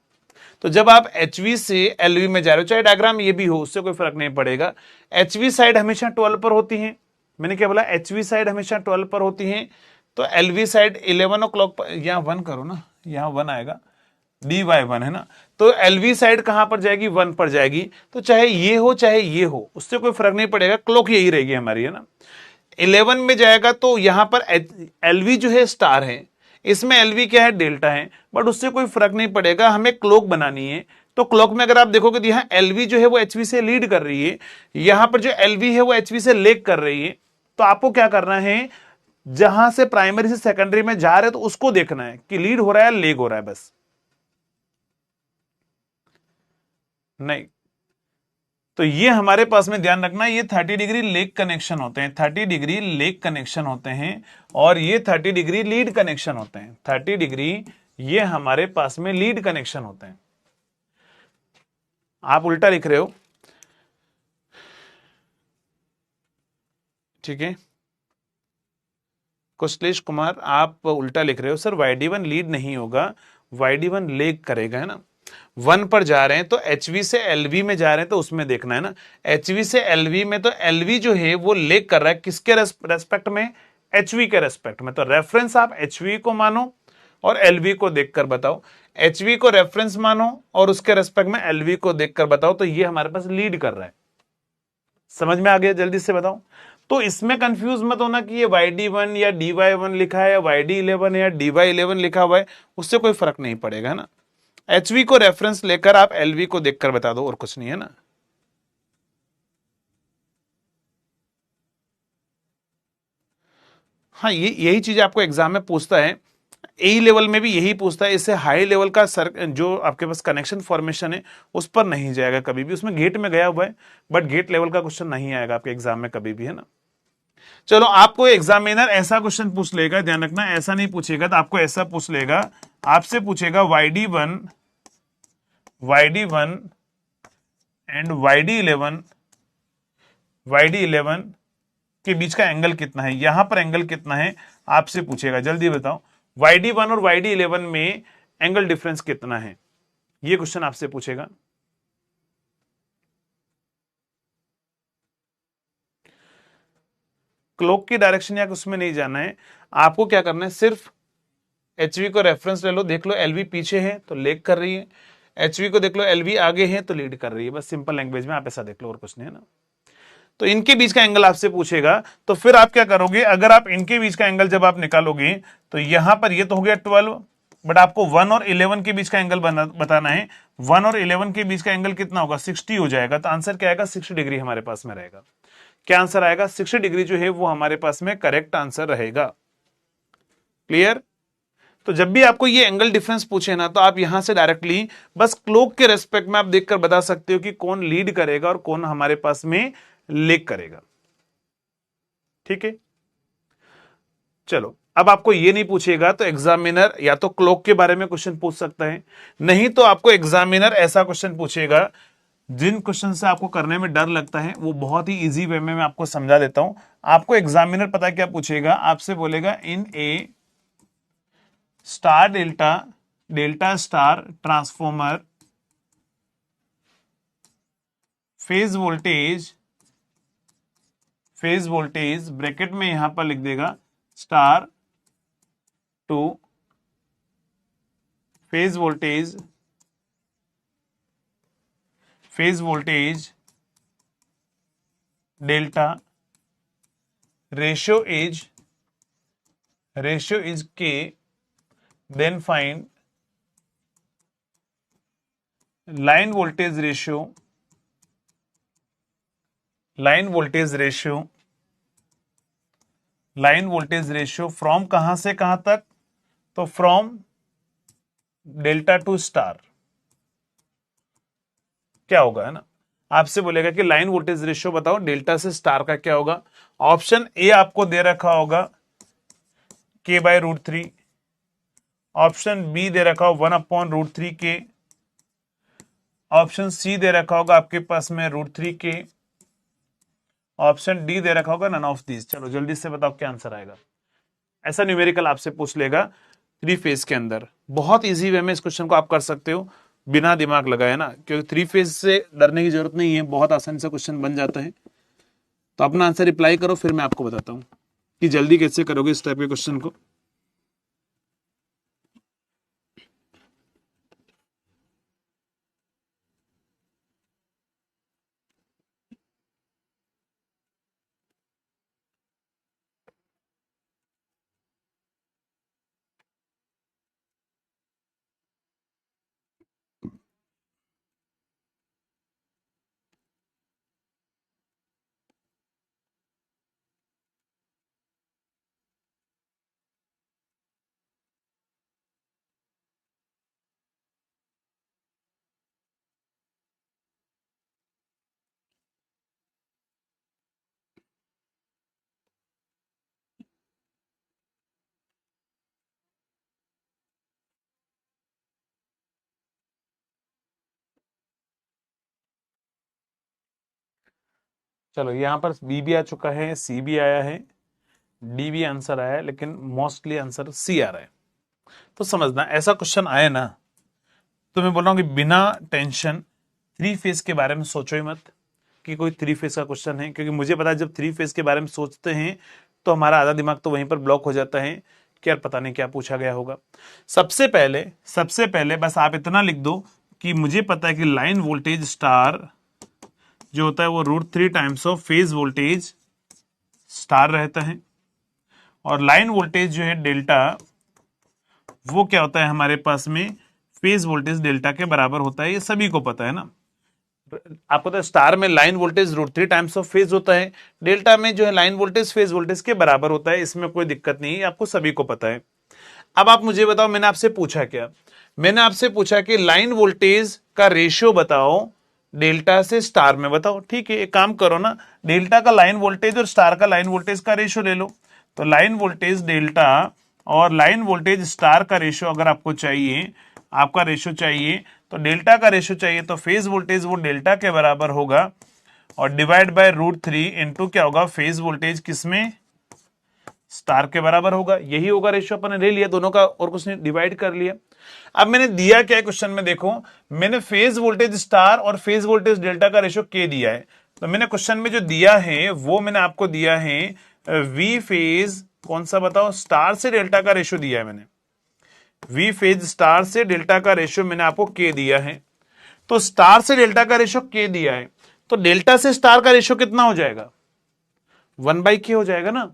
तो जब आप एचवी से एलवी में जा रहे हो, चाहे डायग्राम ये भी हो, उससे कोई फर्क नहीं पड़ेगा, एचवी साइड हमेशा 12 पर होती है। मैंने क्या बोला, एचवी साइड हमेशा 12 पर होती है, तो एलवी साइड 11 ओ क्लॉक पर, यहां 1 करो ना, यहां 1 आएगा, डी वाई 1 है ना, तो एलवी साइड कहां पर जाएगी, 1 पर जाएगी। तो चाहे ये हो चाहे ये हो, उससे कोई फर्क नहीं पड़ेगा, क्लॉक यही रहेगी हमारी, है ना। 11 में जाएगा तो यहां पर एलवी जो है स्टार है, इसमें एलवी क्या है, डेल्टा है, बट उससे कोई फर्क नहीं पड़ेगा, हमें क्लॉक बनानी है। तो क्लॉक में अगर आप देखोगे तो यहां एलवी जो है वो एचवी से लीड कर रही है, यहां पर जो एलवी है वो एचवी से लेग कर रही है। तो आपको क्या करना है, जहां से प्राइमरी से सेकेंडरी में जा रहे हैं तो उसको देखना है कि लीड हो रहा है या लेग हो रहा है बस, नहीं। तो ये हमारे पास में ध्यान रखना, ये 30 डिग्री लेग कनेक्शन होते हैं, 30 डिग्री लेग कनेक्शन होते हैं, और ये 30 डिग्री लीड कनेक्शन होते हैं। 30 डिग्री ये हमारे पास में लीड कनेक्शन होते हैं। आप उल्टा लिख रहे हो, ठीक है कुशलेश कुमार, आप उल्टा लिख रहे हो सर, YD1 लीड नहीं होगा, YD1 लेग करेगा, है ना। 1 पर जा रहे हैं तो HV से LV में जा रहे हैं तो उसमें देखना है ना। HV से LV में तो LV जो है वो लेग कर रहा है किसके रेस्पेक्ट में, HV के रेस्पेक्ट में। तो रेफरेंस आप HV को मानो और LV को देखकर बताओ, HV को रेफरेंस मानो और उसके रेस्पेक्ट में LV को देखकर बताओ, तो ये हमारे पास लीड कर रहा है। समझ में आ गया, जल्दी से बताओ। तो इसमें कंफ्यूज मत होना कि ये YD1 या DY1 लिखा है या YD11 या DY11 लिखा हुआ है, उससे कोई फर्क नहीं पड़ेगा ना। HV को रेफरेंस लेकर आप LV को देखकर बता दो, और कुछ नहीं है ना। हाँ, ये यही चीज आपको एग्जाम में पूछता है, ए लेवल में भी यही पूछता है। इससे हाई लेवल का जो आपके पास कनेक्शन फॉर्मेशन है उस पर नहीं जाएगा कभी भी, उसमें गेट में गया हुआ है, बट गेट लेवल का क्वेश्चन नहीं आएगा आपके एग्जाम में कभी भी, है ना। चलो, आपको एग्जामिनर ऐसा क्वेश्चन पूछ लेगा, ध्यान रखना, ऐसा नहीं पूछेगा, तो आपको ऐसा पूछ लेगा, आपसे पूछेगा YD1 एंड YD11 के बीच का एंगल कितना है, यहां पर एंगल कितना है आपसे पूछेगा, जल्दी बताओ। YD1 और YD11 में एंगल डिफरेंस कितना है, ये क्वेश्चन आपसे पूछेगा। क्लॉक की डायरेक्शन या उसमें नहीं जाना है, आपको क्या करना है, सिर्फ HV को रेफरेंस ले लो, देख लो LV पीछे है तो लेग कर रही है, HV को देख लो LV आगे है तो लीड कर रही है, बस सिंपल लैंग्वेज में आप ऐसा देख लो, और कुछ नहीं है ना। तो इनके बीच का एंगल आपसे पूछेगा, तो फिर आप क्या करोगे, अगर आप इनके बीच का एंगल जब आप निकालोगे तो यहां पर ये तो हो गया 12, बट आपको 1 और 11 के बीच का एंगल बताना है। 1 और 11 के बीच का एंगल कितना होगा, 60 हो जाएगा, तो आंसर क्या आएगा, 60 डिग्री हमारे पास में रहेगा। क्या आंसर आएगा, 60 डिग्री जो है वो हमारे पास में करेक्ट आंसर रहेगा। क्लियर। तो जब भी आपको ये एंगल डिफरेंस पूछे ना, तो आप यहां से डायरेक्टली बस क्लॉक के रेस्पेक्ट में आप देखकर बता सकते हो कि कौन लीड करेगा और कौन हमारे पास में लेग करेगा, ठीक है। चलो, अब आपको ये नहीं पूछेगा तो एग्जामिनर या तो क्लॉक के बारे में क्वेश्चन पूछ सकता है, नहीं तो आपको एग्जामिनर ऐसा क्वेश्चन पूछेगा, जिन क्वेश्चन से आपको करने में डर लगता है वो बहुत ही इजी वे में मैं आपको समझा देता हूं। आपको एग्जामिनर पता क्या पूछेगा, आपसे बोलेगा in a star delta delta star transformer phase voltage bracket में यहां पर लिख देगा star to phase voltage delta ratio is K, then find line voltage ratio from कहां से कहां तक, तो फ्रॉम डेल्टा टू स्टार। क्या होगा, है ना, आपसे बोलेगा कि लाइन वोल्टेज रेशियो बताओ डेल्टा से स्टार का क्या होगा। ऑप्शन ए आपको दे रखा होगा K/√3, ऑप्शन बी दे रखा हो 1/√3K, ऑप्शन सी दे रखा होगा आपके पास में √3K, ऑप्शन डी दे रखा होगा नन ऑफ दीज। चलो जल्दी से बताओ क्या आंसर आएगा। ऐसा न्यूमेरिकल आपसे पूछ लेगा 3 फेज के अंदर, बहुत इजी वे में इस क्वेश्चन को आप कर सकते हो बिना दिमाग लगाए ना, क्योंकि 3 फेज से डरने की जरूरत नहीं है, बहुत आसानी से क्वेश्चन बन जाता है। तो अपना आंसर रिप्लाई करो, फिर मैं आपको बताता हूं कि जल्दी कैसे करोगे इस टाइप के क्वेश्चन को। चलो यहाँ पर बी भी आ चुका है, सी भी आया है, डी भी आंसर आया है, लेकिन मोस्टली आंसर सी आ रहा है। तो समझना, ऐसा क्वेश्चन आए ना तो मैं बोल रहा हूँ कि बिना टेंशन थ्री फेज के बारे में सोचो ही मत कि कोई थ्री फेज का क्वेश्चन है, क्योंकि मुझे पता है जब थ्री फेज के बारे में सोचते हैं तो हमारा आधा दिमाग तो वहीं पर ब्लॉक हो जाता है कि यार पता नहीं क्या पूछा गया होगा। सबसे पहले बस आप इतना लिख दो कि मुझे पता है कि लाइन वोल्टेज स्टार जो होता है वो √3 times of phase voltage star रहता है, और लाइन वोल्टेज जो है डेल्टा वो क्या होता है हमारे पास में फेज वोल्टेज डेल्टा के बराबर होता है, ये सभी को पता है ना। आपको तो स्टार में line voltage √3 times of phase होता है, डेल्टा में जो है लाइन वोल्टेज फेज वोल्टेज के बराबर होता है, इसमें कोई दिक्कत नहीं है, आपको सभी को पता है। अब आप मुझे बताओ, मैंने आपसे पूछा क्या? मैंने आपसे पूछा कि लाइन वोल्टेज का रेशियो बताओ डेल्टा से स्टार में, बताओ। ठीक है, एक काम करो ना, डेल्टा का लाइन वोल्टेज और स्टार का लाइन वोल्टेज का रेशियो ले लो। तो लाइन वोल्टेज डेल्टा और लाइन वोल्टेज स्टार का रेशियो अगर आपको चाहिए, आपका रेशियो चाहिए तो डेल्टा का रेशियो चाहिए, तो फेज वोल्टेज वो डेल्टा के बराबर होगा और डिवाइड बाय √3 इंटू क्या होगा फेज वोल्टेज किसमें, स्टार के बराबर होगा। यही होगा रेशियो, अपन ने ले लिया दोनों का और कुछ नहीं, डिवाइड कर लिया। अब मैंने दिया क्या है क्वेश्चन में, देखो मैंने फेज वोल्टेज स्टार और फेज वोल्टेज डेल्टा का रेशियो के दिया है। तो मैंने क्वेश्चन में जो दिया है वो मैंने आपको दिया है वी फेज, कौन सा बताओ, स्टार से डेल्टा का रेशियो दिया है मैंने, वी फेज स्टार से डेल्टा का रेशियो मैंने आपको के दिया है। तो स्टार से डेल्टा का रेशियो के दिया है, तो डेल्टा से स्टार का रेशियो कितना हो जाएगा, 1/k हो जाएगा ना।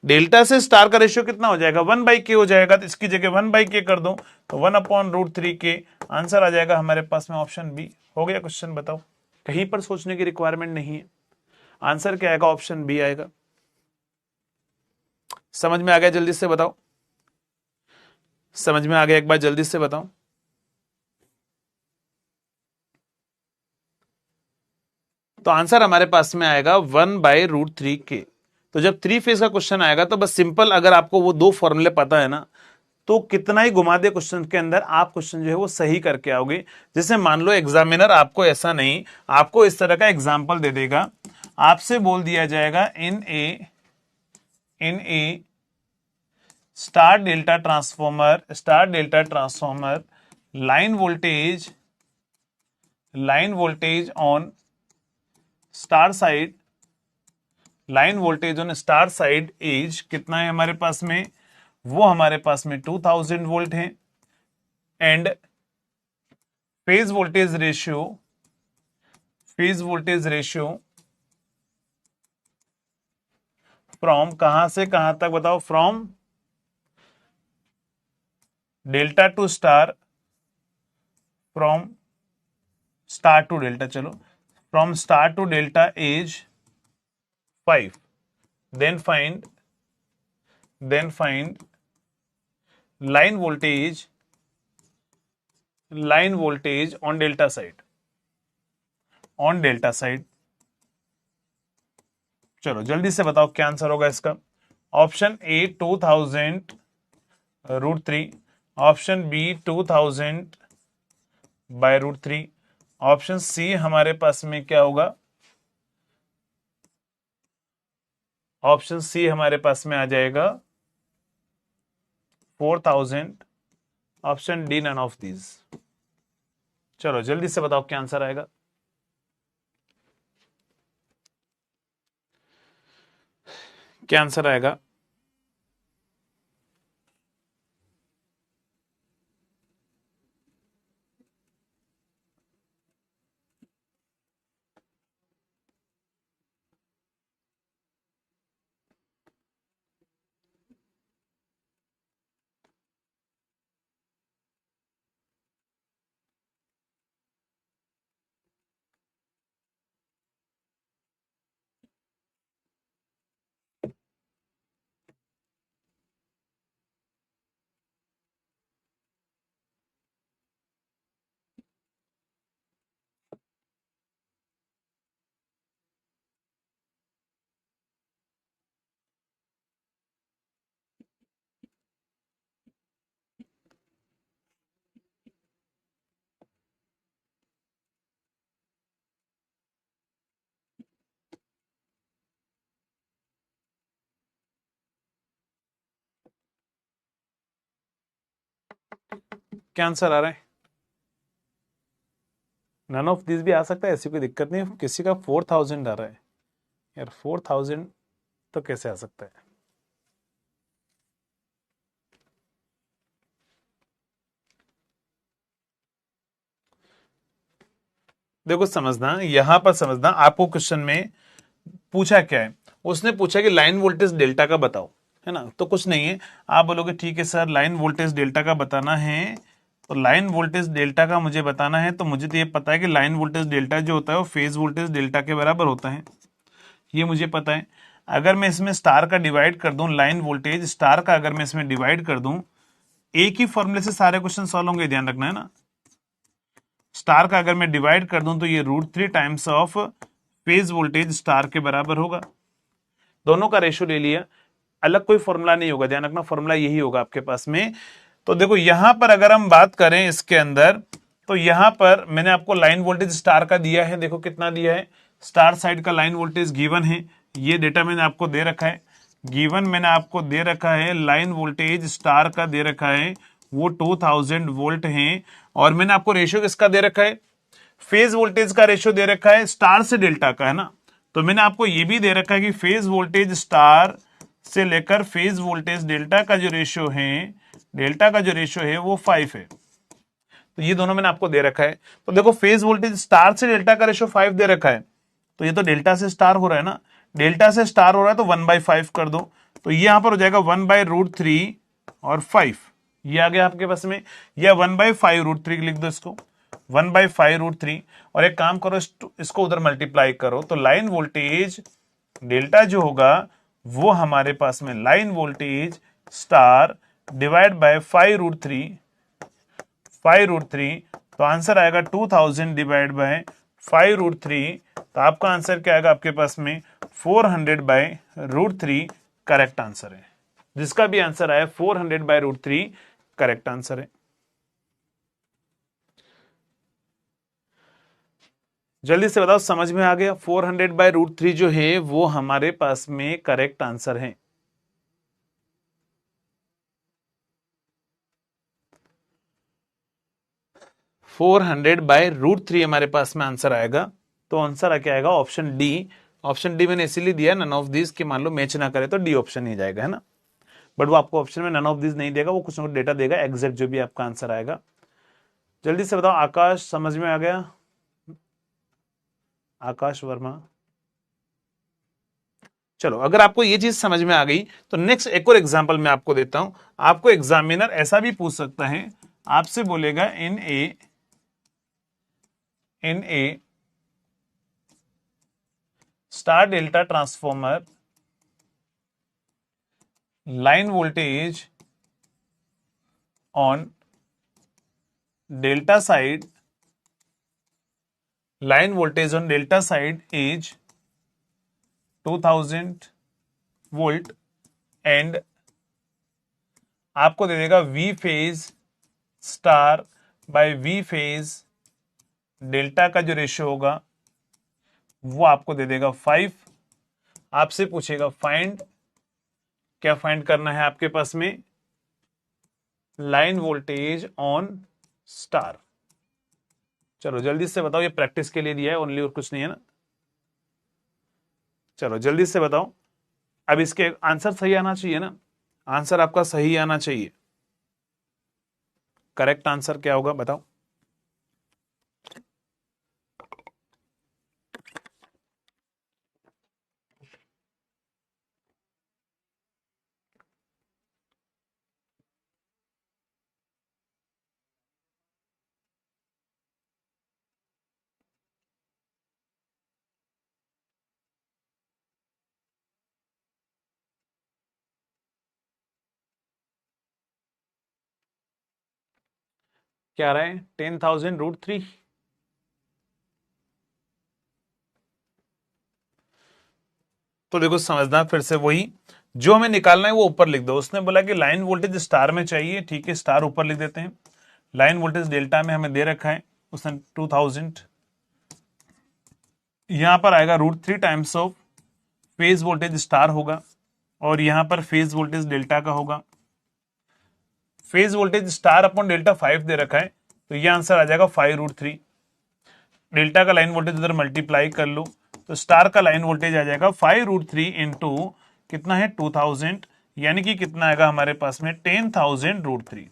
डेल्टा से स्टार का रेशियो कितना हो जाएगा, 1/k हो जाएगा। तो इसकी जगह 1/k कर दो तो 1/√3 आंसर आ जाएगा हमारे पास में, ऑप्शन बी। हो गया क्वेश्चन, बताओ, कहीं पर सोचने की रिक्वायरमेंट नहीं है, आंसर क्या आएगा, ऑप्शन बी आएगा। समझ में आ गया, जल्दी से बताओ, समझ में आ गया, एक बार जल्दी से बताओ। तो आंसर हमारे पास में आएगा 1/√3k। तो जब थ्री फेज का क्वेश्चन आएगा तो बस सिंपल, अगर आपको वो दो फॉर्मूले पता है ना तो कितना ही घुमा दे क्वेश्चन के अंदर, आप क्वेश्चन जो है वो सही करके आओगे। जैसे मान लो एग्जामिनर आपको ऐसा नहीं, आपको इस तरह का एग्जाम्पल दे देगा, आपसे बोल दिया जाएगा in a star delta transformer line voltage on star side, line voltage on star side as कितना है हमारे पास में, वो हमारे पास में 2000 वोल्ट है। And phase voltage ratio from कहां से कहां तक बताओ, from delta to star, from star to delta, चलो from star to delta as 5। Then find line voltage on delta side. चलो जल्दी से बताओ क्या आंसर होगा इसका। Option A 2000 √3, option B 2000/√3, option C हमारे पास में क्या होगा, ऑप्शन सी हमारे पास में आ जाएगा 4000, option D none of these. चलो जल्दी से बताओ क्या आंसर आएगा। क्या आंसर आएगा, क्या आंसर आ रहा है? नन ऑफ दिस भी आ सकता है, ऐसी कोई दिक्कत नहीं। किसी का 4000 आ रहा है यार, 4000 तो कैसे आ सकता है? देखो समझना, यहां पर समझना, आपको क्वेश्चन में पूछा क्या है। उसने पूछा कि लाइन वोल्टेज डेल्टा का बताओ, है ना। तो कुछ नहीं है, आप बोलोगे ठीक है सर लाइन वोल्टेज डेल्टा का बताना है, तो लाइन वोल्टेज डेल्टा का मुझे बताना है, तो मुझे तो ये पता है कि लाइन वोल्टेज डेल्टा जो होता है वो फेज वोल्टेज डेल्टा के बराबर होता है, ये मुझे पता है। अगर मैं इसमें स्टार का डिवाइड कर दूं, लाइन वोल्टेज स्टार का अगर मैं इसमें डिवाइड कर दूं, एक ही फॉर्मूले से सारे क्वेश्चन सॉल्व होंगे, ध्यान रखना है ना। स्टार का अगर मैं डिवाइड कर दूं तो ये √3 times of phase voltage star के बराबर होगा। दोनों का रेशियो ले लिया, अलग कोई फॉर्मूला नहीं होगा, ध्यान रखना फॉर्मूला यही होगा आपके पास में। तो देखो यहां पर अगर हम बात करें इसके अंदर, तो यहां पर मैंने आपको लाइन वोल्टेज स्टार का दिया है, देखो कितना दिया है, स्टार साइड का लाइन वोल्टेज गिवन है, ये डेटा मैंने आपको दे रखा है, गिवन मैंने आपको दे रखा है, लाइन वोल्टेज स्टार का दे रखा है वो 2000 वोल्ट है। और मैंने आपको रेशियो किसका दे रखा है, फेज वोल्टेज का रेशियो दे रखा है स्टार से डेल्टा का, है ना। तो मैंने आपको ये भी दे रखा है कि फेज वोल्टेज स्टार से लेकर फेज वोल्टेज डेल्टा का जो रेशियो है, डेल्टा का जो रेशियो है वो 5 है। तो ये दोनों मैंने आपको दे रखा है। तो देखो फेज वोल्टेज स्टार से डेल्टा का रेशियो 5 दे रखा है, तो ये तो डेल्टा से स्टार हो रहा है ना, डेल्टा से स्टार हो रहा है तो 1/5 कर दो, तो ये यहां पर हो जाएगा 1/√3 और 5, ये आ गया आपके पास में, या 1/5√3 लिख दो इसको, 1/5√3। और एक काम करो, इसको उधर मल्टीप्लाई करो, तो लाइन वोल्टेज डेल्टा जो होगा वो हमारे पास में line voltage star divide by 5√3, तो आंसर आएगा 2000 डिवाइड बाय 5√3, तो आपका आंसर क्या आएगा आपके पास में 400/√3 करेक्ट आंसर है। जिसका भी आंसर आया 400/√3 करेक्ट आंसर है। जल्दी से बताओ, समझ में आ गया? 400/√3 जो है वो हमारे पास में करेक्ट आंसर है। (400/√3 हमारे पास में आंसर आएगा, तो आंसर क्या आएगा ऑप्शन डी। ऑप्शन डी मैंने इसीलिए दिया नन ऑफ दिस, कि मान लो मैच ना करे तो डी ऑप्शन ही जाएगा, है ना। बट वो आपको ऑप्शन में नन ऑफ दिस नहीं देगा, वो कुछ ना कुछ डेटा देगा एग्जैक्ट जो भी आपका आंसर आएगा। जल्दी से बताओ, आकाश समझ में आ गया? आकाश वर्मा, चलो अगर आपको ये चीज समझ में आ गई तो नेक्स्ट एक और एग्जांपल मैं आपको देता हूं। आपको एग्जामिनर ऐसा भी पूछ सकता है, आपसे बोलेगा in a star delta transformer line voltage on delta side, line voltage on delta side is 2000 volt and आपको दे देगा V phase star by V phase delta का जो रेशियो होगा वो आपको दे देगा 5। आपसे पूछेगा फाइंड, क्या फाइंड करना है आपके पास में, लाइन वोल्टेज ऑन स्टार। चलो जल्दी से बताओ, ये प्रैक्टिस के लिए दिया है ओनली, और कुछ नहीं है ना। चलो जल्दी से बताओ, अब इसके आंसर सही आना चाहिए ना, आंसर आपका सही आना चाहिए। करेक्ट आंसर क्या होगा बताओ? क्या आ रहा है? 10,000√3। तो देखो समझना, फिर से वही जो हमें निकालना है वो ऊपर लिख दो। उसने बोला कि लाइन वोल्टेज स्टार में चाहिए, ठीक है, स्टार ऊपर लिख देते हैं। लाइन वोल्टेज डेल्टा में हमें दे रखा है उसने 2000, यहां पर आएगा √3 times of phase voltage star होगा, और यहां पर फेज वोल्टेज डेल्टा का होगा। Phase voltage star upon delta 5 दे रखा है, तो ये आंसर आ जाएगा 5√3। डेल्टा का लाइन वोल्टेज उधर मल्टीप्लाई कर लो, तो स्टार का लाइन वोल्टेज आ जाएगा 5√3 इंटू कितना है 2000, यानी कि कितना आएगा हमारे पास में 10,000√3।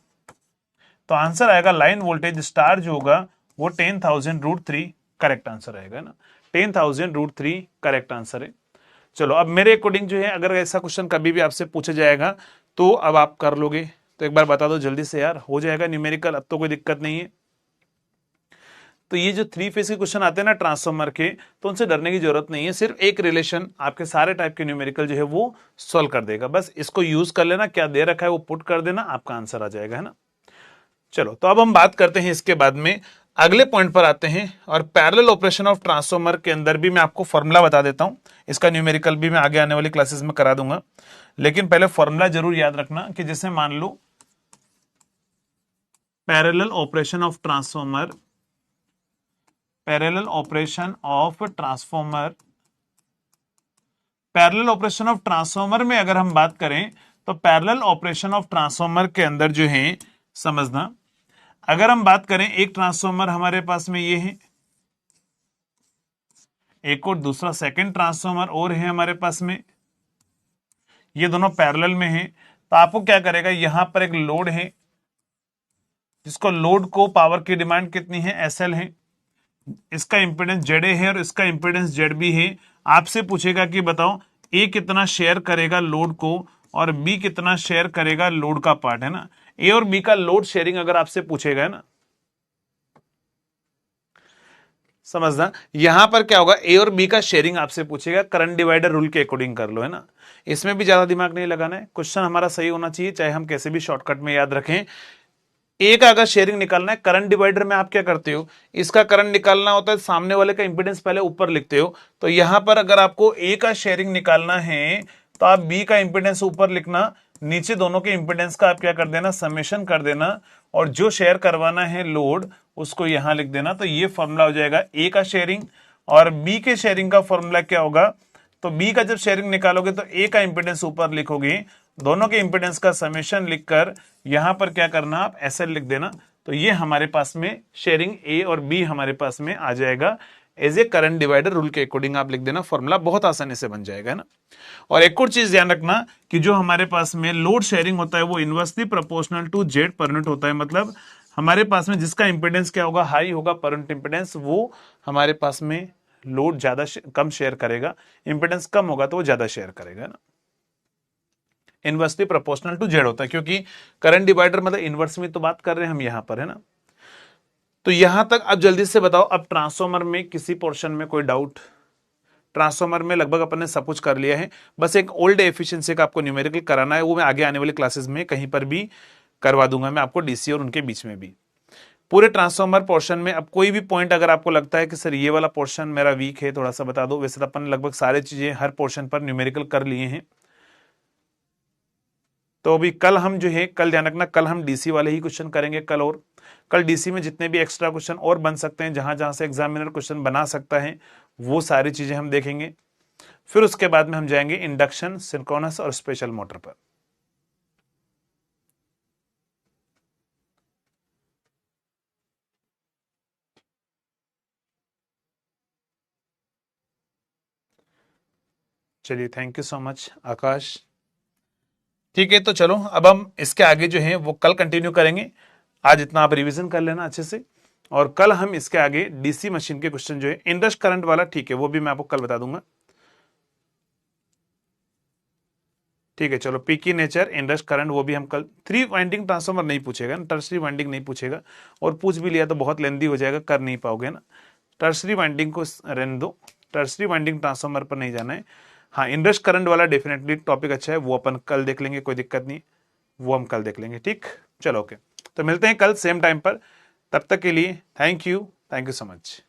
तो आंसर आएगा लाइन वोल्टेज स्टार जो होगा वो 10,000√3 करेक्ट आंसर आएगा ना, 10,000√3 करेक्ट आंसर है। चलो अब मेरे अकॉर्डिंग जो है, अगर ऐसा क्वेश्चन कभी भी आपसे पूछा जाएगा तो अब आप कर लोगे, तो एक बार बता दो जल्दी से यार, हो जाएगा न्यूमेरिकल, अब तो कोई दिक्कत नहीं है। तो ये जो 3 फेज के क्वेश्चन आते हैं ना ट्रांसफॉर्मर के, तो उनसे डरने की जरूरत नहीं है, सिर्फ एक रिलेशन आपके सारे टाइप के न्यूमेरिकल जो है वो सॉल्व कर देगा। बस इसको यूज कर लेना, क्या दे रखा है वो पुट कर देना, आपका आंसर आ जाएगा, है ना। चलो तो अब हम बात करते हैं इसके बाद में अगले पॉइंट पर आते हैं, और पैरेलल ऑपरेशन ऑफ ट्रांसफॉर्मर के अंदर भी मैं आपको फॉर्मूला बता देता हूं, इसका न्यूमेरिकल भी मैं आगे आने वाली क्लासेस में करा दूंगा, लेकिन पहले फॉर्मूला जरूर याद रखना कि जैसे मान लो parallel operation of transformer, parallel operation of transformer, parallel operation of transformer में अगर हम बात करें तो पैरेलल ऑपरेशन ऑफ ट्रांसफॉर्मर के अंदर जो है समझना, अगर हम बात करें एक ट्रांसफॉर्मर हमारे पास में ये है, एक और दूसरा सेकंड ट्रांसफॉर्मर और है हमारे पास में, ये दोनों पैरेलल में हैं, तो आपको क्या करेगा, यहां पर एक लोड है जिसको लोड को पावर की डिमांड कितनी है SL है, इसका इंपेडेंस ZA है और इसका इंपेडेंस ZB है। आपसे पूछेगा कि बताओ A कितना शेयर करेगा लोड को और B कितना शेयर करेगा लोड का पार्ट, है ना। A और B का लोड शेयरिंग अगर आपसे पूछेगा, है ना, समझना यहां पर क्या होगा, A और B का शेयरिंग आपसे पूछेगा, करंट डिवाइडर रूल के अकॉर्डिंग कर लो, है ना। इसमें भी ज्यादा दिमाग नहीं लगाना है, क्वेश्चन हमारा सही होना चाहिए, चाहे हम कैसे भी शॉर्टकट में याद रखें। ए का अगर शेयरिंग निकालना है करंट डिवाइडर में, आप क्या करते हो, इसका करंट निकालना होता है, सामने वाले का इंपीडेंस पहले ऊपर लिखते हो, तो यहां पर अगर आपको ए का शेयरिंग निकालना है तो आप बी का इंपीडेंस ऊपर लिखना, नीचे दोनों के इंपीडेंस का आप क्या कर देना, समेशन कर देना, और जो शेयर करवाना है लोड उसको यहां लिख देना। तो ये फॉर्मूला हो जाएगा ए का शेयरिंग, और बी के शेयरिंग का फॉर्मूला क्या होगा, तो बी का जब शेयरिंग निकालोगे तो ए का इंपीडेंस ऊपर लिखोगे, दोनों के इंपीडेंस का समेशन लिखकर यहां पर क्या करना, आप SL लिख देना। तो ये हमारे पास में शेयरिंग ए और बी हमारे पास में आ जाएगा as a current divider rule के अकॉर्डिंग, आप लिख देना, फॉर्मूला बहुत आसानी से बन जाएगा, है ना। और एक और चीज ध्यान रखना कि जो हमारे पास में लोड शेयरिंग होता है वो inversely proportional to Z per unit होता है, मतलब हमारे पास में जिसका इंपीडेंस क्या होगा, हाई होगा पर यूनिट इंपीडेंस, वो हमारे पास में लोड ज्यादा कम शेयर करेगा, इंपीडेंस कम होगा तो वो ज्यादा शेयर करेगा, है ना। इनवर्सली प्रोपोर्शनल टू Z होता है, क्योंकि करंट डिवाइडर मतलब इनवर्स में तो बात कर रहे हैं हम यहां पर, है ना। तो यहां तक अब जल्दी से बताओ, अब ट्रांसफॉर्मर में किसी पोर्शन में कोई डाउट, ट्रांसफॉर्मर में लगभग अपन ने सब कुछ कर लिया है, बस एक ओल्ड एफिशिएंसी का आपको न्यूमेरिकल कराना है, वो मैं आगे आने वाली क्लासेस में कहीं पर भी करवा दूंगा मैं आपको, DC और उनके बीच में भी। पूरे ट्रांसफॉर्मर पोर्शन में अब कोई भी पॉइंट अगर आपको लगता है कि सर ये वाला पोर्शन मेरा वीक है, थोड़ा सा बता दो, वैसे तो अपन लगभग सारे चीजें हर पोर्शन पर न्यूमेरिकल कर लिए हैं। तो अभी कल हम जो है, कल ध्यान रखना, कल हम DC वाले ही क्वेश्चन करेंगे कल, और कल DC में जितने भी एक्स्ट्रा क्वेश्चन और बन सकते हैं, जहां जहां से एग्जामिनर क्वेश्चन बना सकता है, वो सारी चीजें हम देखेंगे। फिर उसके बाद में हम जाएंगे इंडक्शन, सिंक्रोनस और स्पेशल मोटर पर। चलिए, थैंक यू सो मच आकाश। ठीक है, तो चलो अब हम इसके आगे जो है वो कल कंटिन्यू करेंगे। आज इतना आप रिवीजन कर लेना अच्छे से, और कल हम इसके आगे DC मशीन के क्वेश्चन जो है इंडक्श करंट वाला, ठीक है, वो भी मैं आपको कल बता दूंगा। ठीक है, चलो पी की नेचर, इंडक्श करंट, वो भी हम कल। 3 वाइंडिंग ट्रांसफॉर्मर नहीं पूछेगा ना, टर्सरी वाइंडिंग नहीं पूछेगा, और पूछ भी लिया तो बहुत लेंदी हो जाएगा, कर नहीं पाओगे ना। टर्सरी वाइंडिंग को रहने दो, टर्सरी वाइंडिंग ट्रांसफॉर्मर पर नहीं जाना है। हाँ, इंडक्श करंट वाला डेफिनेटली टॉपिक अच्छा है, वो अपन कल देख लेंगे, कोई दिक्कत नहीं, वो हम कल देख लेंगे। ठीक, चलो ओके, तो मिलते हैं कल सेम टाइम पर, तब तक के लिए थैंक यू सो मच।